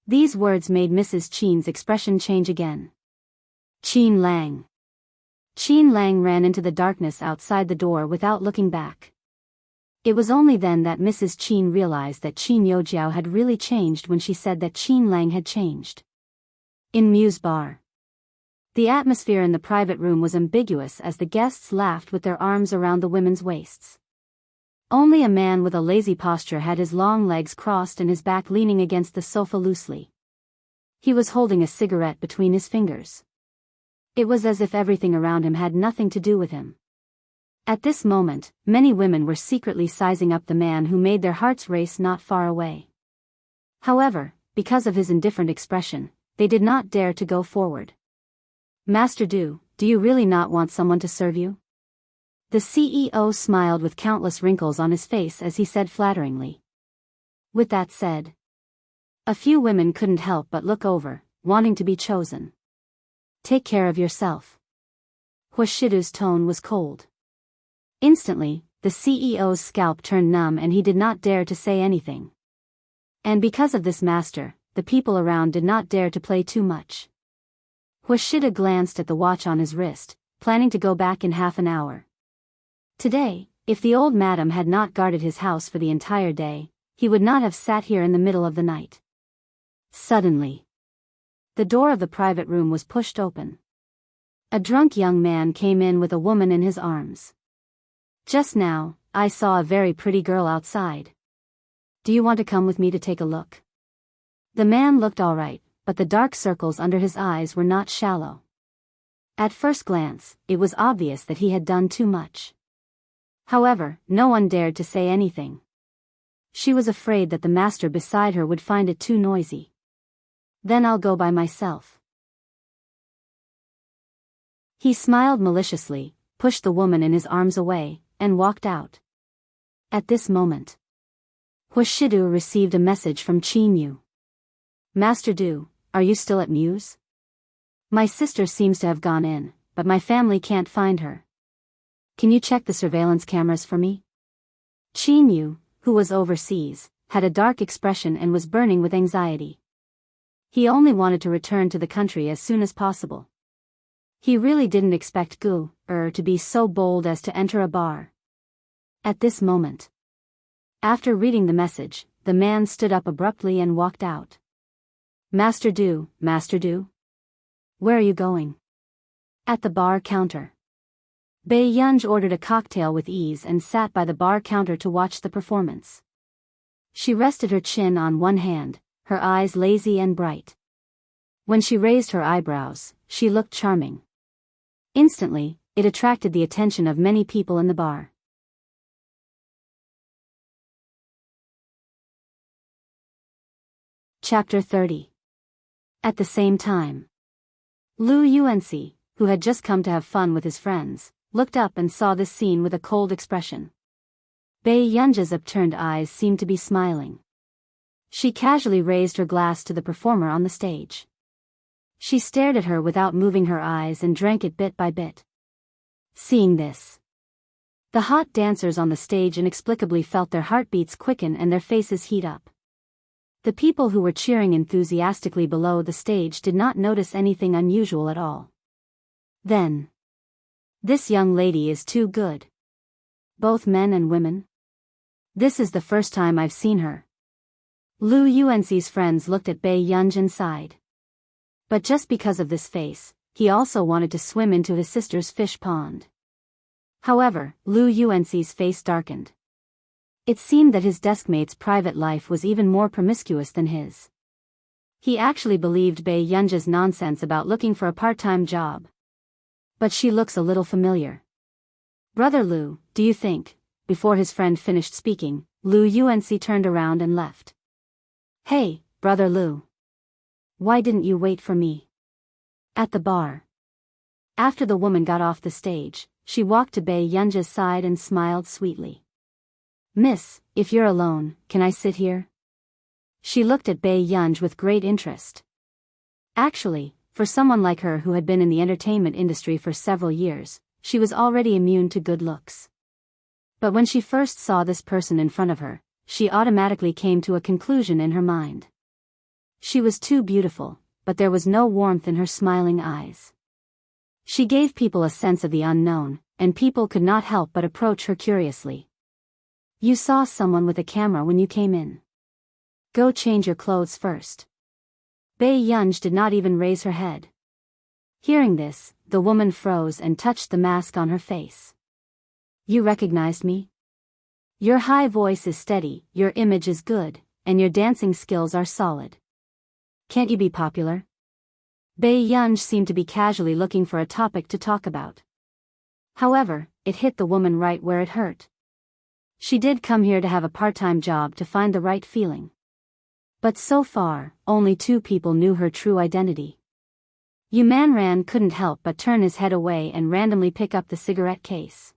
These words made Mrs. Chin's expression change again. Qin Lang. Qin Lang ran into the darkness outside the door without looking back. It was only then that Mrs. Chin realized that Qin Yojiao had really changed when she said that Qin Lang had changed. In Muse Bar. The atmosphere in the private room was ambiguous as the guests laughed with their arms around the women's waists. Only a man with a lazy posture had his long legs crossed and his back leaning against the sofa loosely. He was holding a cigarette between his fingers. It was as if everything around him had nothing to do with him. At this moment, many women were secretly sizing up the man who made their hearts race not far away. However, because of his indifferent expression, they did not dare to go forward. Master Do you really not want someone to serve you? The CEO smiled with countless wrinkles on his face as he said flatteringly. With that said, a few women couldn't help but look over, wanting to be chosen. Take care of yourself. Huashidu's tone was cold. Instantly, the CEO's scalp turned numb and he did not dare to say anything. And because of this master, the people around did not dare to play too much. Huashida glanced at the watch on his wrist, planning to go back in half an hour. Today, if the old madam had not guarded his house for the entire day, he would not have sat here in the middle of the night. Suddenly, the door of the private room was pushed open. A drunk young man came in with a woman in his arms. Just now, I saw a very pretty girl outside. Do you want to come with me to take a look? The man looked all right, but the dark circles under his eyes were not shallow. At first glance, it was obvious that he had done too much. However, no one dared to say anything. She was afraid that the master beside her would find it too noisy. Then I'll go by myself. He smiled maliciously, pushed the woman in his arms away, and walked out. At this moment, Huashidu received a message from Qinyu. Master Du, are you still at Muse? My sister seems to have gone in, but my family can't find her. Can you check the surveillance cameras for me? Qinyu, who was overseas, had a dark expression and was burning with anxiety. He only wanted to return to the country as soon as possible. He really didn't expect to be so bold as to enter a bar. At this moment, after reading the message, the man stood up abruptly and walked out. Master Du, where are you going? At the bar counter. Bai Yunj ordered a cocktail with ease and sat by the bar counter to watch the performance. She rested her chin on one hand, her eyes lazy and bright. When she raised her eyebrows, she looked charming. Instantly, it attracted the attention of many people in the bar. Chapter 30. At the same time, Lu Yuanxi, who had just come to have fun with his friends, looked up and saw this scene with a cold expression. Bai Yunja's upturned eyes seemed to be smiling. She casually raised her glass to the performer on the stage. She stared at her without moving her eyes and drank it bit by bit. Seeing this, the hot dancers on the stage inexplicably felt their heartbeats quicken and their faces heat up. The people who were cheering enthusiastically below the stage did not notice anything unusual at all. Then, this young lady is too good. Both men and women. This is the first time I've seen her. Lu Yuanxi's friends looked at Bai Yunj and sighed. But just because of this face, he also wanted to swim into his sister's fish pond. However, Lu Yuanxi's face darkened. It seemed that his deskmate's private life was even more promiscuous than his. He actually believed Bai Yunja's nonsense about looking for a part-time job. But she looks a little familiar. Brother Lu, do you think? Before his friend finished speaking, Lu Yuanxi turned around and left. Hey, Brother Lu. Why didn't you wait for me? At the bar. After the woman got off the stage, she walked to Bai Yunja's side and smiled sweetly. Miss, if you're alone, can I sit here? She looked at Bai Yunj with great interest. Actually, for someone like her who had been in the entertainment industry for several years, she was already immune to good looks. But when she first saw this person in front of her, she automatically came to a conclusion in her mind. She was too beautiful, but there was no warmth in her smiling eyes. She gave people a sense of the unknown, and people could not help but approach her curiously. You saw someone with a camera when you came in. Go change your clothes first. Bai Yunj did not even raise her head. Hearing this, the woman froze and touched the mask on her face. You recognized me? Your high voice is steady, your image is good, and your dancing skills are solid. Can't you be popular? Bai Yunj seemed to be casually looking for a topic to talk about. However, it hit the woman right where it hurt. She did come here to have a part-time job to find the right feeling. But so far, only 2 people knew her true identity. Yumanran couldn't help but turn his head away and randomly pick up the cigarette case.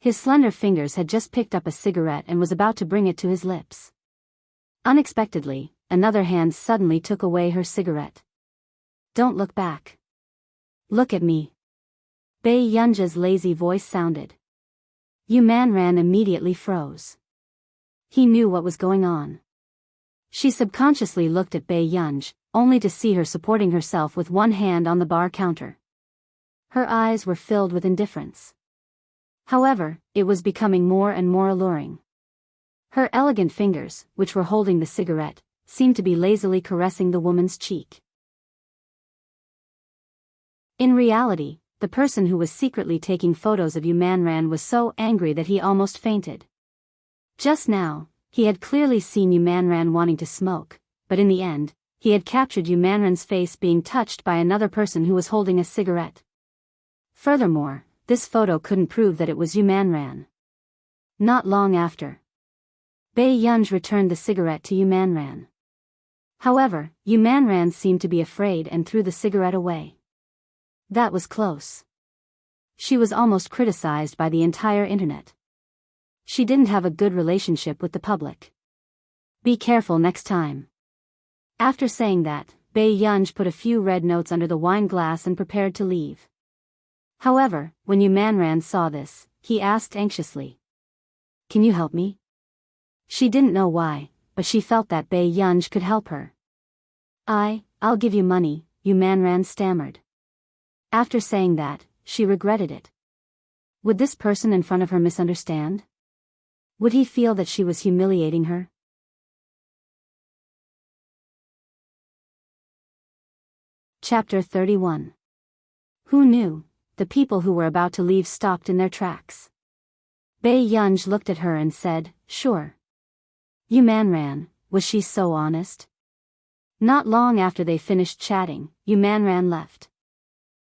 His slender fingers had just picked up a cigarette and was about to bring it to his lips. Unexpectedly, another hand suddenly took away her cigarette. Don't look back. Look at me. Bai Yunja's lazy voice sounded. Yumanran immediately froze. He knew what was going on. She subconsciously looked at Bai Yunj, only to see her supporting herself with one hand on the bar counter. Her eyes were filled with indifference. However, it was becoming more and more alluring. Her elegant fingers, which were holding the cigarette, seemed to be lazily caressing the woman's cheek. In reality, the person who was secretly taking photos of Yumanran was so angry that he almost fainted. Just now, he had clearly seen Yumanran wanting to smoke, but in the end, he had captured Yu Manran's face being touched by another person who was holding a cigarette. Furthermore, this photo couldn't prove that it was Yu Manran. Not long after, Bei Yunj returned the cigarette to Yu Manran. However, Yu Manran seemed to be afraid and threw the cigarette away. That was close. She was almost criticized by the entire internet. She didn't have a good relationship with the public. Be careful next time. After saying that, Bei Yunj put a few red notes under the wine glass and prepared to leave. However, when Yu Manran saw this, he asked anxiously, "Can you help me?" She didn't know why, but she felt that Bei Yunj could help her. I'll give you money," Yu Manran stammered. After saying that, she regretted it. Would this person in front of her misunderstand? Would he feel that she was humiliating her? Chapter 31. Who knew? The people who were about to leave stopped in their tracks. Bei Yunj looked at her and said, "Sure." Yu Manran, was she so honest? Not long after they finished chatting, Yu Manran left.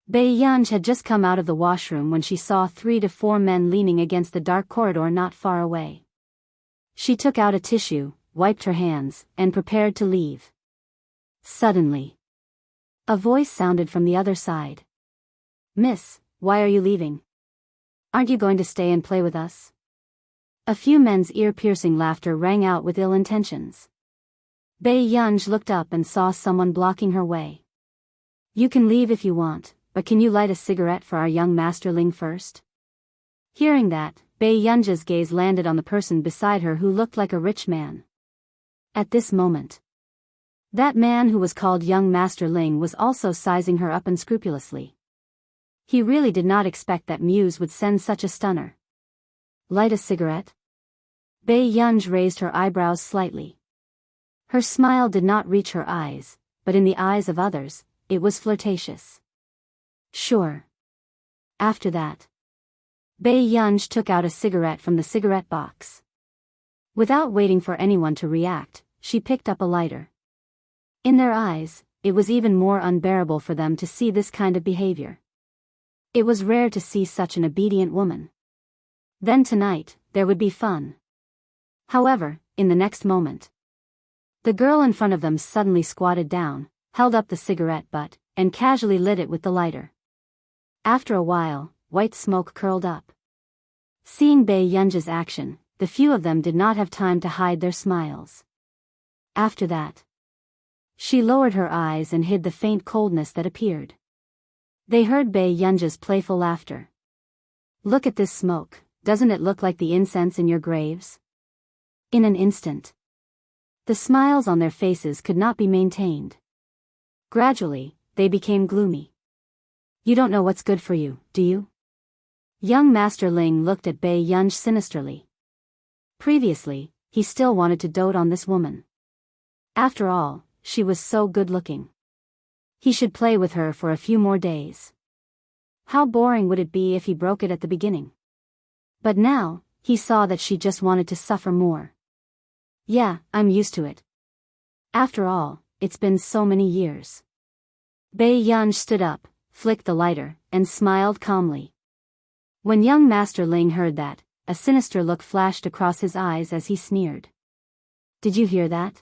Bei Yunj had just come out of the washroom when she saw 3 to 4 men leaning against the dark corridor not far away. She took out a tissue, wiped her hands, and prepared to leave. Suddenly, a voice sounded from the other side. "Miss, why are you leaving? Aren't you going to stay and play with us?" A few men's ear-piercing laughter rang out with ill intentions. Bei Yunj looked up and saw someone blocking her way. "You can leave if you want, but can you light a cigarette for our young masterling first?" Hearing that, Bei Yunj's gaze landed on the person beside her who looked like a rich man. At this moment, that man who was called young Master Ling was also sizing her up unscrupulously. He really did not expect that Muse would send such a stunner. "Light a cigarette?" Bei Yunj raised her eyebrows slightly. Her smile did not reach her eyes, but in the eyes of others, it was flirtatious. "Sure." After that, Bei Yunj took out a cigarette from the cigarette box. Without waiting for anyone to react, she picked up a lighter. In their eyes, it was even more unbearable for them to see this kind of behavior. It was rare to see such an obedient woman. Then tonight, there would be fun. However, in the next moment, the girl in front of them suddenly squatted down, held up the cigarette butt, and casually lit it with the lighter. After a while, white smoke curled up. Seeing Bei Yunj's action, the few of them did not have time to hide their smiles. After that, she lowered her eyes and hid the faint coldness that appeared. They heard Bei Yunj's playful laughter. "Look at this smoke, doesn't it look like the incense in your graves?" In an instant, the smiles on their faces could not be maintained. Gradually, they became gloomy. "You don't know what's good for you, do you?" Young Master Ling looked at Bei Yunj sinisterly. Previously, he still wanted to dote on this woman. After all, she was so good-looking. He should play with her for a few more days. How boring would it be if he broke it at the beginning? But now, he saw that she just wanted to suffer more. "Yeah, I'm used to it. After all, it's been so many years." Bei Yunj stood up, flicked the lighter, and smiled calmly. When young Master Ling heard that, a sinister look flashed across his eyes as he sneered. "Did you hear that?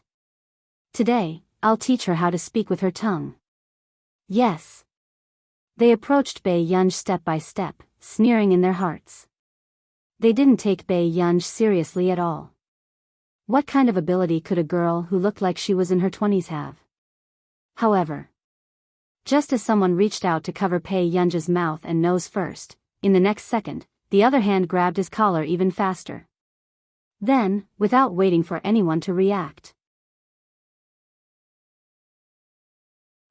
Today, I'll teach her how to speak with her tongue." "Yes." They approached Bei Yunj step by step, sneering in their hearts. They didn't take Bei Yunj seriously at all. What kind of ability could a girl who looked like she was in her 20s have? However, just as someone reached out to cover Bei Yunj's mouth and nose first, in the next second, the other hand grabbed his collar even faster. Then, without waiting for anyone to react,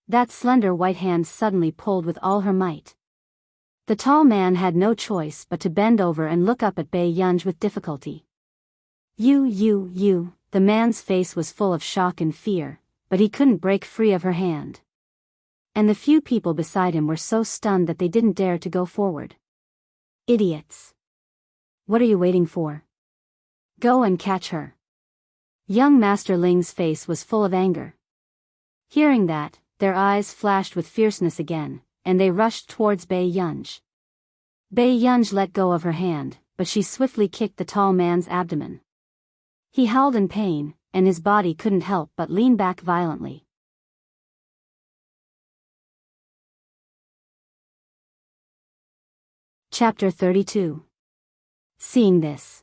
that slender white hand suddenly pulled with all her might. The tall man had no choice but to bend over and look up at Bei Yunj with difficulty. You. The man's face was full of shock and fear, but he couldn't break free of her hand. And the few people beside him were so stunned that they didn't dare to go forward. "Idiots. What are you waiting for? Go and catch her." Young Master Ling's face was full of anger. Hearing that, their eyes flashed with fierceness again, and they rushed towards Bai Yunj. Bai Yunj let go of her hand, but she swiftly kicked the tall man's abdomen. He howled in pain, and his body couldn't help but lean back violently. Chapter 32. Seeing this,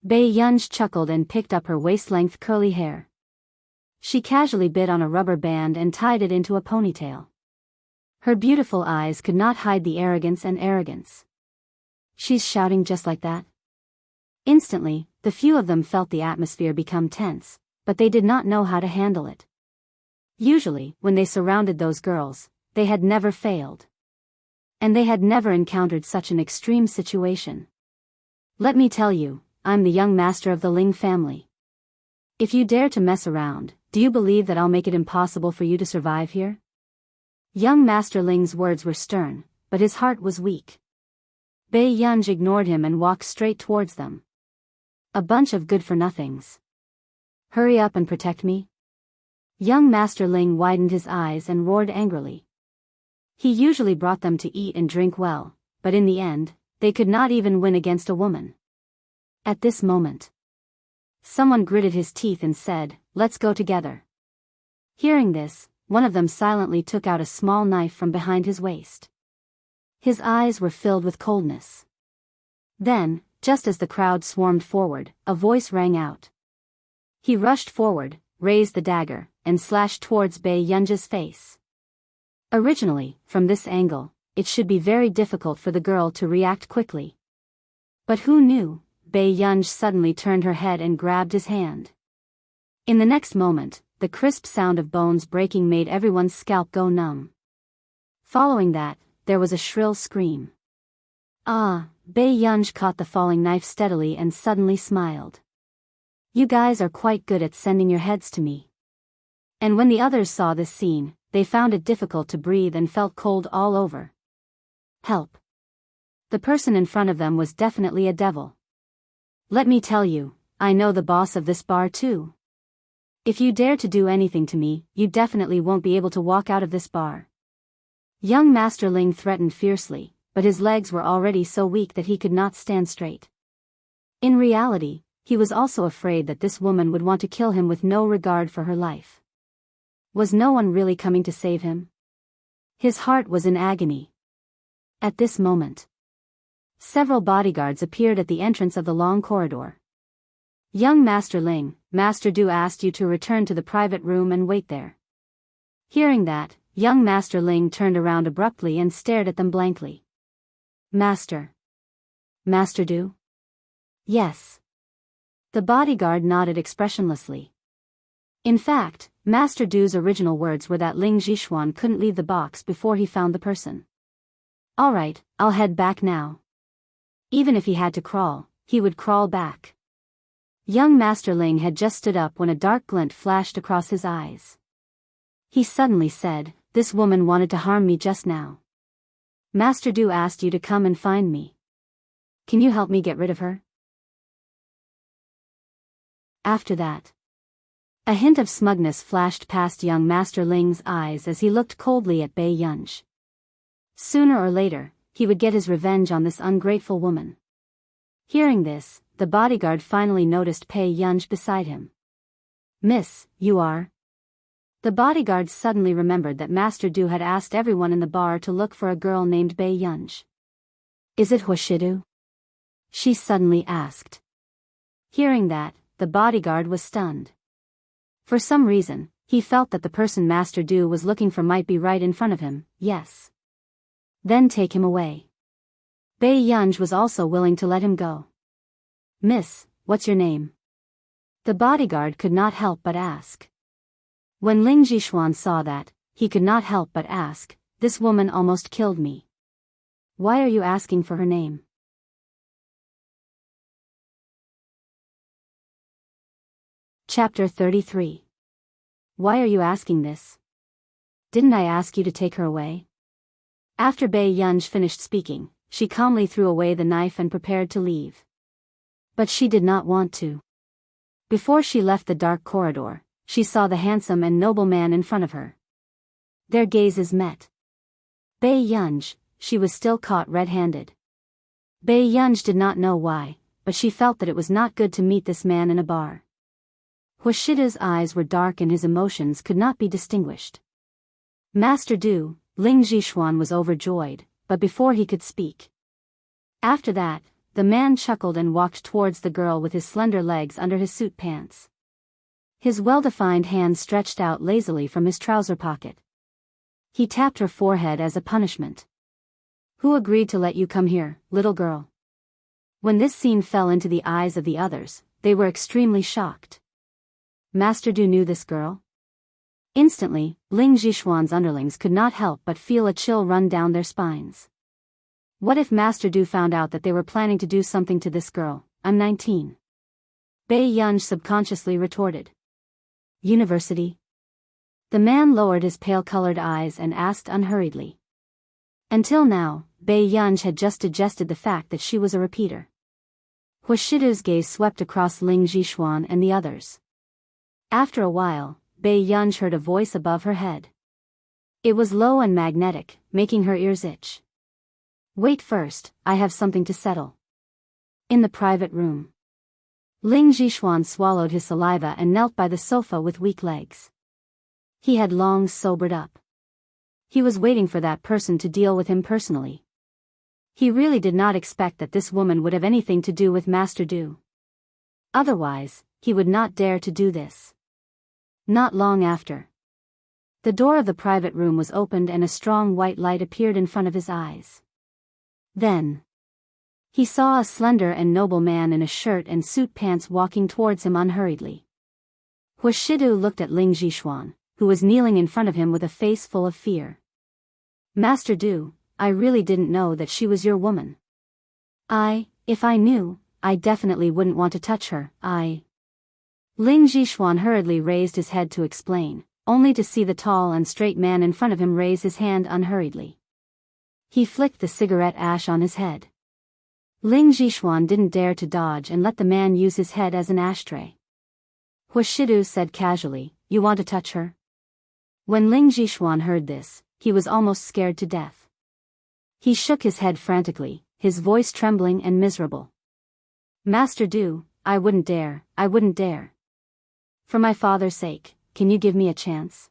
Bai Yunj chuckled and picked up her waist-length curly hair. She casually bit on a rubber band and tied it into a ponytail. Her beautiful eyes could not hide the arrogance. She's shouting just like that? Instantly, the few of them felt the atmosphere become tense, but they did not know how to handle it. Usually, when they surrounded those girls, they had never failed. And they had never encountered such an extreme situation. Let me tell you, I'm the young master of the Ling family. If you dare to mess around, do you believe that I'll make it impossible for you to survive here? Young Master Ling's words were stern, but his heart was weak. Bai Yunj ignored him and walked straight towards them. A bunch of good-for-nothings. Hurry up and protect me. Young Master Ling widened his eyes and roared angrily. He usually brought them to eat and drink well, but in the end, they could not even win against a woman. At this moment, someone gritted his teeth and said, "Let's go together." Hearing this, one of them silently took out a small knife from behind his waist. His eyes were filled with coldness. Then, just as the crowd swarmed forward, a voice rang out. He rushed forward, raised the dagger, and slashed towards Bai Yunj's face. Originally, from this angle, it should be very difficult for the girl to react quickly. But who knew, Bai Yunj suddenly turned her head and grabbed his hand. In the next moment, the crisp sound of bones breaking made everyone's scalp go numb. Following that, there was a shrill scream. Bai Yunj caught the falling knife steadily and suddenly smiled. You guys are quite good at sending your heads to me. And when the others saw this scene, they found it difficult to breathe and felt cold all over. Help. The person in front of them was definitely a devil. Let me tell you, I know the boss of this bar too. If you dare to do anything to me, you definitely won't be able to walk out of this bar. Young Master Ling threatened fiercely, but his legs were already so weak that he could not stand straight. In reality, he was also afraid that this woman would want to kill him with no regard for her life. Was no one really coming to save him? His heart was in agony. At this moment, several bodyguards appeared at the entrance of the long corridor. Young Master Ling, Master Du asked you to return to the private room and wait there. Hearing that, young Master Ling turned around abruptly and stared at them blankly. Master. Master Du? Yes. The bodyguard nodded expressionlessly. In fact, Master Du's original words were that Ling Zhishuan couldn't leave the box before he found the person. Alright, I'll head back now. Even if he had to crawl, he would crawl back. Young Master Ling had just stood up when a dark glint flashed across his eyes. He suddenly said, "This woman wanted to harm me just now. Master Du asked you to come and find me. Can you help me get rid of her?" After that, a hint of smugness flashed past young Master Ling's eyes as he looked coldly at Bai Yunj. Sooner or later, he would get his revenge on this ungrateful woman. Hearing this, the bodyguard finally noticed Bai Yunj beside him. "Miss, you are?" The bodyguard suddenly remembered that Master Du had asked everyone in the bar to look for a girl named Bai Yunj. "Is it Huashidu?" she suddenly asked. Hearing that, the bodyguard was stunned. For some reason, he felt that the person Master Du was looking for might be right in front of him. Yes. Then take him away. Bai Yunj was also willing to let him go. "Miss, what's your name?" The bodyguard could not help but ask. When Ling Zhishuan saw that, he could not help but ask, "This woman almost killed me. Why are you asking for her name?" Chapter 33. Why are you asking this? Didn't I ask you to take her away? After Bai Yunj finished speaking, she calmly threw away the knife and prepared to leave. But she did not want to. Before she left the dark corridor, she saw the handsome and noble man in front of her. Their gazes met. Bei Yunj, she was still caught red-handed. Bei Yunj did not know why, but she felt that it was not good to meet this man in a bar. Huashida's eyes were dark and his emotions could not be distinguished. Master Du, Ling Jixuan was overjoyed, but before he could speak. After that, the man chuckled and walked towards the girl with his slender legs under his suit pants. His well-defined hand stretched out lazily from his trouser pocket. He tapped her forehead as a punishment. Who agreed to let you come here, little girl? When this scene fell into the eyes of the others, they were extremely shocked. Master Du knew this girl? Instantly, Ling Jixuan's underlings could not help but feel a chill run down their spines. What if Master Du found out that they were planning to do something to this girl? I'm 19. Bei Yunj subconsciously retorted. University? The man lowered his pale-colored eyes and asked unhurriedly. Until now, Bei Yunj had just digested the fact that she was a repeater. Huashida's gaze swept across Ling Jixuan and the others. After a while, Bei Yunj heard a voice above her head. It was low and magnetic, making her ears itch. Wait first, I have something to settle. In the private room. Ling Jixuan swallowed his saliva and knelt by the sofa with weak legs. He had long sobered up. He was waiting for that person to deal with him personally. He really did not expect that this woman would have anything to do with Master Du. Otherwise, he would not dare to do this. Not long after. The door of the private room was opened and a strong white light appeared in front of his eyes. Then he saw a slender and noble man in a shirt and suit pants walking towards him unhurriedly. Huashidu looked at Ling Jixuan, who was kneeling in front of him with a face full of fear. Master Du, I really didn't know that she was your woman. If I knew, I definitely wouldn't want to touch her. Ling Jixuan hurriedly raised his head to explain, only to see the tall and straight man in front of him raise his hand unhurriedly. He flicked the cigarette ash on his head. Ling Jixuan didn't dare to dodge and let the man use his head as an ashtray. Huashidu said casually, You want to touch her? When Ling Jixuan heard this, he was almost scared to death. He shook his head frantically, his voice trembling and miserable. Master Du, I wouldn't dare. For my father's sake, can you give me a chance?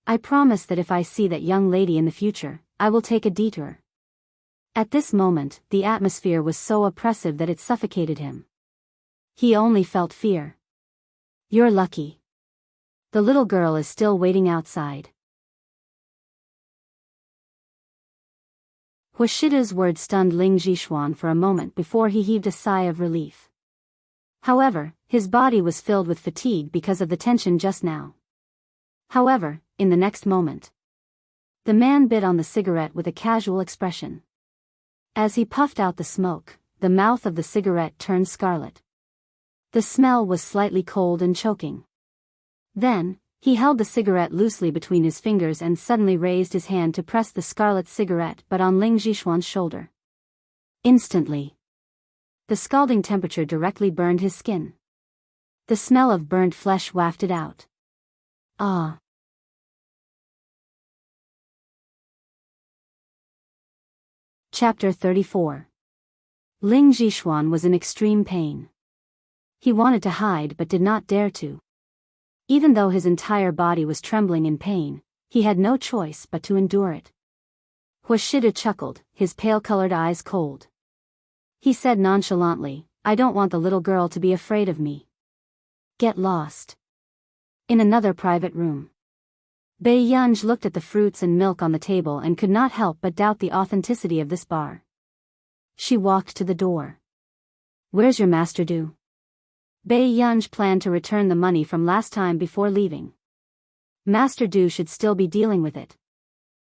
I promise that if I see that young lady in the future, I will take a detour. At this moment, the atmosphere was so oppressive that it suffocated him. He only felt fear. You're lucky. The little girl is still waiting outside. Huashida's words stunned Ling Jixuan for a moment before he heaved a sigh of relief. However, his body was filled with fatigue because of the tension just now. However, in the next moment, the man bit on the cigarette with a casual expression. As he puffed out the smoke, the mouth of the cigarette turned scarlet. The smell was slightly cold and choking. Then, he held the cigarette loosely between his fingers and suddenly raised his hand to press the scarlet cigarette but on Ling Jixuan's shoulder. Instantly, the scalding temperature directly burned his skin. The smell of burnt flesh wafted out. Ah! Chapter 34. Ling Jixuan was in extreme pain. He wanted to hide but did not dare to. Even though his entire body was trembling in pain, he had no choice but to endure it. Huashida chuckled, his pale-colored eyes cold. He said nonchalantly, I don't want the little girl to be afraid of me. Get lost. In another private room. Bei Yunj looked at the fruits and milk on the table and could not help but doubt the authenticity of this bar. She walked to the door. Where's your Master Du? Bei Yunj planned to return the money from last time before leaving. Master Du should still be dealing with it.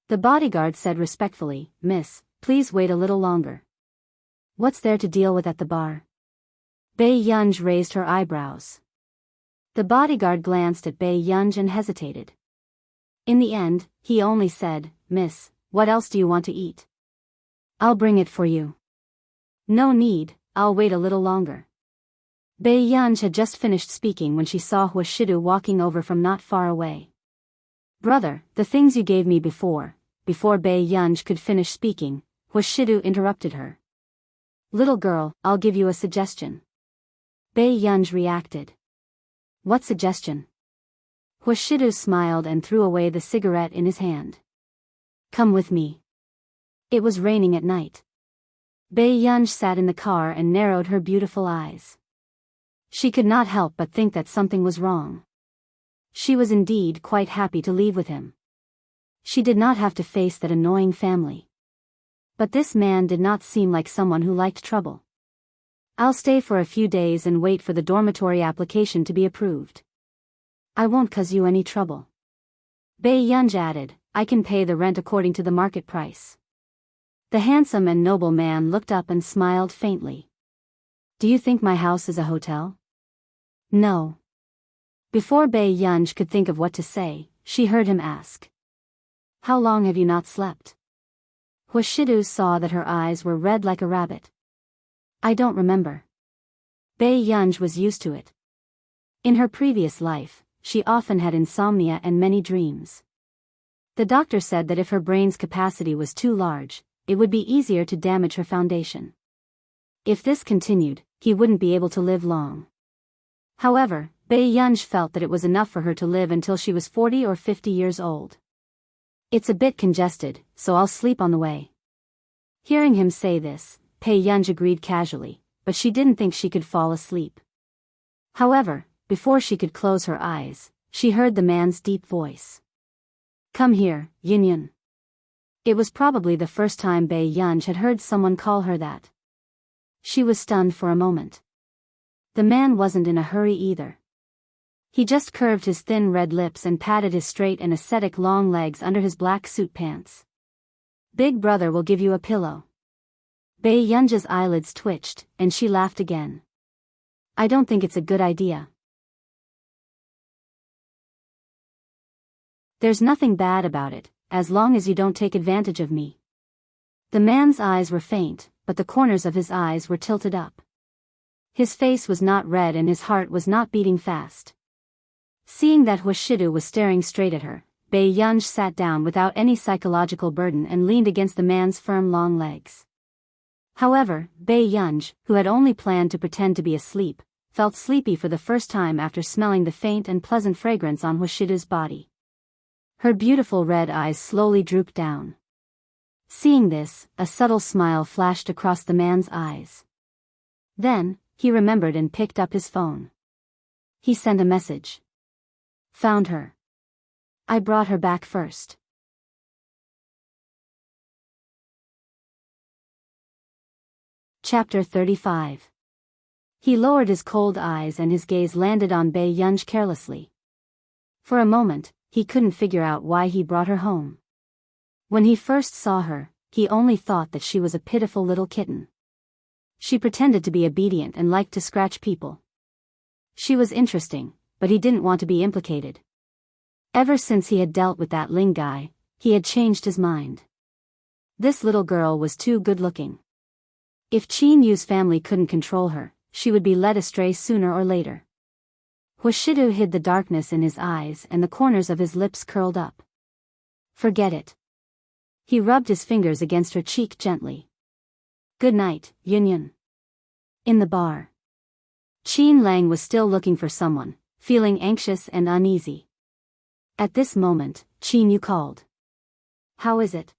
The bodyguard said respectfully, Miss, please wait a little longer. What's there to deal with at the bar? Bei Yunj raised her eyebrows. The bodyguard glanced at Bei Yunj and hesitated. In the end, he only said, Miss, what else do you want to eat? I'll bring it for you. No need, I'll wait a little longer. Bei Yunj had just finished speaking when she saw Huashidu walking over from not far away. "Brother, the things you gave me before." Before Bei Yunj could finish speaking, Huashidu interrupted her. "Little girl, I'll give you a suggestion." Bei Yunj reacted. "What suggestion?" Huashidu smiled and threw away the cigarette in his hand. "Come with me." It was raining at night. Bei Yunj sat in the car and narrowed her beautiful eyes. She could not help but think that something was wrong. She was indeed quite happy to leave with him. She did not have to face that annoying family. But this man did not seem like someone who liked trouble. "I'll stay for a few days and wait for the dormitory application to be approved. I won't cause you any trouble." Bei Yunj added, "I can pay the rent according to the market price." The handsome and noble man looked up and smiled faintly. "Do you think my house is a hotel?" "No." Before Bei Yunj could think of what to say, she heard him ask, "How long have you not slept?" Huashidu saw that her eyes were red like a rabbit. "I don't remember." Bei Yunj was used to it. In her previous life, she often had insomnia and many dreams. The doctor said that if her brain's capacity was too large, it would be easier to damage her foundation. If this continued, he wouldn't be able to live long. However, Bei Yunj felt that it was enough for her to live until she was 40 or 50 years old. "It's a bit congested, so I'll sleep on the way." Hearing him say this, Bei Yunj agreed casually, but she didn't think she could fall asleep. However, before she could close her eyes, she heard the man's deep voice. "Come here, Yin." It was probably the first time Bei Yunj had heard someone call her that. She was stunned for a moment. The man wasn't in a hurry either. He just curved his thin red lips and patted his straight and ascetic long legs under his black suit pants. "Big brother will give you a pillow." Bei Yunja's eyelids twitched, and she laughed again. "I don't think it's a good idea." "There's nothing bad about it, as long as you don't take advantage of me." The man's eyes were faint, but the corners of his eyes were tilted up. His face was not red and his heart was not beating fast. Seeing that Huashidu was staring straight at her, Bei Yunj sat down without any psychological burden and leaned against the man's firm long legs. However, Bei Yunj, who had only planned to pretend to be asleep, felt sleepy for the first time after smelling the faint and pleasant fragrance on Huashidu's body. Her beautiful red eyes slowly drooped down. Seeing this, a subtle smile flashed across the man's eyes. Then, he remembered and picked up his phone. He sent a message. "Found her. I brought her back first." Chapter 35. He lowered his cold eyes and his gaze landed on Bei Yunj carelessly. For a moment, he couldn't figure out why he brought her home. When he first saw her, he only thought that she was a pitiful little kitten. She pretended to be obedient and liked to scratch people. She was interesting, but he didn't want to be implicated. Ever since he had dealt with that Ling guy, he had changed his mind. This little girl was too good-looking. If Qin Yu's family couldn't control her, she would be led astray sooner or later. Huashidu hid the darkness in his eyes and the corners of his lips curled up. "Forget it." He rubbed his fingers against her cheek gently. "Good night, Yunyan." In the bar. Qin Lang was still looking for someone, feeling anxious and uneasy. At this moment, Qin Yu called. "How is it?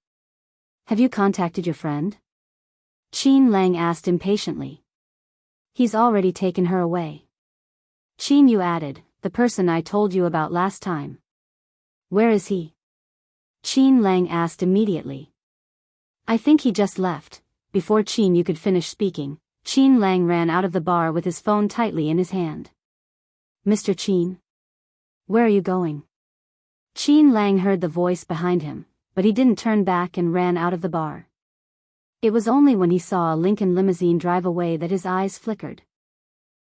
Have you contacted your friend?" Qin Lang asked impatiently. "He's already taken her away." Qin Yu added, "The person I told you about last time." "Where is he?" Qin Lang asked immediately. "I think he just left." Before Qin Yu could finish speaking, Qin Lang ran out of the bar with his phone tightly in his hand. "Mr. Qin? Where are you going?" Qin Lang heard the voice behind him, but he didn't turn back and ran out of the bar. It was only when he saw a Lincoln limousine drive away that his eyes flickered.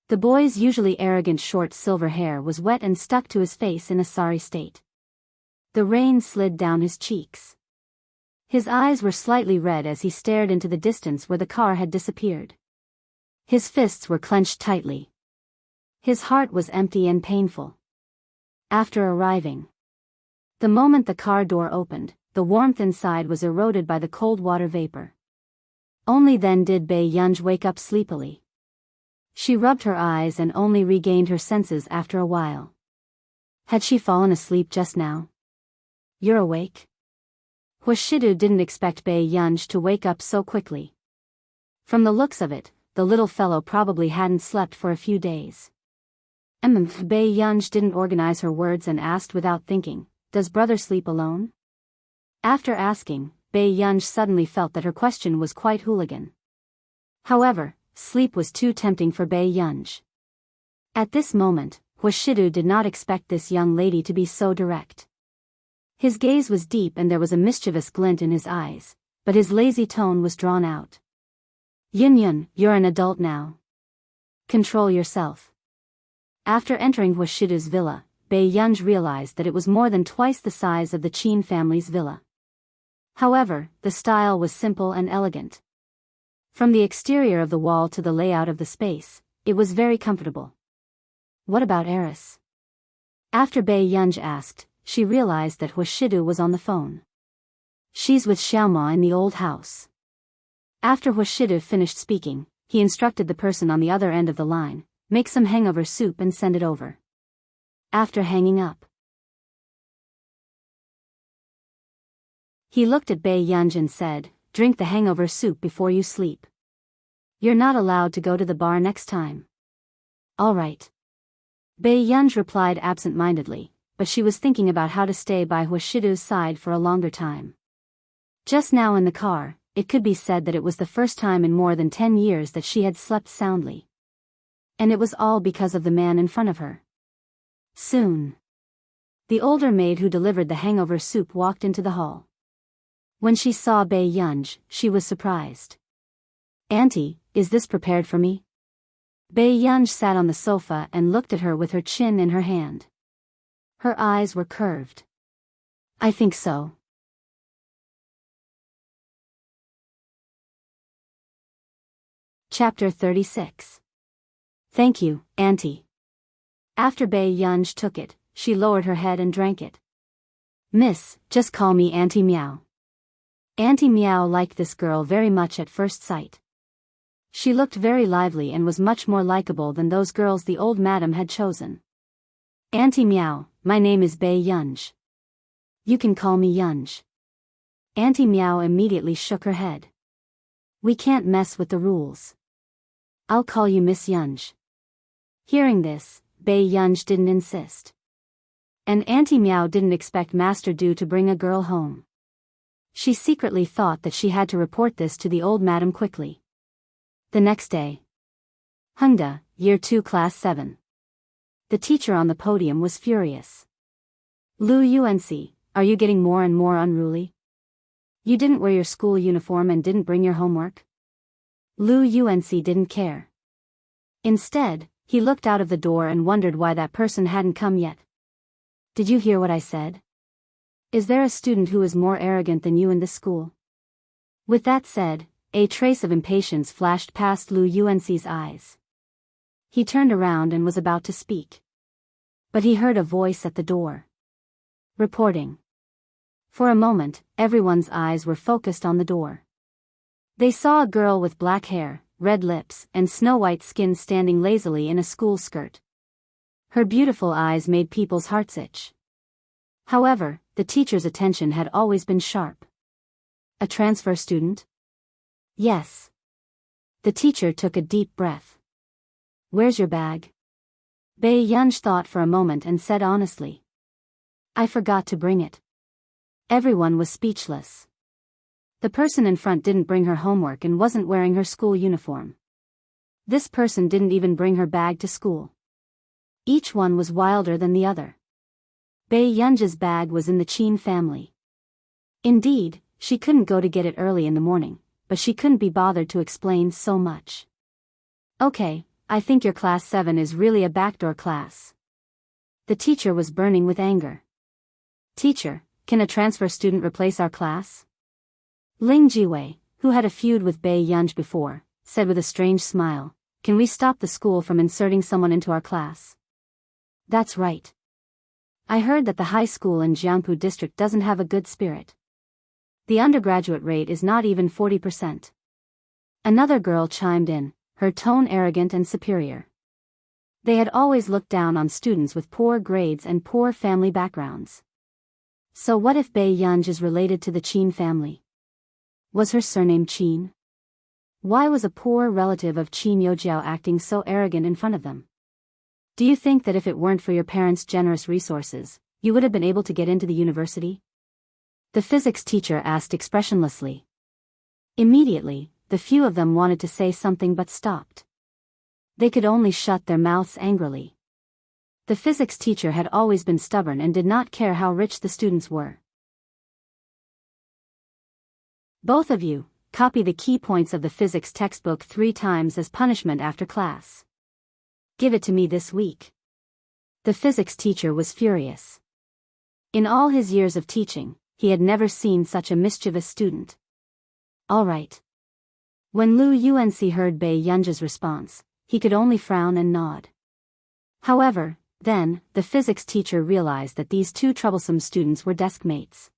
The boy's usually arrogant short silver hair was wet and stuck to his face in a sorry state. The rain slid down his cheeks. His eyes were slightly red as he stared into the distance where the car had disappeared. His fists were clenched tightly. His heart was empty and painful. After arriving, the moment the car door opened, the warmth inside was eroded by the cold water vapor. Only then did Bae Yunj wake up sleepily. She rubbed her eyes and only regained her senses after a while. Had she fallen asleep just now? You're awake? Hwashidu didn't expect Bae Yunj to wake up so quickly. From the looks of it, the little fellow probably hadn't slept for a few days. Bae Yunj didn't organize her words and asked without thinking, "Does brother sleep alone?" After asking, Bae Yunj suddenly felt that her question was quite hooligan. However, sleep was too tempting for Bae Yunj. At this moment, Hwashidu did not expect this young lady to be so direct. His gaze was deep and there was a mischievous glint in his eyes, but his lazy tone was drawn out. "Yun, you're an adult now. Control yourself." After entering Hwashidu's villa, Bae Yunj realized that it was more than twice the size of the Chin family's villa. However, the style was simple and elegant. From the exterior of the wall to the layout of the space, it was very comfortable. What about Eris? After Bae Yunj asked, she realized that Hwashidu was on the phone. She's with Xiaoma in the old house. After Hwashidu finished speaking, he instructed the person on the other end of the line, make some hangover soup and send it over. After hanging up, he looked at Bae Yunj and said, "Drink the hangover soup before you sleep. You're not allowed to go to the bar next time." "All right." Bae Yunj replied absent-mindedly, but she was thinking about how to stay by Hwashidu's side for a longer time. Just now in the car, it could be said that it was the first time in more than 10 years that she had slept soundly. And it was all because of the man in front of her. Soon, the older maid who delivered the hangover soup walked into the hall. When she saw Bae Yunj, she was surprised. "Auntie, is this prepared for me?" Bae Yunj sat on the sofa and looked at her with her chin in her hand. Her eyes were curved. "I think so." Chapter 36. "Thank you, Auntie." After Bae Yunj took it, she lowered her head and drank it. "Miss, just call me Auntie Meow." Auntie Meow liked this girl very much at first sight. She looked very lively and was much more likable than those girls the old madam had chosen. "Auntie Meow, my name is Bae Yunj. You can call me Yunj." Auntie Meow immediately shook her head. "We can't mess with the rules. I'll call you Miss Yunj." Hearing this, Bae Yunj didn't insist. And Auntie Meow didn't expect Master Du to bring a girl home. She secretly thought that she had to report this to the old madam quickly. The next day. Hungda, Year 2 Class 7. The teacher on the podium was furious. "Lu Unc, are you getting more and more unruly? You didn't wear your school uniform and didn't bring your homework?" Lu Unc didn't care. Instead, he looked out of the door and wondered why that person hadn't come yet. "Did you hear what I said? Is there a student who is more arrogant than you in this school?" With that said, a trace of impatience flashed past Lu Unc's eyes. He turned around and was about to speak. But he heard a voice at the door. "Reporting." For a moment, everyone's eyes were focused on the door. They saw a girl with black hair, red lips, and snow-white skin standing lazily in a school skirt. Her beautiful eyes made people's hearts itch. However, the teacher's attention had always been sharp. "A transfer student?" "Yes." The teacher took a deep breath. "Where's your bag?" Bae Yunj thought for a moment and said honestly, "I forgot to bring it." Everyone was speechless. The person in front didn't bring her homework and wasn't wearing her school uniform. This person didn't even bring her bag to school. Each one was wilder than the other. Bae Yunj's bag was in the Chin family. Indeed, she couldn't go to get it early in the morning, but she couldn't be bothered to explain so much. "Okay, I think your class 7 is really a backdoor class." The teacher was burning with anger. "Teacher, can a transfer student replace our class?" Ling Jiwei, who had a feud with Bae Yunj before, said with a strange smile, Can we stop the school from inserting someone into our class? That's right. I heard that the high school in Jiangpu district doesn't have a good spirit. The undergraduate rate is not even 40%. Another girl chimed in, her tone arrogant and superior. They had always looked down on students with poor grades and poor family backgrounds. So what if Bei Yunj is related to the Qin family? Was her surname Qin? Why was a poor relative of Qin Youjiao acting so arrogant in front of them? Do you think that if it weren't for your parents' generous resources, you would have been able to get into the university? The physics teacher asked expressionlessly. Immediately, the few of them wanted to say something but stopped. They could only shut their mouths angrily. The physics teacher had always been stubborn and did not care how rich the students were. Both of you, copy the key points of the physics textbook 3 times as punishment after class. Give it to me this week. The physics teacher was furious. In all his years of teaching, he had never seen such a mischievous student. All right. When Lu Yuanxi heard Bei Yunj's response, he could only frown and nod. However, then, the physics teacher realized that these 2 troublesome students were desk mates.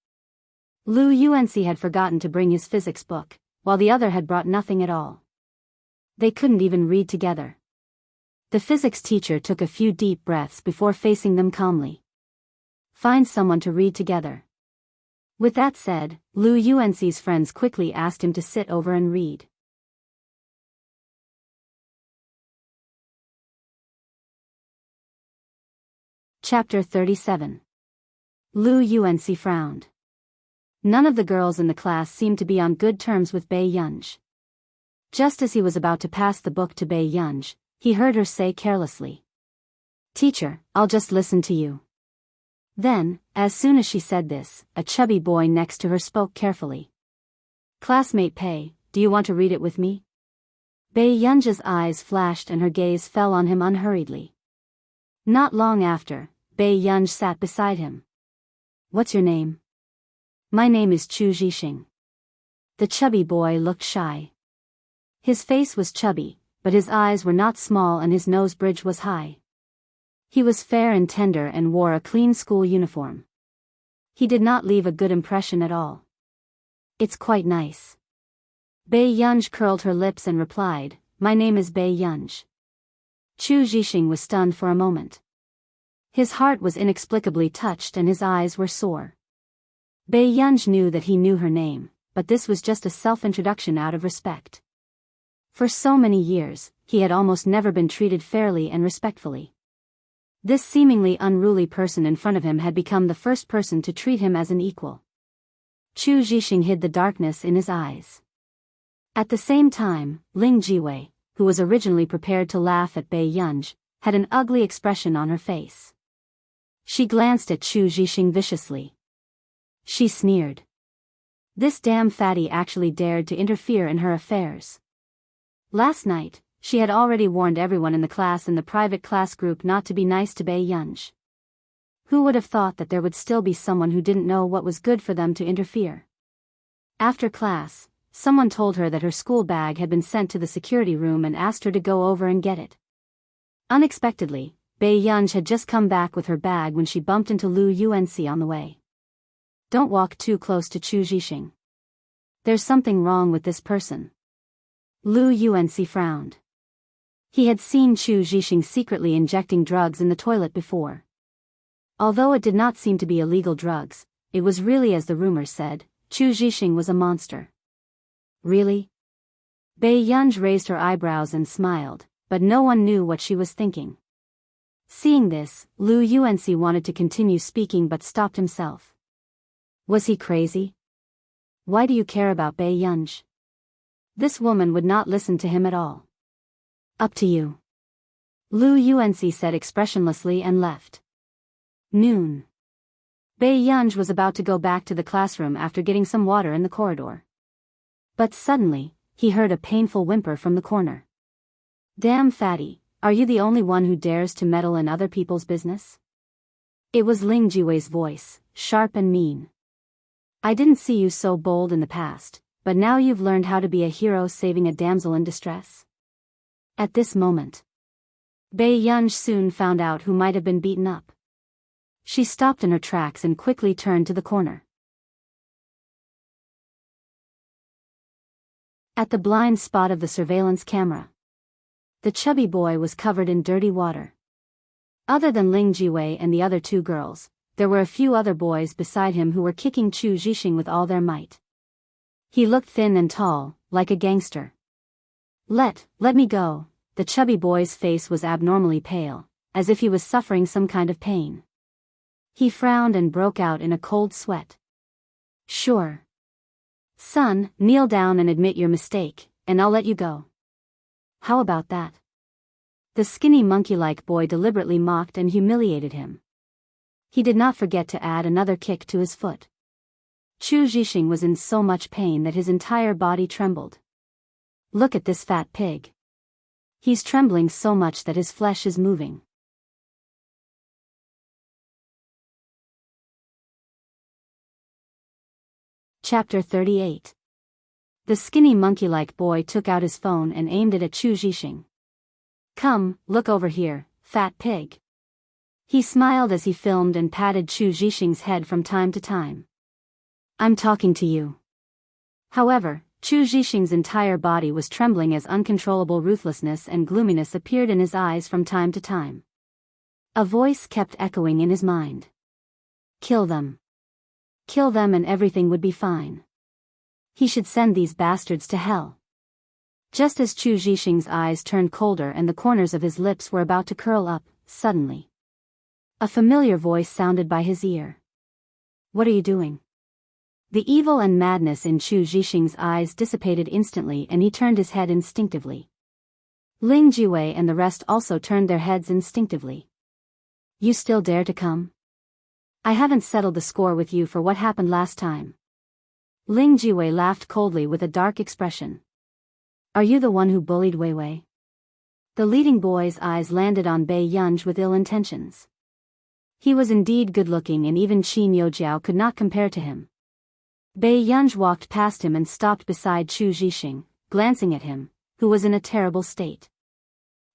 Lu Yuanxi had forgotten to bring his physics book, while the other had brought nothing at all. They couldn't even read together. The physics teacher took a few deep breaths before facing them calmly. Find someone to read together. With that said, Lu Yuanxi's friends quickly asked him to sit over and read. Chapter 37. Lu Yuanxi frowned. None of the girls in the class seemed to be on good terms with Bei Yunj. Just as he was about to pass the book to Bei Yunj, he heard her say carelessly, "Teacher, I'll just listen to you." Then, as soon as she said this, a chubby boy next to her spoke carefully. "Classmate Pei, do you want to read it with me?" Bei Yunj's eyes flashed and her gaze fell on him unhurriedly. Not long after, Bei Yunj sat beside him. "What's your name?" "My name is Chu Zhixing." The chubby boy looked shy. His face was chubby, but his eyes were not small and his nose bridge was high. He was fair and tender and wore a clean school uniform. He did not leave a good impression at all. "It's quite nice." Bei Yunj curled her lips and replied, "My name is Bei Yunj." Chu Zhixing was stunned for a moment. His heart was inexplicably touched and his eyes were sore. Bei Yunj knew that he knew her name, but this was just a self-introduction out of respect. For so many years, he had almost never been treated fairly and respectfully. This seemingly unruly person in front of him had become the first person to treat him as an equal. Chu Zhixing hid the darkness in his eyes. At the same time, Ling Jiwei, who was originally prepared to laugh at Bei Yunj, had an ugly expression on her face. She glanced at Chu Zhixing viciously. She sneered. This damn fatty actually dared to interfere in her affairs. Last night, she had already warned everyone in the class and the private class group not to be nice to Bei Yunj. Who would have thought that there would still be someone who didn't know what was good for them to interfere? After class, someone told her that her school bag had been sent to the security room and asked her to go over and get it. Unexpectedly, Bei Yunj had just come back with her bag when she bumped into Lu Yuanxi on the way. "Don't walk too close to Chu Zhixing. There's something wrong with this person." Lu Yuanxi frowned. He had seen Chu Zhixing secretly injecting drugs in the toilet before. Although it did not seem to be illegal drugs, it was really as the rumors said, Chu Zhixing was a monster. Really? Bei Yunj raised her eyebrows and smiled, but no one knew what she was thinking. Seeing this, Lu Yuanxi wanted to continue speaking but stopped himself. Was he crazy? Why do you care about Bei Yunj? This woman would not listen to him at all. Up to you. Lu Yuanxi said expressionlessly and left. Noon. Bei Yunj was about to go back to the classroom after getting some water in the corridor. But suddenly, he heard a painful whimper from the corner. Damn fatty, are you the only one who dares to meddle in other people's business? It was Ling Jiwei's voice, sharp and mean. I didn't see you so bold in the past, but now you've learned how to be a hero saving a damsel in distress. At this moment, Bei Yunj soon found out who might have been beaten up. She stopped in her tracks and quickly turned to the corner. At the blind spot of the surveillance camera, the chubby boy was covered in dirty water. Other than Ling Jiwei and the other two girls, there were a few other boys beside him who were kicking Chu Zhixing with all their might. He looked thin and tall, like a gangster. Let me go." The chubby boy's face was abnormally pale, as if he was suffering some kind of pain. He frowned and broke out in a cold sweat. "Sure. Son, kneel down and admit your mistake, and I'll let you go." "How about that?" The skinny monkey-like boy deliberately mocked and humiliated him. He did not forget to add another kick to his foot. Chu Zhixing was in so much pain that his entire body trembled. "Look at this fat pig. He's trembling so much that his flesh is moving." Chapter 38. The skinny monkey-like boy took out his phone and aimed it at Chu Zhixing. "Come, look over here, fat pig." He smiled as he filmed and patted Chu Zhixing's head from time to time. "I'm talking to you." However, Chu Zhixing's entire body was trembling as uncontrollable ruthlessness and gloominess appeared in his eyes from time to time. A voice kept echoing in his mind. "Kill them. Kill them and everything would be fine. He should send these bastards to hell." Just as Chu Zhixing's eyes turned colder and the corners of his lips were about to curl up, suddenly a familiar voice sounded by his ear. "What are you doing?" The evil and madness in Chu Zhixing's eyes dissipated instantly and he turned his head instinctively. Ling Jiwei and the rest also turned their heads instinctively. "You still dare to come? I haven't settled the score with you for what happened last time." Ling Jiwei laughed coldly with a dark expression. "Are you the one who bullied Wei Wei?" The leading boy's eyes landed on Bei Yunj with ill intentions. He was indeed good-looking and even Qin Youjiao could not compare to him. Bei Yunj walked past him and stopped beside Chu Zhixing, glancing at him, who was in a terrible state.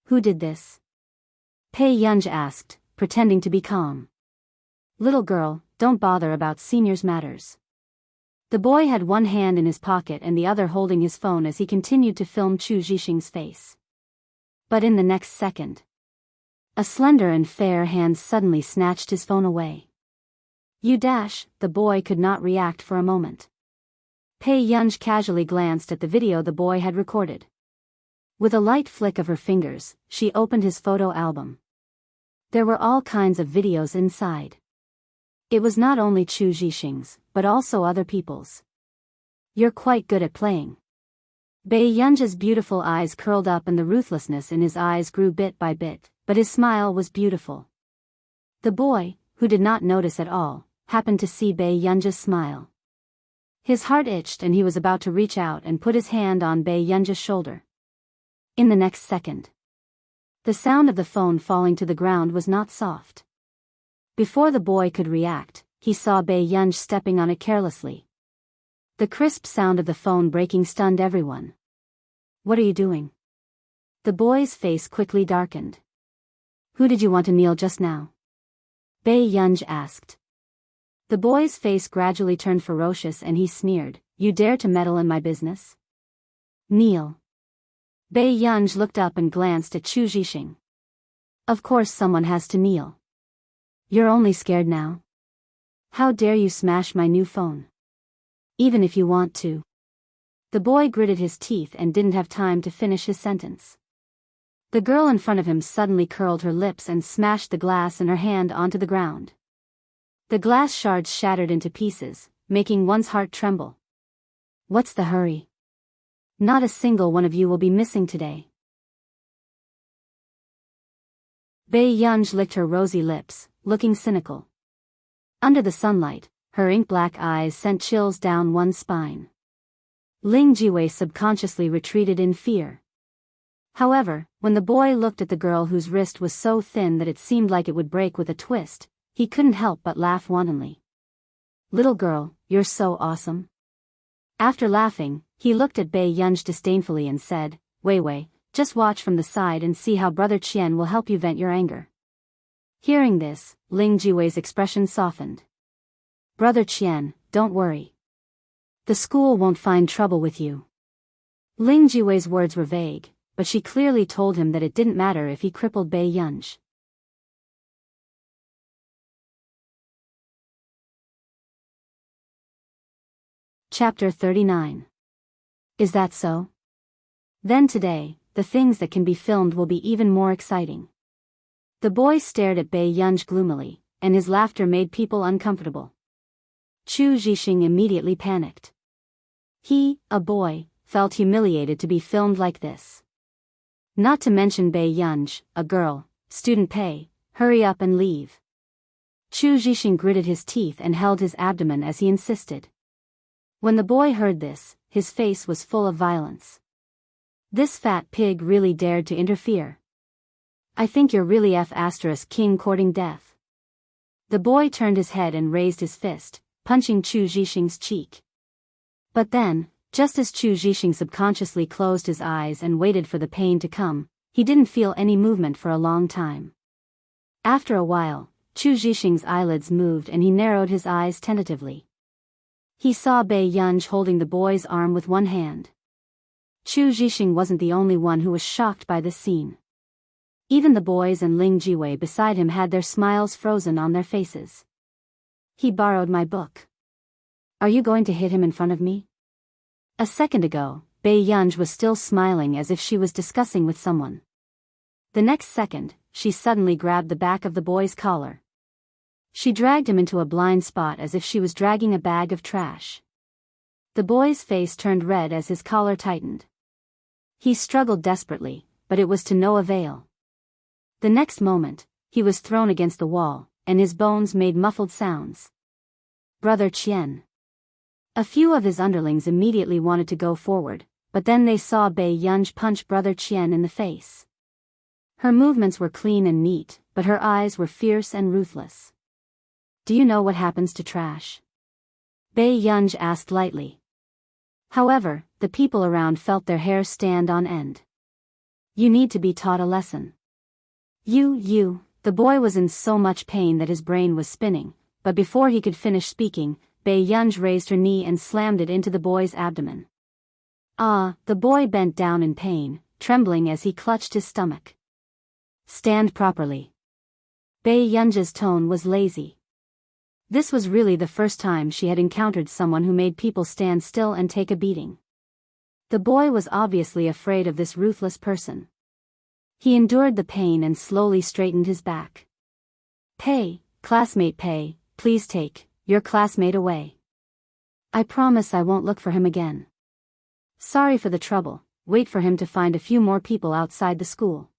"Who did this?" Bei Yunj asked, pretending to be calm. "Little girl, don't bother about seniors' matters." The boy had one hand in his pocket and the other holding his phone as he continued to film Chu Zhixing's face. But in the next second, a slender and fair hand suddenly snatched his phone away. The boy could not react for a moment. Bei Yunj casually glanced at the video the boy had recorded. With a light flick of her fingers, she opened his photo album. There were all kinds of videos inside. It was not only Chu Zhixing's, but also other people's. "You're quite good at playing." Bei Yunj's beautiful eyes curled up and the ruthlessness in his eyes grew bit by bit, but his smile was beautiful. The boy, who did not notice at all, happened to see Bei Yunj's smile. His heart itched and he was about to reach out and put his hand on Bei Yunj's shoulder. In the next second, the sound of the phone falling to the ground was not soft. Before the boy could react, he saw Bei Yunj stepping on it carelessly. The crisp sound of the phone breaking stunned everyone. "What are you doing?" The boy's face quickly darkened. "Who did you want to kneel just now?" Bei Yunj asked. The boy's face gradually turned ferocious and he sneered, "You dare to meddle in my business? Kneel." Bei Yunj looked up and glanced at Chu Zhixing. "Of course someone has to kneel. You're only scared now? How dare you smash my new phone? Even if you want to." The boy gritted his teeth and didn't have time to finish his sentence. The girl in front of him suddenly curled her lips and smashed the glass in her hand onto the ground. The glass shards shattered into pieces, making one's heart tremble. "What's the hurry? Not a single one of you will be missing today." Bei Yunj licked her rosy lips, looking cynical. Under the sunlight, her ink-black eyes sent chills down one's spine. Ling Jiwei subconsciously retreated in fear. However, when the boy looked at the girl whose wrist was so thin that it seemed like it would break with a twist, he couldn't help but laugh wantonly. "Little girl, you're so awesome." After laughing, he looked at Bei Yunj disdainfully and said, "Wei Wei, Just watch from the side and see how Brother Qian will help you vent your anger. Hearing this, Ling Jiwei's expression softened. Brother Qian, don't worry. The school won't find trouble with you. Ling Jiwei's words were vague, but she clearly told him that it didn't matter if he crippled Bei Yunj. Chapter 39. Is that so? Then today, the things that can be filmed will be even more exciting. The boy stared at Bei Yunj gloomily, and his laughter made people uncomfortable. Chu Zhixing immediately panicked. He, a boy, felt humiliated to be filmed like this. Not to mention Bei Yunj, a girl. Student Pei, hurry up and leave. Chu Zhixing gritted his teeth and held his abdomen as he insisted. When the boy heard this, his face was full of violence. This fat pig really dared to interfere. I think you're really King courting death. The boy turned his head and raised his fist, punching Chu Zhixing's cheek. But then, just as Chu Zhixing subconsciously closed his eyes and waited for the pain to come, he didn't feel any movement for a long time. After a while, Chu Zhixing's eyelids moved and he narrowed his eyes tentatively. He saw Bei Yunj holding the boy's arm with one hand. Chu Zhixing wasn't the only one who was shocked by this scene. Even the boys and Ling Jiwei beside him had their smiles frozen on their faces. He borrowed my book. Are you going to hit him in front of me? A second ago, Bei Yunj was still smiling as if she was discussing with someone. The next second, she suddenly grabbed the back of the boy's collar. She dragged him into a blind spot as if she was dragging a bag of trash. The boy's face turned red as his collar tightened. He struggled desperately, but it was to no avail. The next moment, he was thrown against the wall, and his bones made muffled sounds. Brother Qian. A few of his underlings immediately wanted to go forward, but then they saw Bei Yunj punch Brother Qian in the face. Her movements were clean and neat, but her eyes were fierce and ruthless. Do you know what happens to trash? Bei Yunj asked lightly. However, the people around felt their hair stand on end. You need to be taught a lesson. The boy was in so much pain that his brain was spinning, but before he could finish speaking, Bei Yunj raised her knee and slammed it into the boy's abdomen. The boy bent down in pain, trembling as he clutched his stomach. Stand properly. Bei Yunj's tone was lazy. This was really the first time she had encountered someone who made people stand still and take a beating. The boy was obviously afraid of this ruthless person. He endured the pain and slowly straightened his back. Classmate Pei, please take your classmate away. I promise I won't look for him again. Sorry for the trouble, wait for him to find a few more people outside the school.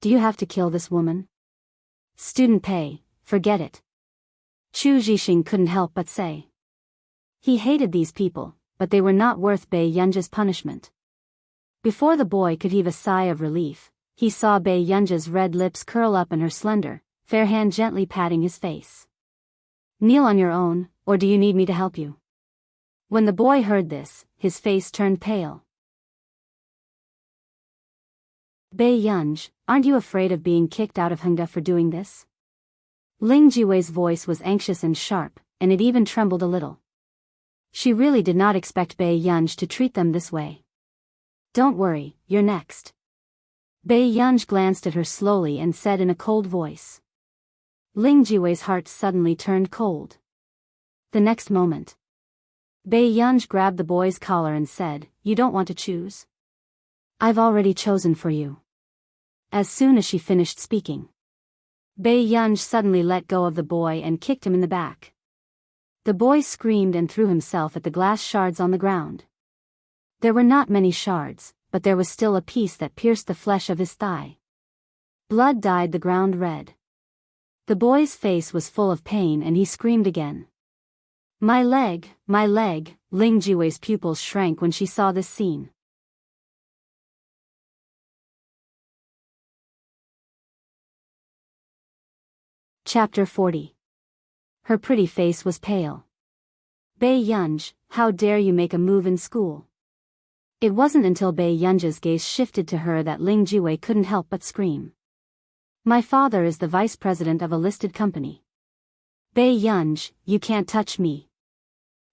Do you have to kill this woman? Student Pei, forget it. Chu Zhixing couldn't help but say. He hated these people, but they were not worth Bei Yunj's punishment. Before the boy could heave a sigh of relief, he saw Bei Yunj's red lips curl up and her slender, fair hand gently patting his face. Kneel on your own, or do you need me to help you? When the boy heard this, his face turned pale. Bei Yunj, aren't you afraid of being kicked out of Hengda for doing this? Ling Jiwei's voice was anxious and sharp, and it even trembled a little. She really did not expect Bei Yunj to treat them this way. Don't worry, you're next. Bei Yunj glanced at her slowly and said in a cold voice. Ling Jiwei's heart suddenly turned cold. The next moment, Bei Yunj grabbed the boy's collar and said, You don't want to choose? I've already chosen for you. As soon as she finished speaking, Bei Yunj suddenly let go of the boy and kicked him in the back. The boy screamed and threw himself at the glass shards on the ground. There were not many shards, but there was still a piece that pierced the flesh of his thigh. Blood dyed the ground red. The boy's face was full of pain and he screamed again. My leg, my leg. Ling Jiwei's pupils shrank when she saw this scene. Chapter 40. Her pretty face was pale. Bei Yunj, how dare you make a move in school? It wasn't until Bei Yunji's gaze shifted to her that Ling Jiwei couldn't help but scream. My father is the vice president of a listed company. Bei Yunj, you can't touch me.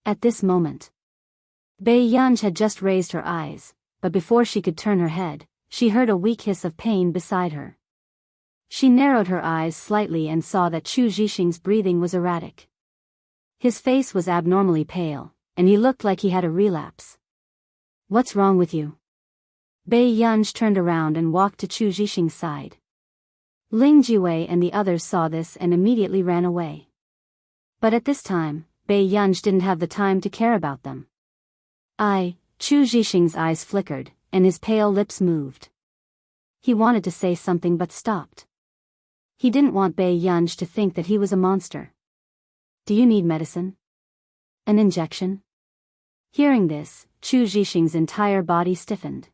At this moment, Bei Yunj had just raised her eyes, but before she could turn her head, she heard a weak hiss of pain beside her. She narrowed her eyes slightly and saw that Chu Zhixing's breathing was erratic. His face was abnormally pale, and he looked like he had a relapse. What's wrong with you? Bei Yunj turned around and walked to Chu Zhixing's side. Ling Jiwei and the others saw this and immediately ran away. But at this time, Bei Yunj didn't have the time to care about them. Chu Zhixing's eyes flickered, and his pale lips moved. He wanted to say something but stopped. He didn't want Bei Yunj to think that he was a monster. Do you need medicine? An injection? Hearing this, Chu Zhixing's entire body stiffened.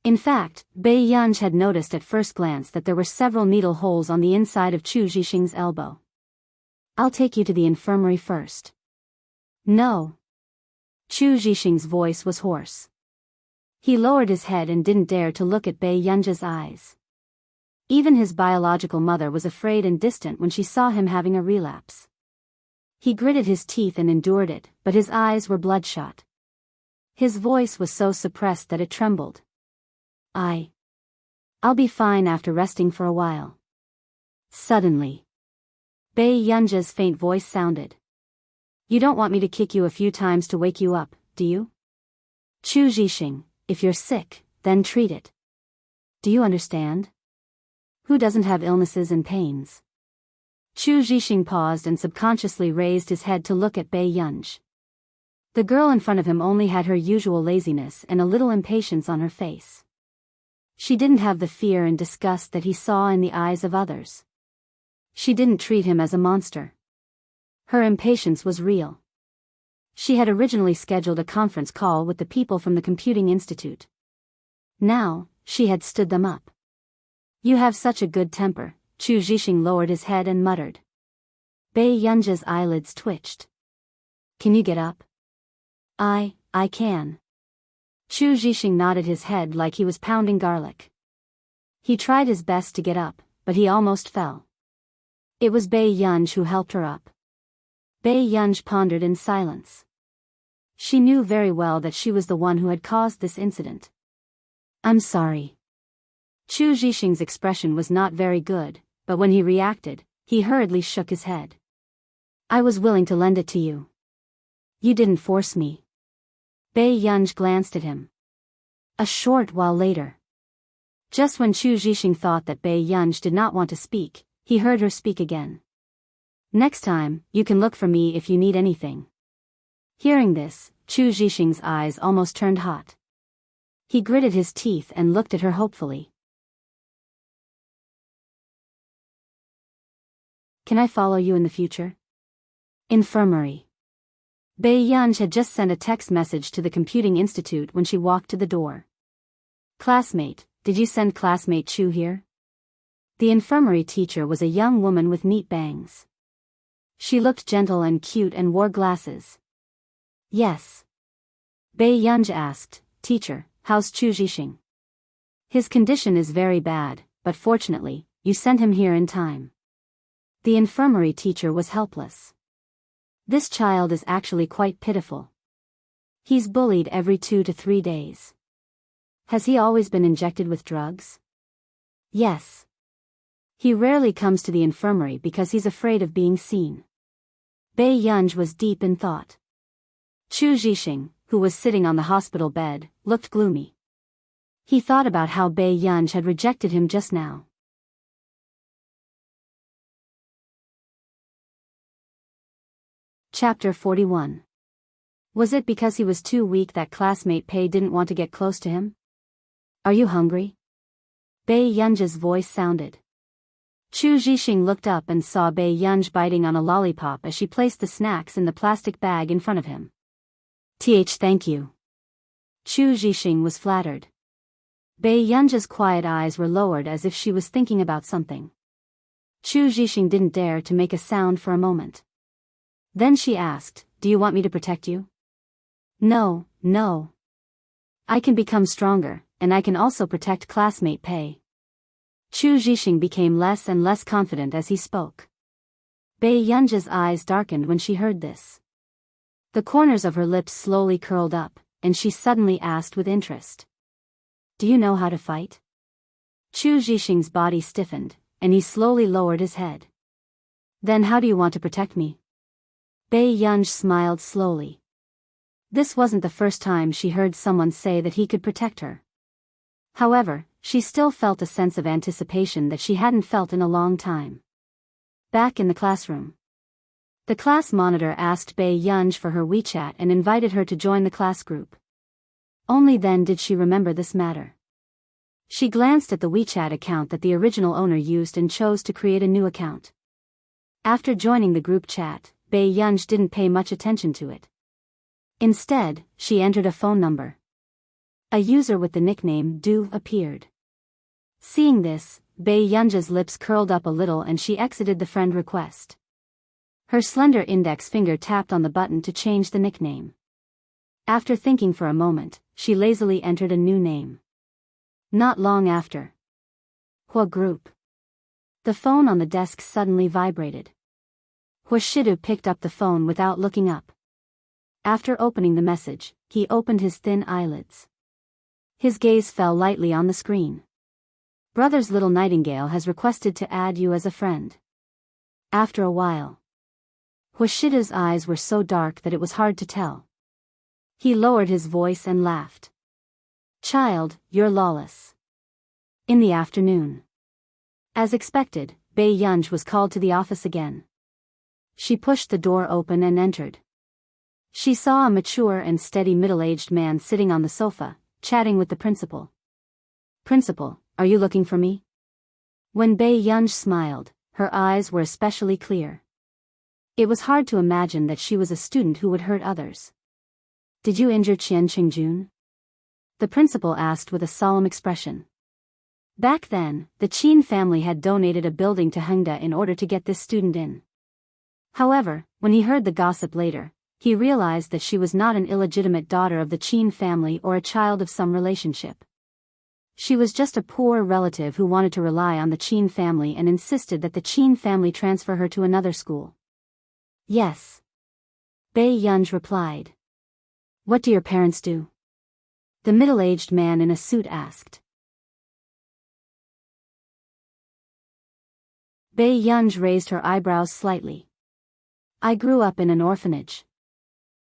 In fact, Bei Yunj had noticed at first glance that there were several needle holes on the inside of Chu Zhixing's elbow. I'll take you to the infirmary first. No. Chu Zhixing's voice was hoarse. He lowered his head and didn't dare to look at Bei Yunji's eyes. Even his biological mother was afraid and distant when she saw him having a relapse. He gritted his teeth and endured it, but his eyes were bloodshot. His voice was so suppressed that it trembled. I'll be fine after resting for a while. Suddenly, Bei Yunji's faint voice sounded. You don't want me to kick you a few times to wake you up, do you? Chu Zhixing, if you're sick, then treat it. Do you understand? Who doesn't have illnesses and pains? Chu Zhixing paused and subconsciously raised his head to look at Bei Yunj. The girl in front of him only had her usual laziness and a little impatience on her face. She didn't have the fear and disgust that he saw in the eyes of others. She didn't treat him as a monster. Her impatience was real. She had originally scheduled a conference call with the people from the Computing Institute. Now, she had stood them up. You have such a good temper, Chu Zhixing lowered his head and muttered. Bei Yunji's eyelids twitched. Can you get up? I can. Chu Zhixing nodded his head like he was pounding garlic. He tried his best to get up, but he almost fell. It was Bei Yunj who helped her up. Bei Yunj pondered in silence. She knew very well that she was the one who had caused this incident. I'm sorry. Chu Zhixing's expression was not very good, but when he reacted, he hurriedly shook his head. I was willing to lend it to you. You didn't force me. Bei Yunj glanced at him. A short while later. Just when Chu Zhixing thought that Bei Yunj did not want to speak, he heard her speak again. Next time, you can look for me if you need anything. Hearing this, Chu Zhixing's eyes almost turned hot. He gritted his teeth and looked at her hopefully. Can I follow you in the future? Infirmary. Bei Yunj had just sent a text message to the Computing Institute when she walked to the door. Classmate, did you send classmate Chu here? The infirmary teacher was a young woman with neat bangs. She looked gentle and cute and wore glasses. Yes. Bei Yunj asked, Teacher, how's Chu Zhixing? His condition is very bad, but fortunately, you sent him here in time. The infirmary teacher was helpless. This child is actually quite pitiful. He's bullied every 2 to 3 days. Has he always been injected with drugs? Yes. He rarely comes to the infirmary because he's afraid of being seen. Bei Yunj was deep in thought. Chu Zhixing, who was sitting on the hospital bed, looked gloomy. He thought about how Bei Yunj had rejected him just now. Chapter 41. Was it because he was too weak that classmate Pei didn't want to get close to him? Are you hungry? Bei Yunj's voice sounded. Chu Zhixing looked up and saw Bei Yunj biting on a lollipop as she placed the snacks in the plastic bag in front of him. Thank you. Chu Zhixing was flattered. Bei Yunj's quiet eyes were lowered as if she was thinking about something. Chu Zhixing didn't dare to make a sound for a moment. Then she asked, Do you want me to protect you? No. I can become stronger, and I can also protect classmate Pei. Chu Zhixing became less and less confident as he spoke. Bei Yunji's eyes darkened when she heard this. The corners of her lips slowly curled up, and she suddenly asked with interest. Do you know how to fight? Chu Zhixing's body stiffened, and he slowly lowered his head. Then how do you want to protect me? Bei Yunji smiled slowly. This wasn't the first time she heard someone say that he could protect her. However, she still felt a sense of anticipation that she hadn't felt in a long time. Back in the classroom. The class monitor asked Bei Yunji for her WeChat and invited her to join the class group. Only then did she remember this matter. She glanced at the WeChat account that the original owner used and chose to create a new account. After joining the group chat, Bei Yunji didn't pay much attention to it. Instead, she entered a phone number. A user with the nickname Du appeared. Seeing this, Bei Yunji's lips curled up a little and she exited the friend request. Her slender index finger tapped on the button to change the nickname. After thinking for a moment, she lazily entered a new name. Not long after. Hua Group. The phone on the desk suddenly vibrated. Hua Shidu picked up the phone without looking up. After opening the message, he opened his thin eyelids. His gaze fell lightly on the screen. Brother's little nightingale has requested to add you as a friend. After a while. Huashida's eyes were so dark that it was hard to tell. He lowered his voice and laughed. Child, you're lawless. In the afternoon. As expected, Bei Yunji was called to the office again. She pushed the door open and entered. She saw a mature and steady middle-aged man sitting on the sofa, chatting with the principal. Principal, are you looking for me? When Bei Yunji smiled, her eyes were especially clear. It was hard to imagine that she was a student who would hurt others. Did you injure Qian Qingjun? The principal asked with a solemn expression. Back then, the Qin family had donated a building to Hengda in order to get this student in. However, when he heard the gossip later, he realized that she was not an illegitimate daughter of the Qin family or a child of some relationship. She was just a poor relative who wanted to rely on the Qin family and insisted that the Qin family transfer her to another school. Yes. Bei Yunji replied. What do your parents do? The middle-aged man in a suit asked. Bei Yunji raised her eyebrows slightly. I grew up in an orphanage.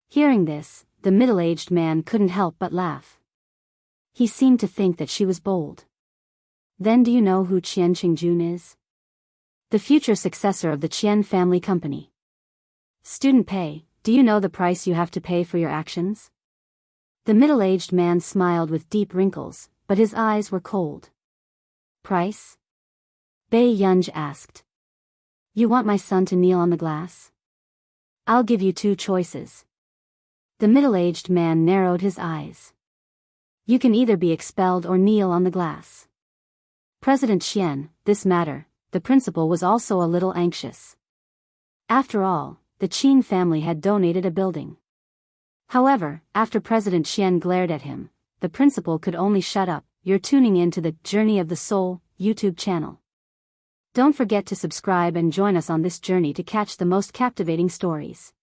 Hearing this, the middle-aged man couldn't help but laugh. He seemed to think that she was bold. Then do you know who Qian Qingjun is? The future successor of the Qian family company. Student Pei, do you know the price you have to pay for your actions? The middle-aged man smiled with deep wrinkles, but his eyes were cold. Price? Bei Yunji asked. You want my son to kneel on the glass? I'll give you two choices. The middle-aged man narrowed his eyes. You can either be expelled or kneel on the glass. President Qian, this matter, the principal was also a little anxious. After all, the Qin family had donated a building. However, after President Qian glared at him, the principal could only shut up. You're tuning in to the Journey of the Soul YouTube channel. Don't forget to subscribe and join us on this journey to catch the most captivating stories.